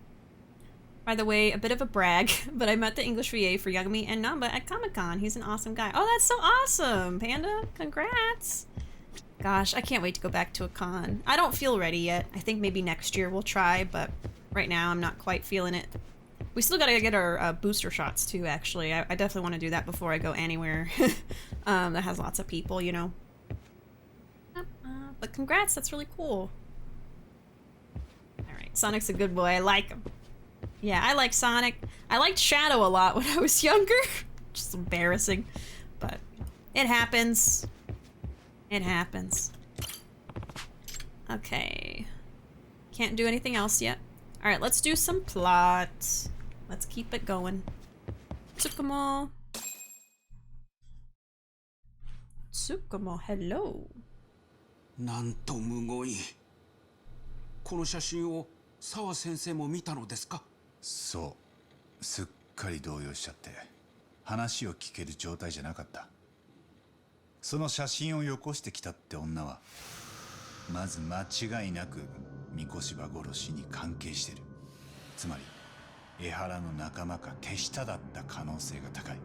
By the way, a bit of a brag, but I met the English VA for Yagami and Namba at Comic-Con. He's an awesome guy. Oh, that's so awesome, Panda. Congrats. Gosh, I can't wait to go back to a con. I don't feel ready yet. I think maybe next year we'll try, but right now I'm not quite feeling it. We still gotta get our booster shots too, actually. I definitely want to do that before I go anywhere that has lots of people, you know. But congrats, that's really cool. Alright, Sonic's a good boy. I like him. Yeah, I like Sonic. I liked Shadow a lot when I was younger. Just embarrassing. But it happens. It happens. Okay. Can't do anything else yet. Alright, let's do some plot. Let's keep it going. Tsukumo. Tsukumo, hello. なんとむごい。この写真を澤先生も見たのですか？そう、すっかり動揺しちゃって話を聞ける状態じゃなかった。その写真をよこしてきたって女はまず間違いなく三越柴殺しに関係してる。つまり江原の仲間か手下だった可能性が高い。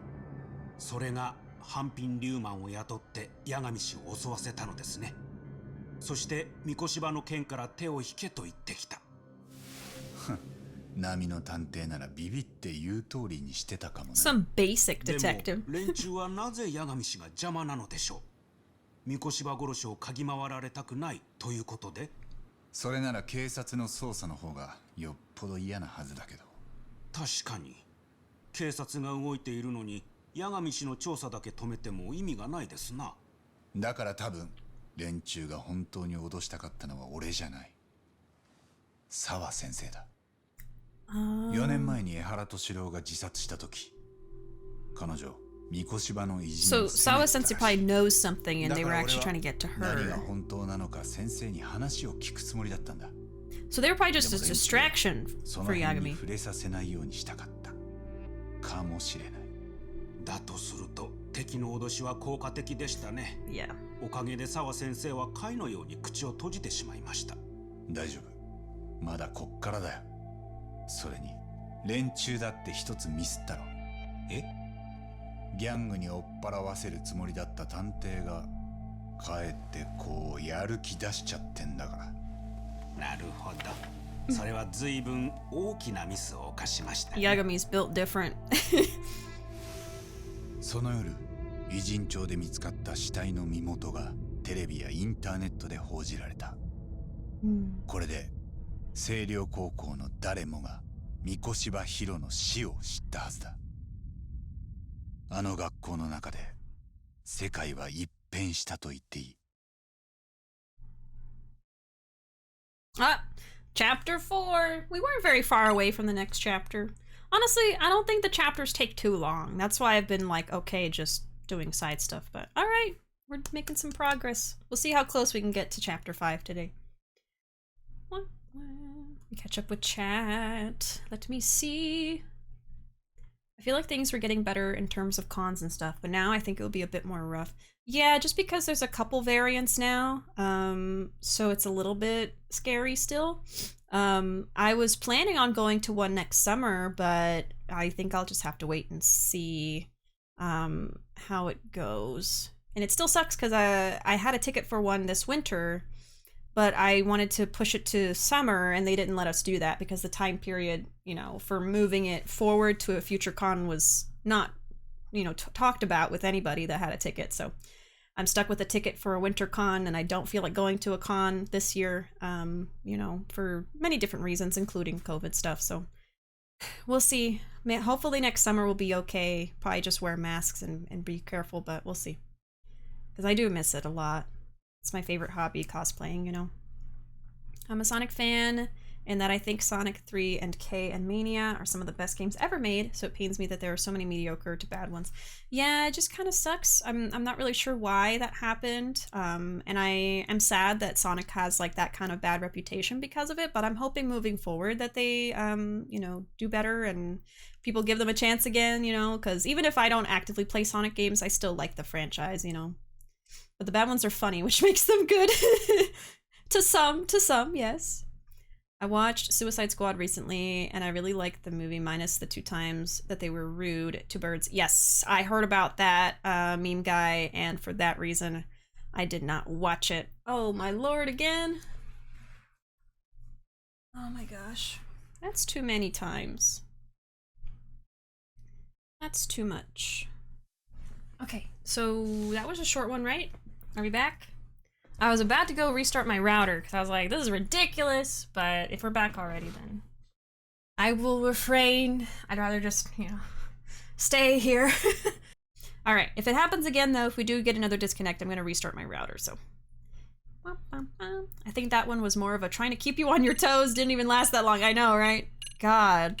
それが半品リューマンを雇って八神氏を襲わせたのですね。そして三越柴の剣から手を引けと言ってきた。波の探偵ならビビって言う通りにしてたかもね。Some basic で detective. も連中はなぜ八神氏が邪魔なのでしょう。三越柴殺しを嗅ぎ回られたくないということで。それなら警察の捜査の方がよっぽど嫌なはずだけど。確かに警察が動いているのに八神氏の調査だけ止めても意味がないですな。だから多分連中が本当に脅したかったのは俺じゃない。澤先生だ。4年前に江原敏郎が自殺した時、彼女三越柴の偉人 So を責め Sawa てたらし sensei い。 probably knows something and they were だから actually 俺 trying to get to は何が her. 本当なのか先生に話を聞くつもりだったんだ。 So they were probably just a distraction その for 辺に Yagami. 触れさせないようにしたかったかもしれない。だとすると敵の脅しは効果的でしたね。 Yeah. おかげで澤先生は貝のように口を閉じてしまいました。大丈夫、まだこっからだよ。それに連中だって一つミスったろ。え？ギャングに追っ払わせるつもりだった探偵がかえってこうやる気出しちゃってんだから。なるほど。それは随分大きなミスを犯しました、ね。 Yagami's built different. その夜、偉人町で見つかった死体の身元がテレビやインターネットで報じられた。これで星稜高校の誰もが三越柴博の死を知ったはずだ。あの学校の中で世界は一変したと言っていい。Ah, chapter 4. We weren't very far away from the next chapter. Honestly, I don't think the chapters take too long. That's why I've been like, okay, just doing side stuff. But all right, we're making some progress. We'll see how close we can get to chapter 5 today. We catch up with chat. Let me see. I feel like things were getting better in terms of cons and stuff, but now I think it'll be a bit more rough. Yeah, just because there's a couple variants now, so it's a little bit scary still. I was planning on going to one next summer, but I think I'll just have to wait and see how it goes. And it still sucks because I had a ticket for one this winter, but I wanted to push it to summer, and they didn't let us do that because the time period, you know, for moving it forward to a future con was not, you know, talked about with anybody that had a ticket. So I'm stuck with a ticket for a winter con, and I don't feel like going to a con this year, you know, for many different reasons, including COVID stuff. So we'll see. Hopefully next summer will be okay. Probably just wear masks and be careful, but we'll see. Because I do miss it a lot. It's my favorite hobby, cosplaying, you know. I'm a Sonic fan, and that I think Sonic 3 and K and Mania are some of the best games ever made, so it pains me that there are so many mediocre to bad ones. Yeah, it just kind of sucks. I'm not really sure why that happened, and I am sad that Sonic has like that kind of bad reputation because of it, but I'm hoping moving forward that they, you know, do better and people give them a chance again, you know, because even if I don't actively play Sonic games, I still like the franchise, you know. But the bad ones are funny, which makes them good. To some, yes. I watched Suicide Squad recently, and I really liked the movie, minus the 2 times that they were rude to birds. Yes, I heard about that meme guy, and for that reason, I did not watch it. Oh my lord, again? Oh my gosh. That's too many times. That's too much. Okay, so that was a short one, right? Are we back? I was about to go restart my router because I was like, this is ridiculous, but if we're back already, then I will refrain. I'd rather just, you know, stay here. All right, if it happens again, though, if we do get another disconnect, I'm going to restart my router, so. I think that one was more of a trying to keep you on your toes, didn't even last that long. I know, right? God.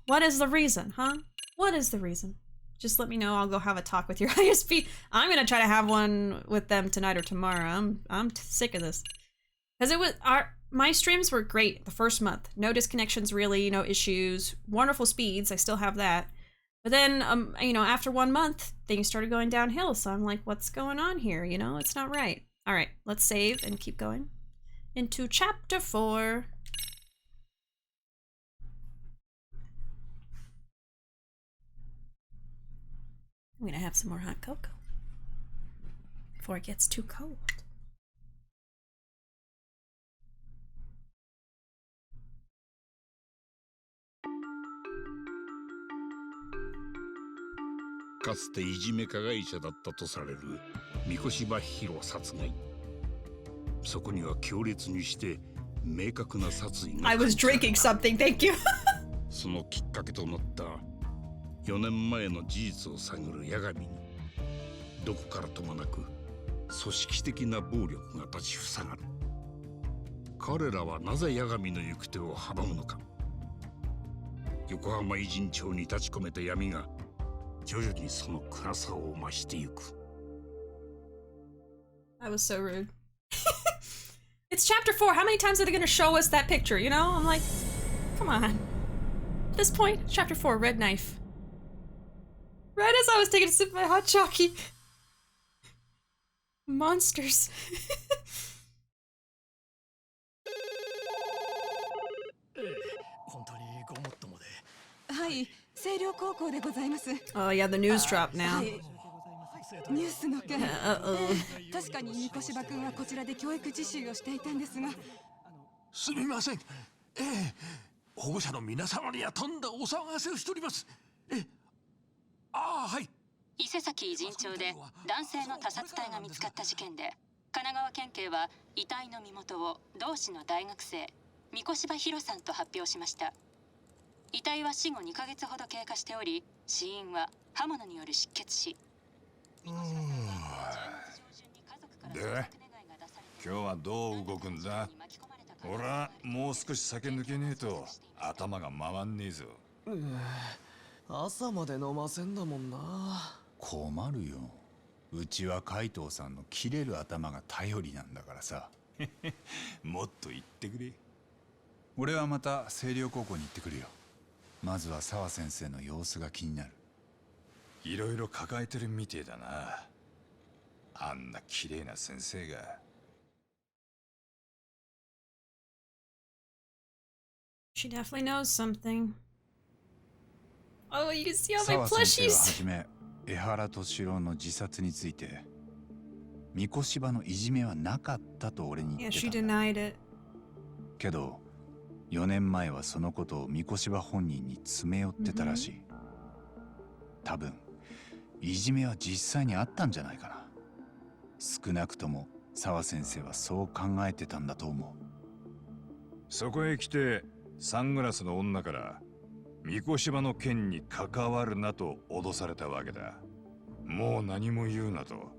What is the reason, huh? What is the reason? Just let me know. I'll go have a talk with your ISP. I'm gonna try to have one with them tonight or tomorrow. I'm sick of this. Because my streams were great the first month. No disconnections really, no issues. Wonderful speeds. I still have that. But then, you know, after 1 month, things started going downhill. So I'm like, what's going on here? You know, it's not right. All right, let's save and keep going into chapter 4. I'm gonna have some more hot cocoa before it gets too cold.かつていじめ加害者だったとされる三越柴弘殺害。そこには強烈にして明確な殺意が。I was drinking something, thank you. そのきっかけとなった4年前の事実を探る八神にどこからともなく組織的な暴力が立ちふさがる。彼らはなぜ八神の行く手を阻むのか。横浜偉人町に立ち込めた闇が徐々にその暗さを増していく。That was so rude. It's chapter 4. How many times are they gonna show us that picture, you know? I'm like, come on. At this point, chapter 4, red knife. Right as I was taking a sip of my hot chocolate. Monsters. はい、星稜高校でございます。 Oh yeah, the news dropped now. はい、ニュースの件。 Uh-oh. 確かに三越場君はこちらで教育実習をしていたんですが。すみません。保護者の皆様にはとんだお騒がせをしております。はい。伊勢崎偉人町で男性の他殺体が見つかった事件で、神奈川県警は遺体の身元を同市の大学生三越場弘さんと発表しました。遺体は死後2ヶ月ほど経過しており、死因は刃物による失血死。で、今日はどう動くんだ。俺はもう少し酒抜けねえと頭が回んねえぞ。朝まで飲ませんだもんな。困るよ。うちは海藤さんの切れる頭が頼りなんだからさ。もっと言ってくれ。俺はまた星稜高校に行ってくるよ。まずは澤先生の様子が気になる。いろいろ抱えてるみてえだな。あんな綺麗な先生が。She definitely knows something. Oh, you can see all my 澤先生は plushies. はじめ江原敏郎の自殺について三越場のいじめはなかったと俺に Yeah, 言って she たんだ。 denied it. けど4年前はそのことを三越場本人に詰め寄ってたらしい。多分いじめは実際にあったんじゃないかな。少なくとも沢先生はそう考えてたんだと思う。そこへ来てサングラスの女から三越芝の件に関わるなと脅されたわけだ。もう何も言うなと。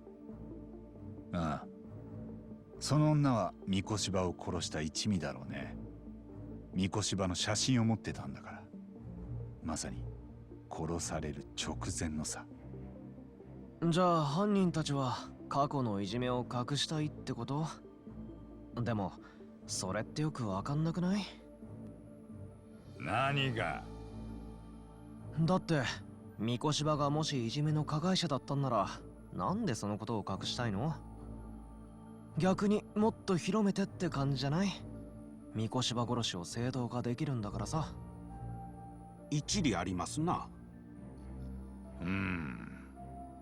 ああ、その女は三越芝を殺した一味だろうね。三越芝の写真を持ってたんだから、まさに殺される直前のさ。じゃあ犯人たちは過去のいじめを隠したいってこと？でもそれってよくわかんなくない？何が？だって三越芝がもしいじめの加害者だったんなら、なんでそのことを隠したいの？逆にもっと広めてって感じじゃない？三越芝殺しを正当化できるんだからさ。一理ありますな。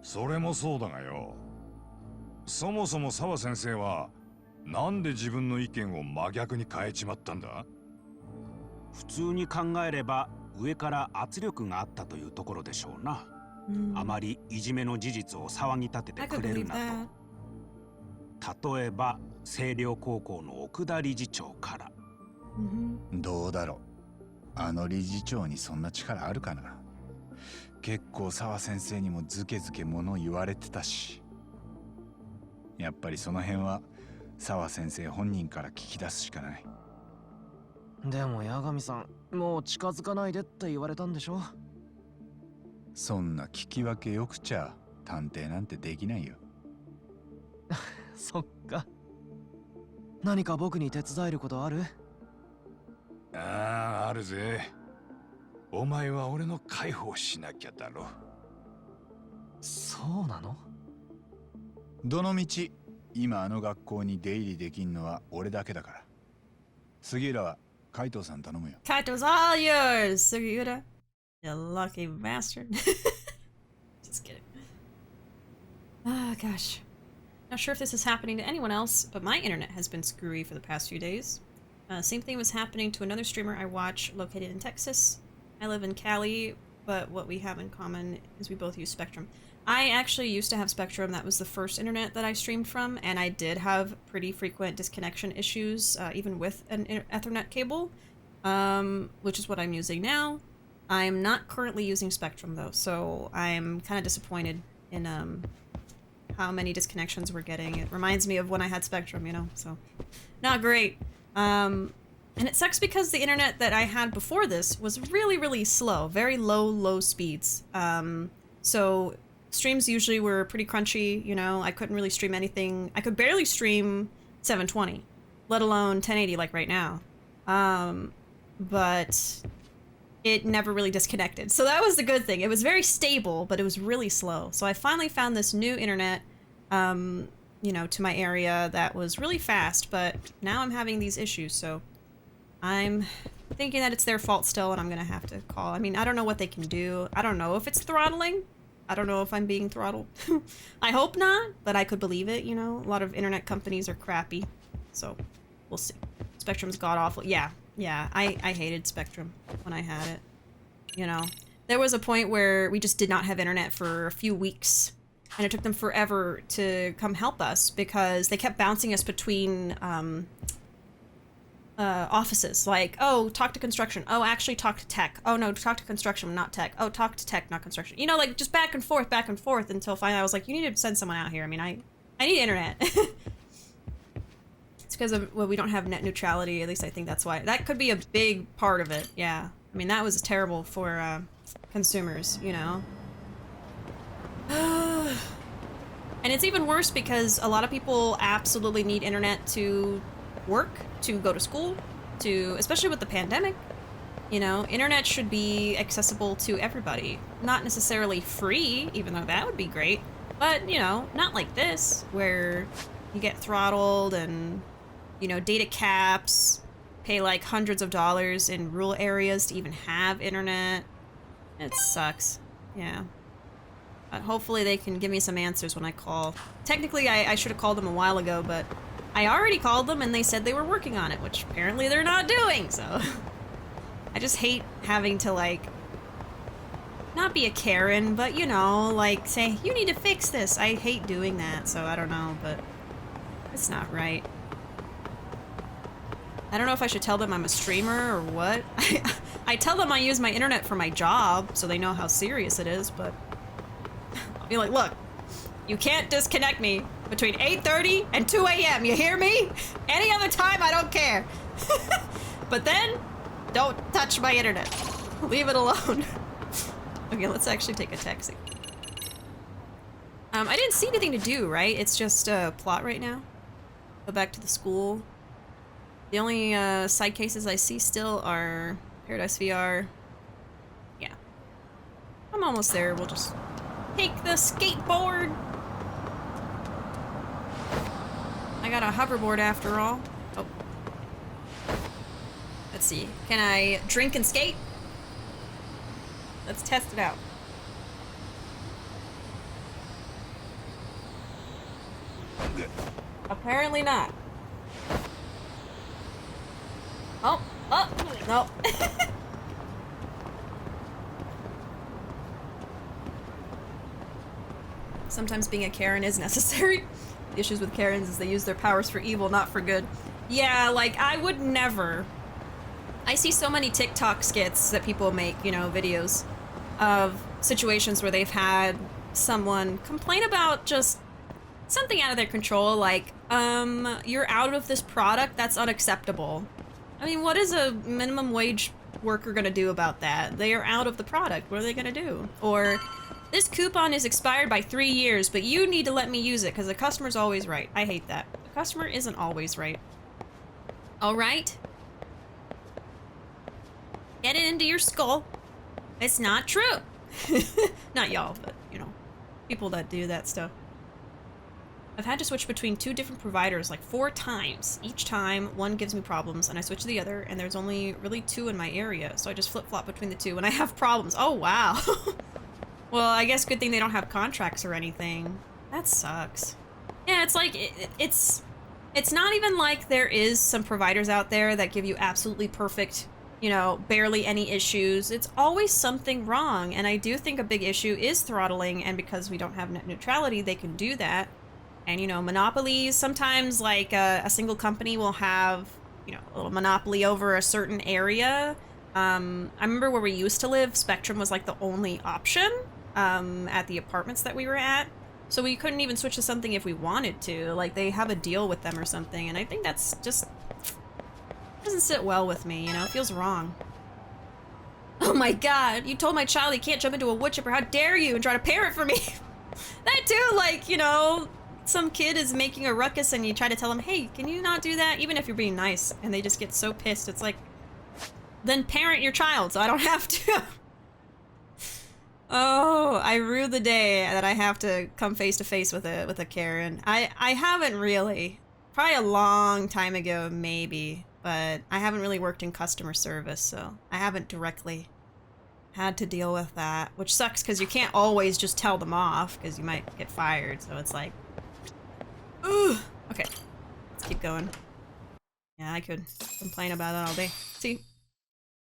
それもそうだがよ。そもそも沢先生はなんで自分の意見を真逆に変えちまったんだ？普通に考えれば上から圧力があったというところでしょうな。あまりいじめの事実を騒ぎ立ててくれるなと。例えば星稜高校の奥田理事長から。どうだろう、あの理事長にそんな力あるかな。結構沢先生にもズケズケ物言われてたし、やっぱりその辺は沢先生本人から聞き出すしかない。でも八神さん、もう近づかないでって言われたんでしょ？そんな聞き分けよくちゃ探偵なんてできないよ。そっか。何か僕に手伝えることある？ああ、あるぜ。お前は俺の介抱しなきゃだろ。そうなの？どのみち今あの学校に出入りできんのは俺だけだから。杉浦は海藤さん頼むよ。Kaito's all yours, Sugiura. You lucky bastard. Just kidding. Oh gosh. Not sure if this is happening to anyone else, but my internet has been screwy for the past few days. Same thing was happening to another streamer I watch located in Texas. I live in Cali, but what we have in common is we both use Spectrum. I actually used to have Spectrum. That was the first internet that I streamed from, and I did have pretty frequent disconnection issues, even with an Ethernet cable, which is what I'm using now. I'm not currently using Spectrum, though, so I'm kind of disappointed in how many disconnections we're getting. It reminds me of when I had Spectrum, you know, so not great. And it sucks because the internet that I had before this was really, really slow, very low speeds. So streams usually were pretty crunchy, you know, I couldn't really stream anything. I could barely stream 720, let alone 1080 like right now. But it never really disconnected. So that was the good thing. It was very stable, but it was really slow. So I finally found this new internet, you know, to my area that was really fast, but now I'm having these issues, so I'm thinking that it's their fault still, and I'm gonna have to call. I mean, I don't know what they can do. I don't know if it's throttling. I don't know if I'm being throttled. I hope not, but I could believe it, you know? A lot of internet companies are crappy, so we'll see. Spectrum's god-awful. Yeah, I hated Spectrum when I had it, you know? There was a point where we just did not have internet for a few weeks, and it took them forever to come help us because they kept bouncing us between, offices, like, oh, talk to construction, oh, actually talk to tech, oh no, talk to construction, not tech, oh, talk to tech, not construction, you know, like, just back and forth, until finally I was like, you need to send someone out here. I mean, I need internet. It's because of, well, we don't have net neutrality, at least I think that's why. That could be a big part of it, yeah. I mean, that was terrible for, consumers, you know? And it's even worse because a lot of people absolutely need internet to work, to go to school, to, especially with the pandemic, you know, internet should be accessible to everybody. Not necessarily free, even though that would be great, but, you know, not like this, where you get throttled and, you know, data caps, pay like hundreds of dollars in rural areas to even have internet. It sucks, yeah. But hopefully they can give me some answers when I call. Technically, I should have called them a while ago, but I already called them and they said they were working on it, which apparently they're not doing, so... I just hate having to, like, not be a Karen, but you know, like say, you need to fix this. I hate doing that, so I don't know, but it's not right. I don't know if I should tell them I'm a streamer or what. I tell them I use my internet for my job, so they know how serious it is, but I'll be like, look, you can't disconnect me between 8:30 and 2 a.m., you hear me? Any other time, I don't care. But then, don't touch my internet. Leave it alone. Okay, let's actually take a taxi. I didn't see anything to do, right? It's just a plot right now. Go back to the school. The only side cases I see still are Paradise VR. Yeah. I'm almost there. We'll just take the skateboard. I got a hoverboard after all. Oh. Let's see. Can I drink and skate? Let's test it out. Apparently not. Oh, no. Sometimes being a Karen is necessary. The issues with Karens is they use their powers for evil, not for good. Yeah, like, I would never... I see so many TikTok skits that people make, you know, videos of situations where they've had someone complain about just something out of their control, like, you're out of this product, that's unacceptable. I mean, what is a minimum wage worker gonna do about that? They are out of the product, what are they gonna do? Or, this coupon is expired by 3 years, but you need to let me use it, because the customer's always right. I hate that. The customer isn't always right. Alright? Get it into your skull. It's not true. Not y'all, but, you know, people that do that stuff. I've had to switch between 2 different providers like 4 times. Each time, one gives me problems, and I switch to the other, and there's only really 2 in my area, so I just flip-flop between the 2 when I have problems. Oh, wow. Well, I guess good thing they don't have contracts or anything. That sucks. Yeah, it's like, it's not even like there is some providers out there that give you absolutely perfect, you know, barely any issues. It's always something wrong, and I do think a big issue is throttling, and because we don't have net neutrality, they can do that. And, you know, monopolies, sometimes, like, a single company will have, you know, a little monopoly over a certain area. I remember where we used to live, Spectrum was, like, the only option, at the apartments that we were at. So we couldn't even switch to something if we wanted to. Like, they have a deal with them or something, and I think that's just... doesn't sit well with me, you know? It feels wrong. Oh my god, you told my child he can't jump into a wood chipper. How dare you and try to parent for me? That too, like, you know... some kid is making a ruckus and you try to tell them, hey, can you not do that? Even if you're being nice, and they just get so pissed. It's like, then parent your child so I don't have to. Oh, I rue the day that I have to come face to face with a Karen. I haven't really. Probably a long time ago, maybe, but I haven't really worked in customer service, so I haven't directly had to deal with that, which sucks because you can't always just tell them off because you might get fired, so it's like, ooh. Okay, let's keep going. Yeah, I could complain about that all day. See,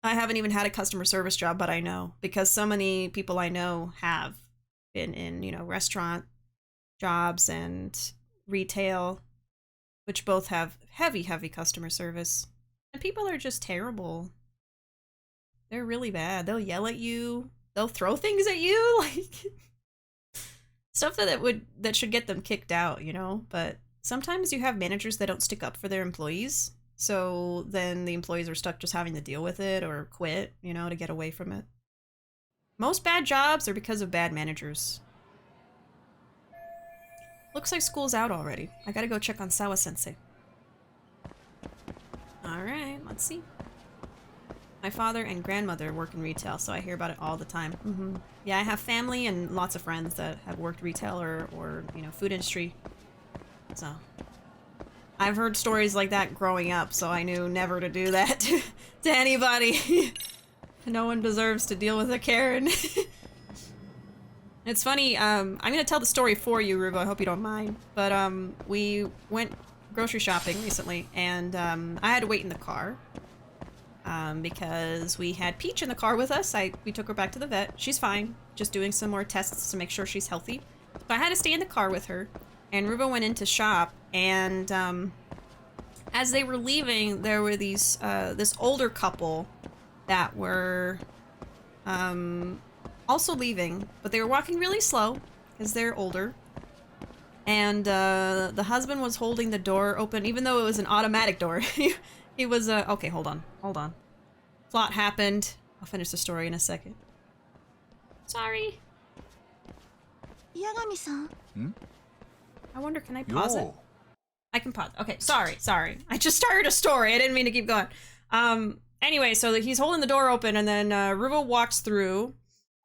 I haven't even had a customer service job, but I know because so many people I know have been in, you know, restaurant jobs and retail, which both have heavy customer service. And people are just terrible. They're really bad. They'll yell at you. They'll throw things at you, like stuff that should get them kicked out, you know? But sometimes you have managers that don't stick up for their employees. So then the employees are stuck just having to deal with it or quit, you know, to get away from it. Most bad jobs are because of bad managers. Looks like school's out already. I gotta go check on Sawa-sensei. Alright, let's see. My father and grandmother work in retail, so I hear about it all the time. Yeah, I have family and lots of friends that have worked retail or you know, food industry. So, I've heard stories like that growing up, so I knew never to do that to anybody. No one deserves to deal with a Karen. It's funny, I'm gonna tell the story for you, Ruuuvo, I hope you don't mind. But, we went grocery shopping recently, and, I had to wait in the car. because we had Peach in the car with us. We took her back to the vet. She's fine, just doing some more tests to make sure she's healthy. So I had to stay in the car with her, and Ruuuvo went in to shop, and as they were leaving, there were these this older couple that were also leaving, but they were walking really slow because they're older. And the husband was holding the door open, even though it was an automatic door. He was okay, hold on. Plot happened. I'll finish the story in a second. Sorry. Yagami-san. I wonder, can I pause it? I can pause. Okay, sorry. I just started a story. I didn't mean to keep going. Anyway, so he's holding the door open, and then Ruuuvo walks through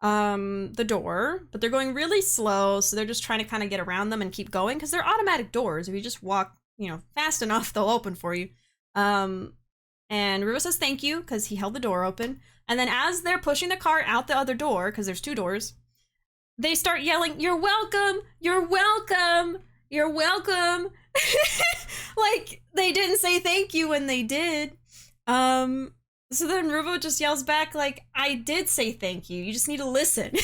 the door, but they're going really slow, so they're just trying to kind of get around them and keep going, because they're automatic doors. If you just walk, fast enough, they'll open for you. And Ruuuvo says thank you, because he held the door open. And then as they're pushing the car out the other door, because there's 2 doors, they start yelling, "You're welcome! You're welcome! You're welcome!" Like, they didn't say thank you when they did. So then Ruuuvo just yells back, like, "I did say thank you. You just need to listen."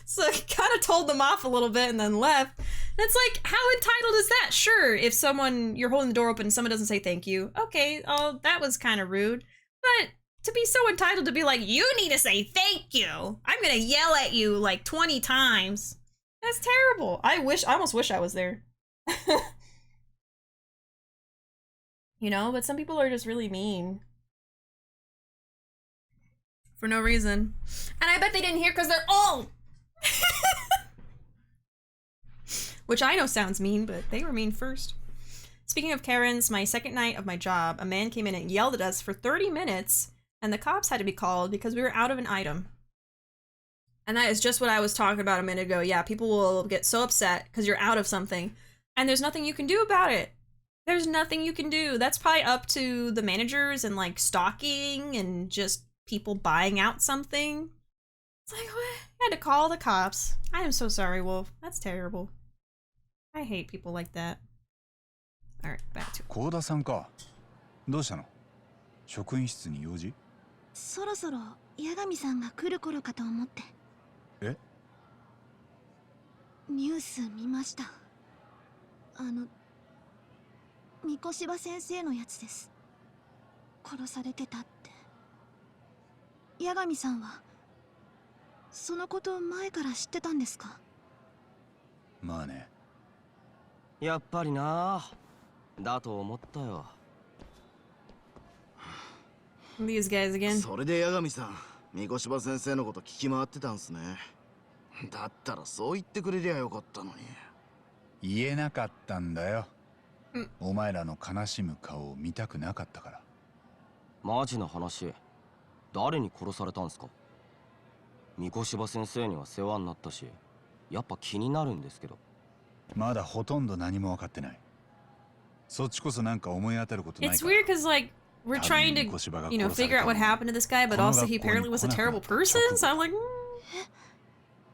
So he kind of told them off a little bit and then left. And it's like, how entitled is that? Sure, if you're holding the door open and someone doesn't say thank you, okay, oh, that was kind of rude. But to be so entitled to be like, "You need to say thank you. I'm gonna yell at you like 20 times. That's terrible. I almost wish I was there. But some people are just really mean. For no reason. And I bet they didn't hear because they're old! Which I know sounds mean, but they were mean first. Speaking of Karens, my second night of my job, a man came in and yelled at us for 30 minutes, and the cops had to be called because we were out of an item. And that is just what I was talking about a minute ago. Yeah, people will get so upset because you're out of something, and there's nothing you can do about it. There's nothing you can do. That's probably up to the managers and, like, stocking and just people buying out something. It's like, what? I had to call the cops. I am so sorry, Wolf. That's terrible. I hate people like that. Alright, back to it. 幸田さんか。どうしたの？職員室に用事？そろそろ八神さんが来る頃かと思って。え？ニュース見ました。三越柴先生のやつです。殺されてたって。八神さんはそのこと前から知ってたんですか？まあね。やっぱりな。だと思ったよ。These guys again. それで八神さん、三越柴先生のこと聞き回ってたんすね。だったらそう言ってくれりゃよかったのに。言えなかったんだよ。お前らの悲しむ顔を見たくなかったから。マジな話、誰に殺されたんすか？三越柴先生には世話になったし、やっぱ気になるんですけど。まだほとんど何も分かってない。そっちこそなんか思い当たることないか。 It's weird because, like, we're trying to, figure out what happened to this guy, but also he apparently was a terrible person, so I'm like,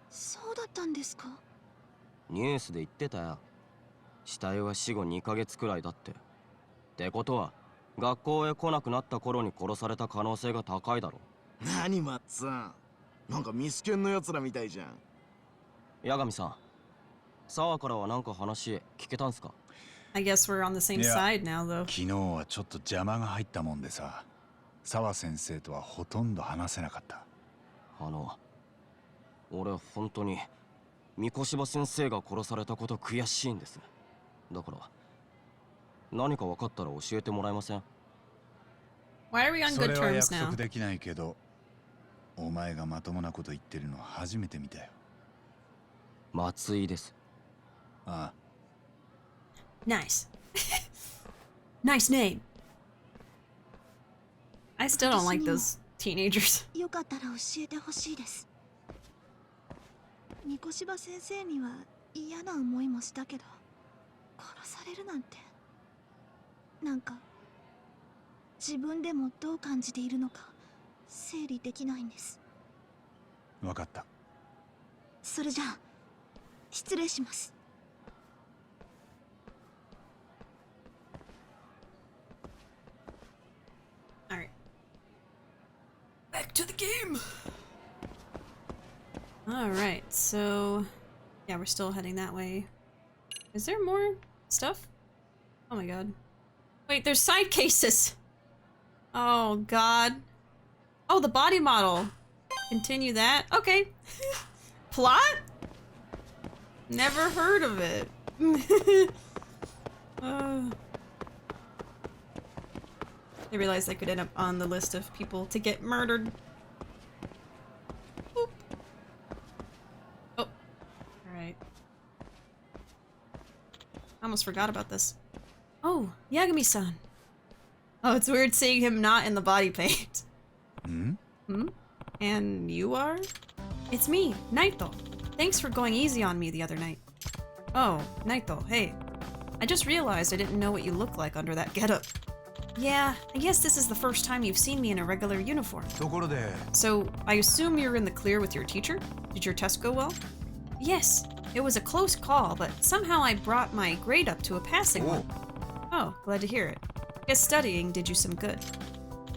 そうだったんですか？ニュースで言ってたよ。死体は死後2ヶ月くらいだって。ってことは、学校へ来なくなった頃に殺された可能性が高いだろ。何マッツン、なんかミスケンのやつらみたいじゃん。八神さん、沢からはなんか話聞けたんすか？ I guess we're on the same side now, though. 昨日はちょっと邪魔が入ったもんでさ、沢先生とはほとんど話せなかった。俺本当に三越柴先生が殺されたこと悔しいんです。だから何か分かったら教えてもらえません？ Why are we on そ good れは terms 約 now? 束できないけど、お前がまともなこと言ってるのは初めて見たよ。松井です。ああ。Nice. Nice name. I still don't like those teenagers. よかったら教えてほしいです。三越柴先生には嫌な思いもしたけど、殺されるなんて、なんか自分でもどう感じているのか整理できないんです。わかった。それじゃあ失礼します。Alright. to the game. Alright, so... yeah, we're still heading that way. Is there more stuff? Oh my god. Wait, there's side cases! Oh god. Oh, the body model. Continue that? Okay. Plot? Never heard of it. I realized I could end up on the list of people to get murdered. Boop. Oh. Alright. I almost forgot about this. Oh, Yagami-san. Oh, it's weird seeing him not in the body paint. Hmm? Hmm? And you are? It's me, Naito. Thanks for going easy on me the other night. Oh, Naito, hey. I just realized I didn't know what you look like under that getup. Yeah, I guess this is the first time you've seen me in a regular uniform. So, I assume you're in the clear with your teacher? Did your test go well? Yes, it was a close call, but somehow I brought my grade up to a passing one. Oh, glad to hear it. Guess studying did you some good.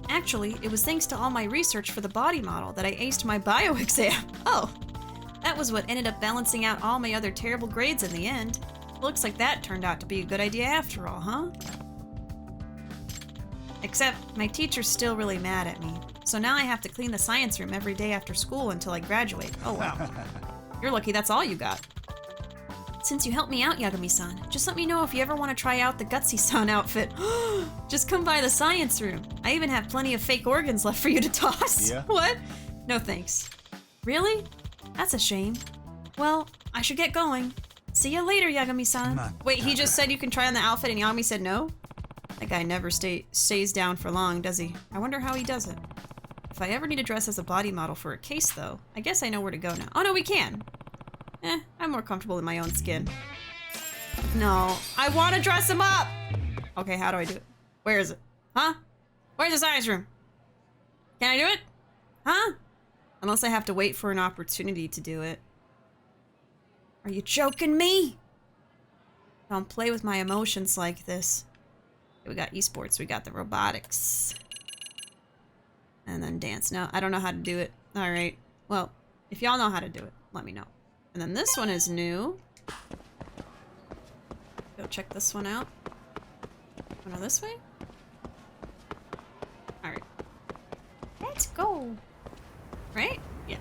Actually, it was thanks to all my research for the body model that I aced my bio exam. Oh, that was what ended up balancing out all my other terrible grades in the end. Looks like that turned out to be a good idea after all, huh? Except, my teacher's still really mad at me, so now I have to clean the science room every day after school until I graduate. Oh wow. You're lucky that's all you got. Since you helped me out, Yagami-san, just let me know if you ever want to try out the Gutsy-san outfit. Just come by the science room. I even have plenty of fake organs left for you to toss. Yeah? What? No thanks. Really? That's a shame. Well, I should get going. See you later, Yagami-san. Wait, he just said you can try on the outfit and Yagami said no? That guy never stays down for long, does he? I wonder how he does it. If I ever need to dress as a body model for a case, though, I guess I know where to go now. Oh, no, we can. I'm more comfortable in my own skin. No, I want to dress him up! Okay, how do I do it? Where is it? Huh? Where's the science room? Can I do it? Huh? Unless I have to wait for an opportunity to do it. Are you joking me? Don't play with my emotions like this. Okay, we got esports, we got the robotics. And then dance. No, I don't know how to do it. Alright. Well, if y'all know how to do it, let me know. And then this one is new. Go check this one out. Wanna go this way? Alright. Let's go. Right? Yeah.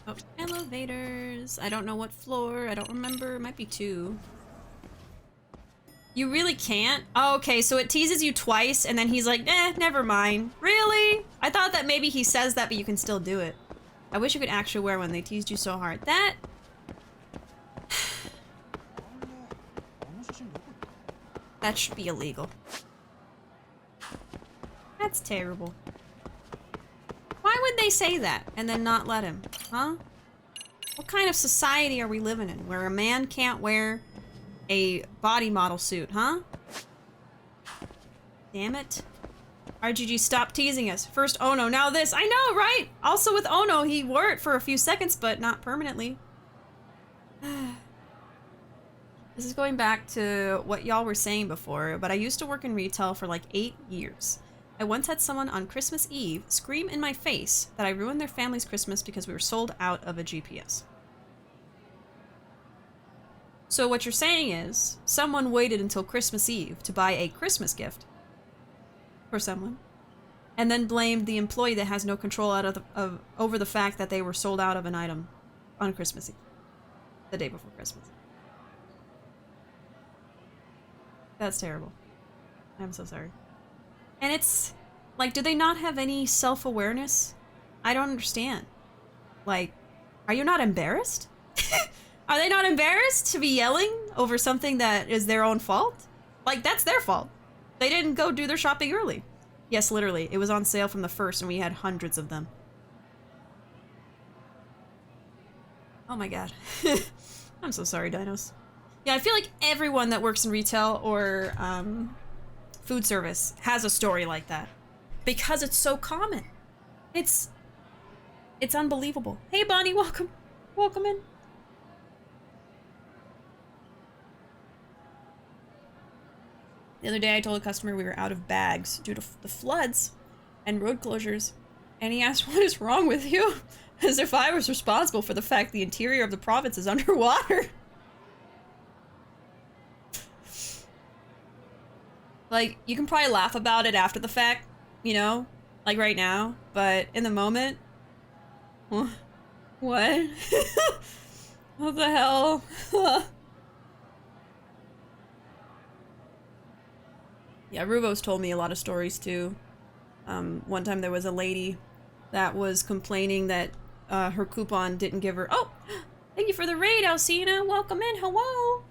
Oh, elevators. I don't know what floor. I don't remember. It might be 2. You really can't? Oh, okay, so it teases you twice, and then he's like, never mind. Really? I thought that maybe he says that, but you can still do it. I wish you could actually wear one. They teased you so hard. That... that should be illegal. That's terrible. Why would they say that, and then not let him? Huh? What kind of society are we living in, where a man can't wear a body model suit, huh? Damn it. RGG, stop teasing us. First Ono, now this. I know, right? Also with Ono, he wore it for a few seconds, but not permanently. This is going back to what y'all were saying before, but I used to work in retail for like 8 years. I once had someone on Christmas Eve scream in my face that I ruined their family's Christmas because we were sold out of a GPS. So what you're saying is, someone waited until Christmas Eve to buy a Christmas gift for someone, and then blamed the employee that has no control over the fact that they were sold out of an item on Christmas Eve, the day before Christmas. That's terrible. I'm so sorry. And it's, like, do they not have any self-awareness? I don't understand. Like, are you not embarrassed? Are they not embarrassed to be yelling over something that is their own fault? Like, that's their fault. They didn't go do their shopping early. Yes, literally. It was on sale from the first and we had hundreds of them. Oh my god. I'm so sorry, dinos. Yeah, I feel like everyone that works in retail or food service has a story like that. Because it's so common. It's unbelievable. Hey Bonnie, welcome. Welcome in. The other day I told a customer we were out of bags due to the floods and road closures, and he asked, what is wrong with you? As if I was responsible for the fact the interior of the province is underwater. Like, you can probably laugh about it after the fact, you know? Like right now, but in the moment... What? What the hell? Yeah, Ruuvo's told me a lot of stories too. One time there was a lady that was complaining that her coupon didn't give her... Oh! Thank you for the raid, Alcina! Welcome in, hello!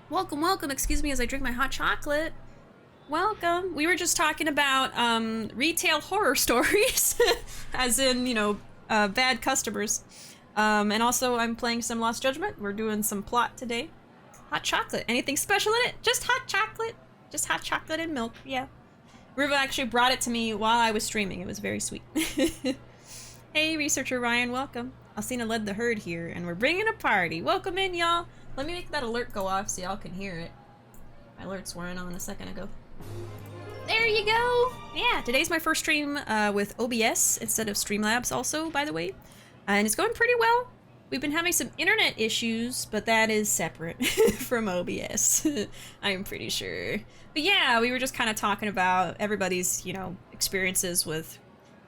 Welcome, welcome. Excuse me as I drink my hot chocolate. Welcome. We were just talking about retail horror stories, as in, you know, bad customers. And also I'm playing some Lost Judgment. We're doing some plot today. Hot chocolate. Anything special in it? Just hot chocolate. Just hot chocolate and milk. Yeah. Ruuuvo actually brought it to me while I was streaming. It was very sweet. Hey, researcher Ryan. Welcome. Alcina led the herd here, and we're bringing a party. Welcome in, y'all. Let me make that alert go off so y'all can hear it. My alerts weren't on a second ago. There you go! Yeah, today's my first stream with OBS instead of Streamlabs also, by the way. And it's going pretty well. We've been having some internet issues, but that is separate from OBS. I'm pretty sure. But yeah, we were just kind of talking about everybody's, you know, experiences with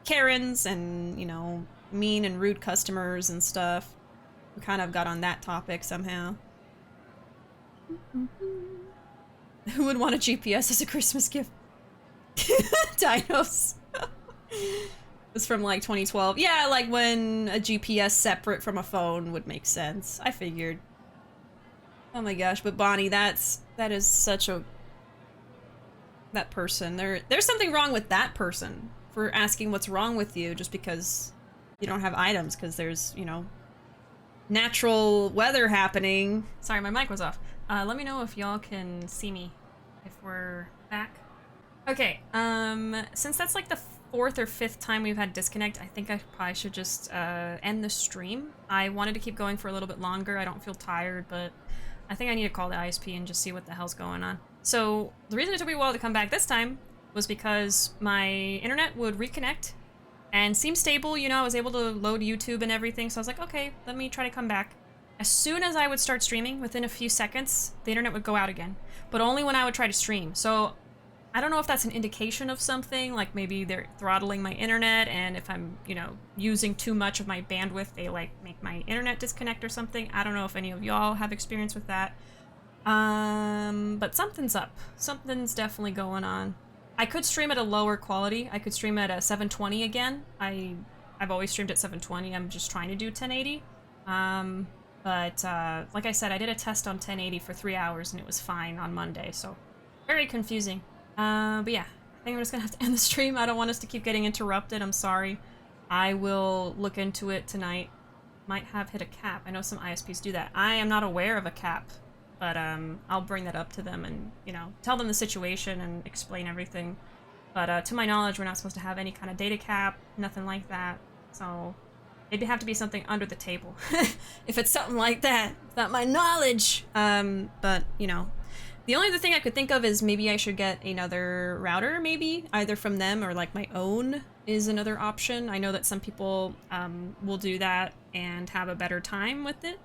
Karens and, you know, mean and rude customers and stuff. We kind of got on that topic somehow. Who would want a GPS as a Christmas gift? Dinos. It's from like 2012. Yeah, like when a GPS separate from a phone would make sense. I figured. Oh my gosh, but Bonnie, that is such a... That person. There's something wrong with that person for asking what's wrong with you just because you don't have items, because there's, you know, natural weather happening. Sorry, my mic was off. Let me know if y'all can see me if we're back. Okay, since that's like the 4th or 5th time we've had disconnect, I think I probably should just end the stream. I wanted to keep going for a little bit longer. I don't feel tired, but I think I need to call the ISP and just see what the hell's going on. So the reason it took me a while to come back this time was because my internet would reconnect and seem stable. You know, I was able to load YouTube and everything, so I was like, okay, let me try to come back. As soon as I would start streaming, within a few seconds, the internet would go out again, but only when I would try to stream. So I don't know if that's an indication of something, like maybe they're throttling my internet, and if I'm, you know, using too much of my bandwidth, they like make my internet disconnect or something. I don't know if any of y'all have experience with that. But something's up. Something's definitely going on. I could stream at a lower quality. I could stream at a 720 again. I've always streamed at 720. I'm just trying to do 1080. But like I said, I did a test on 1080 for 3 hours and it was fine on Monday, so very confusing. But yeah, I think I'm just gonna have to end the stream. I don't want us to keep getting interrupted. I'm sorry. I will look into it tonight. Might have hit a cap. I know some ISPs do that. I am not aware of a cap, but I'll bring that up to them and, you know, tell them the situation and explain everything. But to my knowledge, we're not supposed to have any kind of data cap, nothing like that. So it'd have to be something under the table. If it's something like that, without my knowledge. But, you know, the only other thing I could think of is maybe I should get another router, maybe, either from them or like my own is another option. I know that some people will do that and have a better time with it.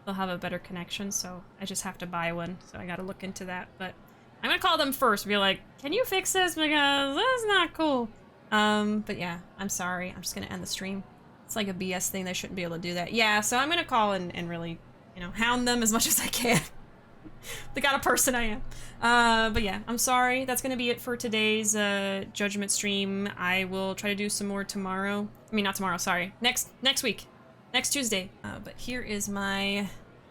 They'll have a better connection, so I just have to buy one, so I gotta look into that. But I'm gonna call them first, be like, can you fix this, because that's not cool. But yeah, I'm sorry, I'm just gonna end the stream. It's like a BS thing, they shouldn't be able to do that. Yeah, so I'm gonna call and really, you know, hound them as much as I can. The kind of person I am. But yeah, I'm sorry. That's gonna be it for today's Judgment stream. I will try to do some more tomorrow. I mean, not tomorrow, sorry. Next week. Next Tuesday. But here is my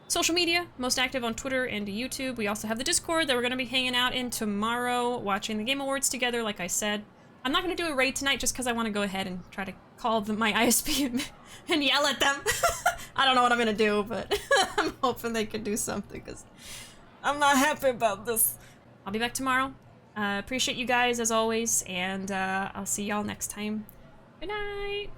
social media. Most active on Twitter and YouTube. We also have the Discord that we're gonna be hanging out in tomorrow, watching the Game Awards together, like I said. I'm not gonna do a raid tonight just because I want to go ahead and try to call my ISP and yell at them. I don't know what I'm gonna do, but I'm hoping they can do something, because I'm not happy about this. I'll be back tomorrow. Appreciate you guys as always, and I'll see y'all next time. Good night.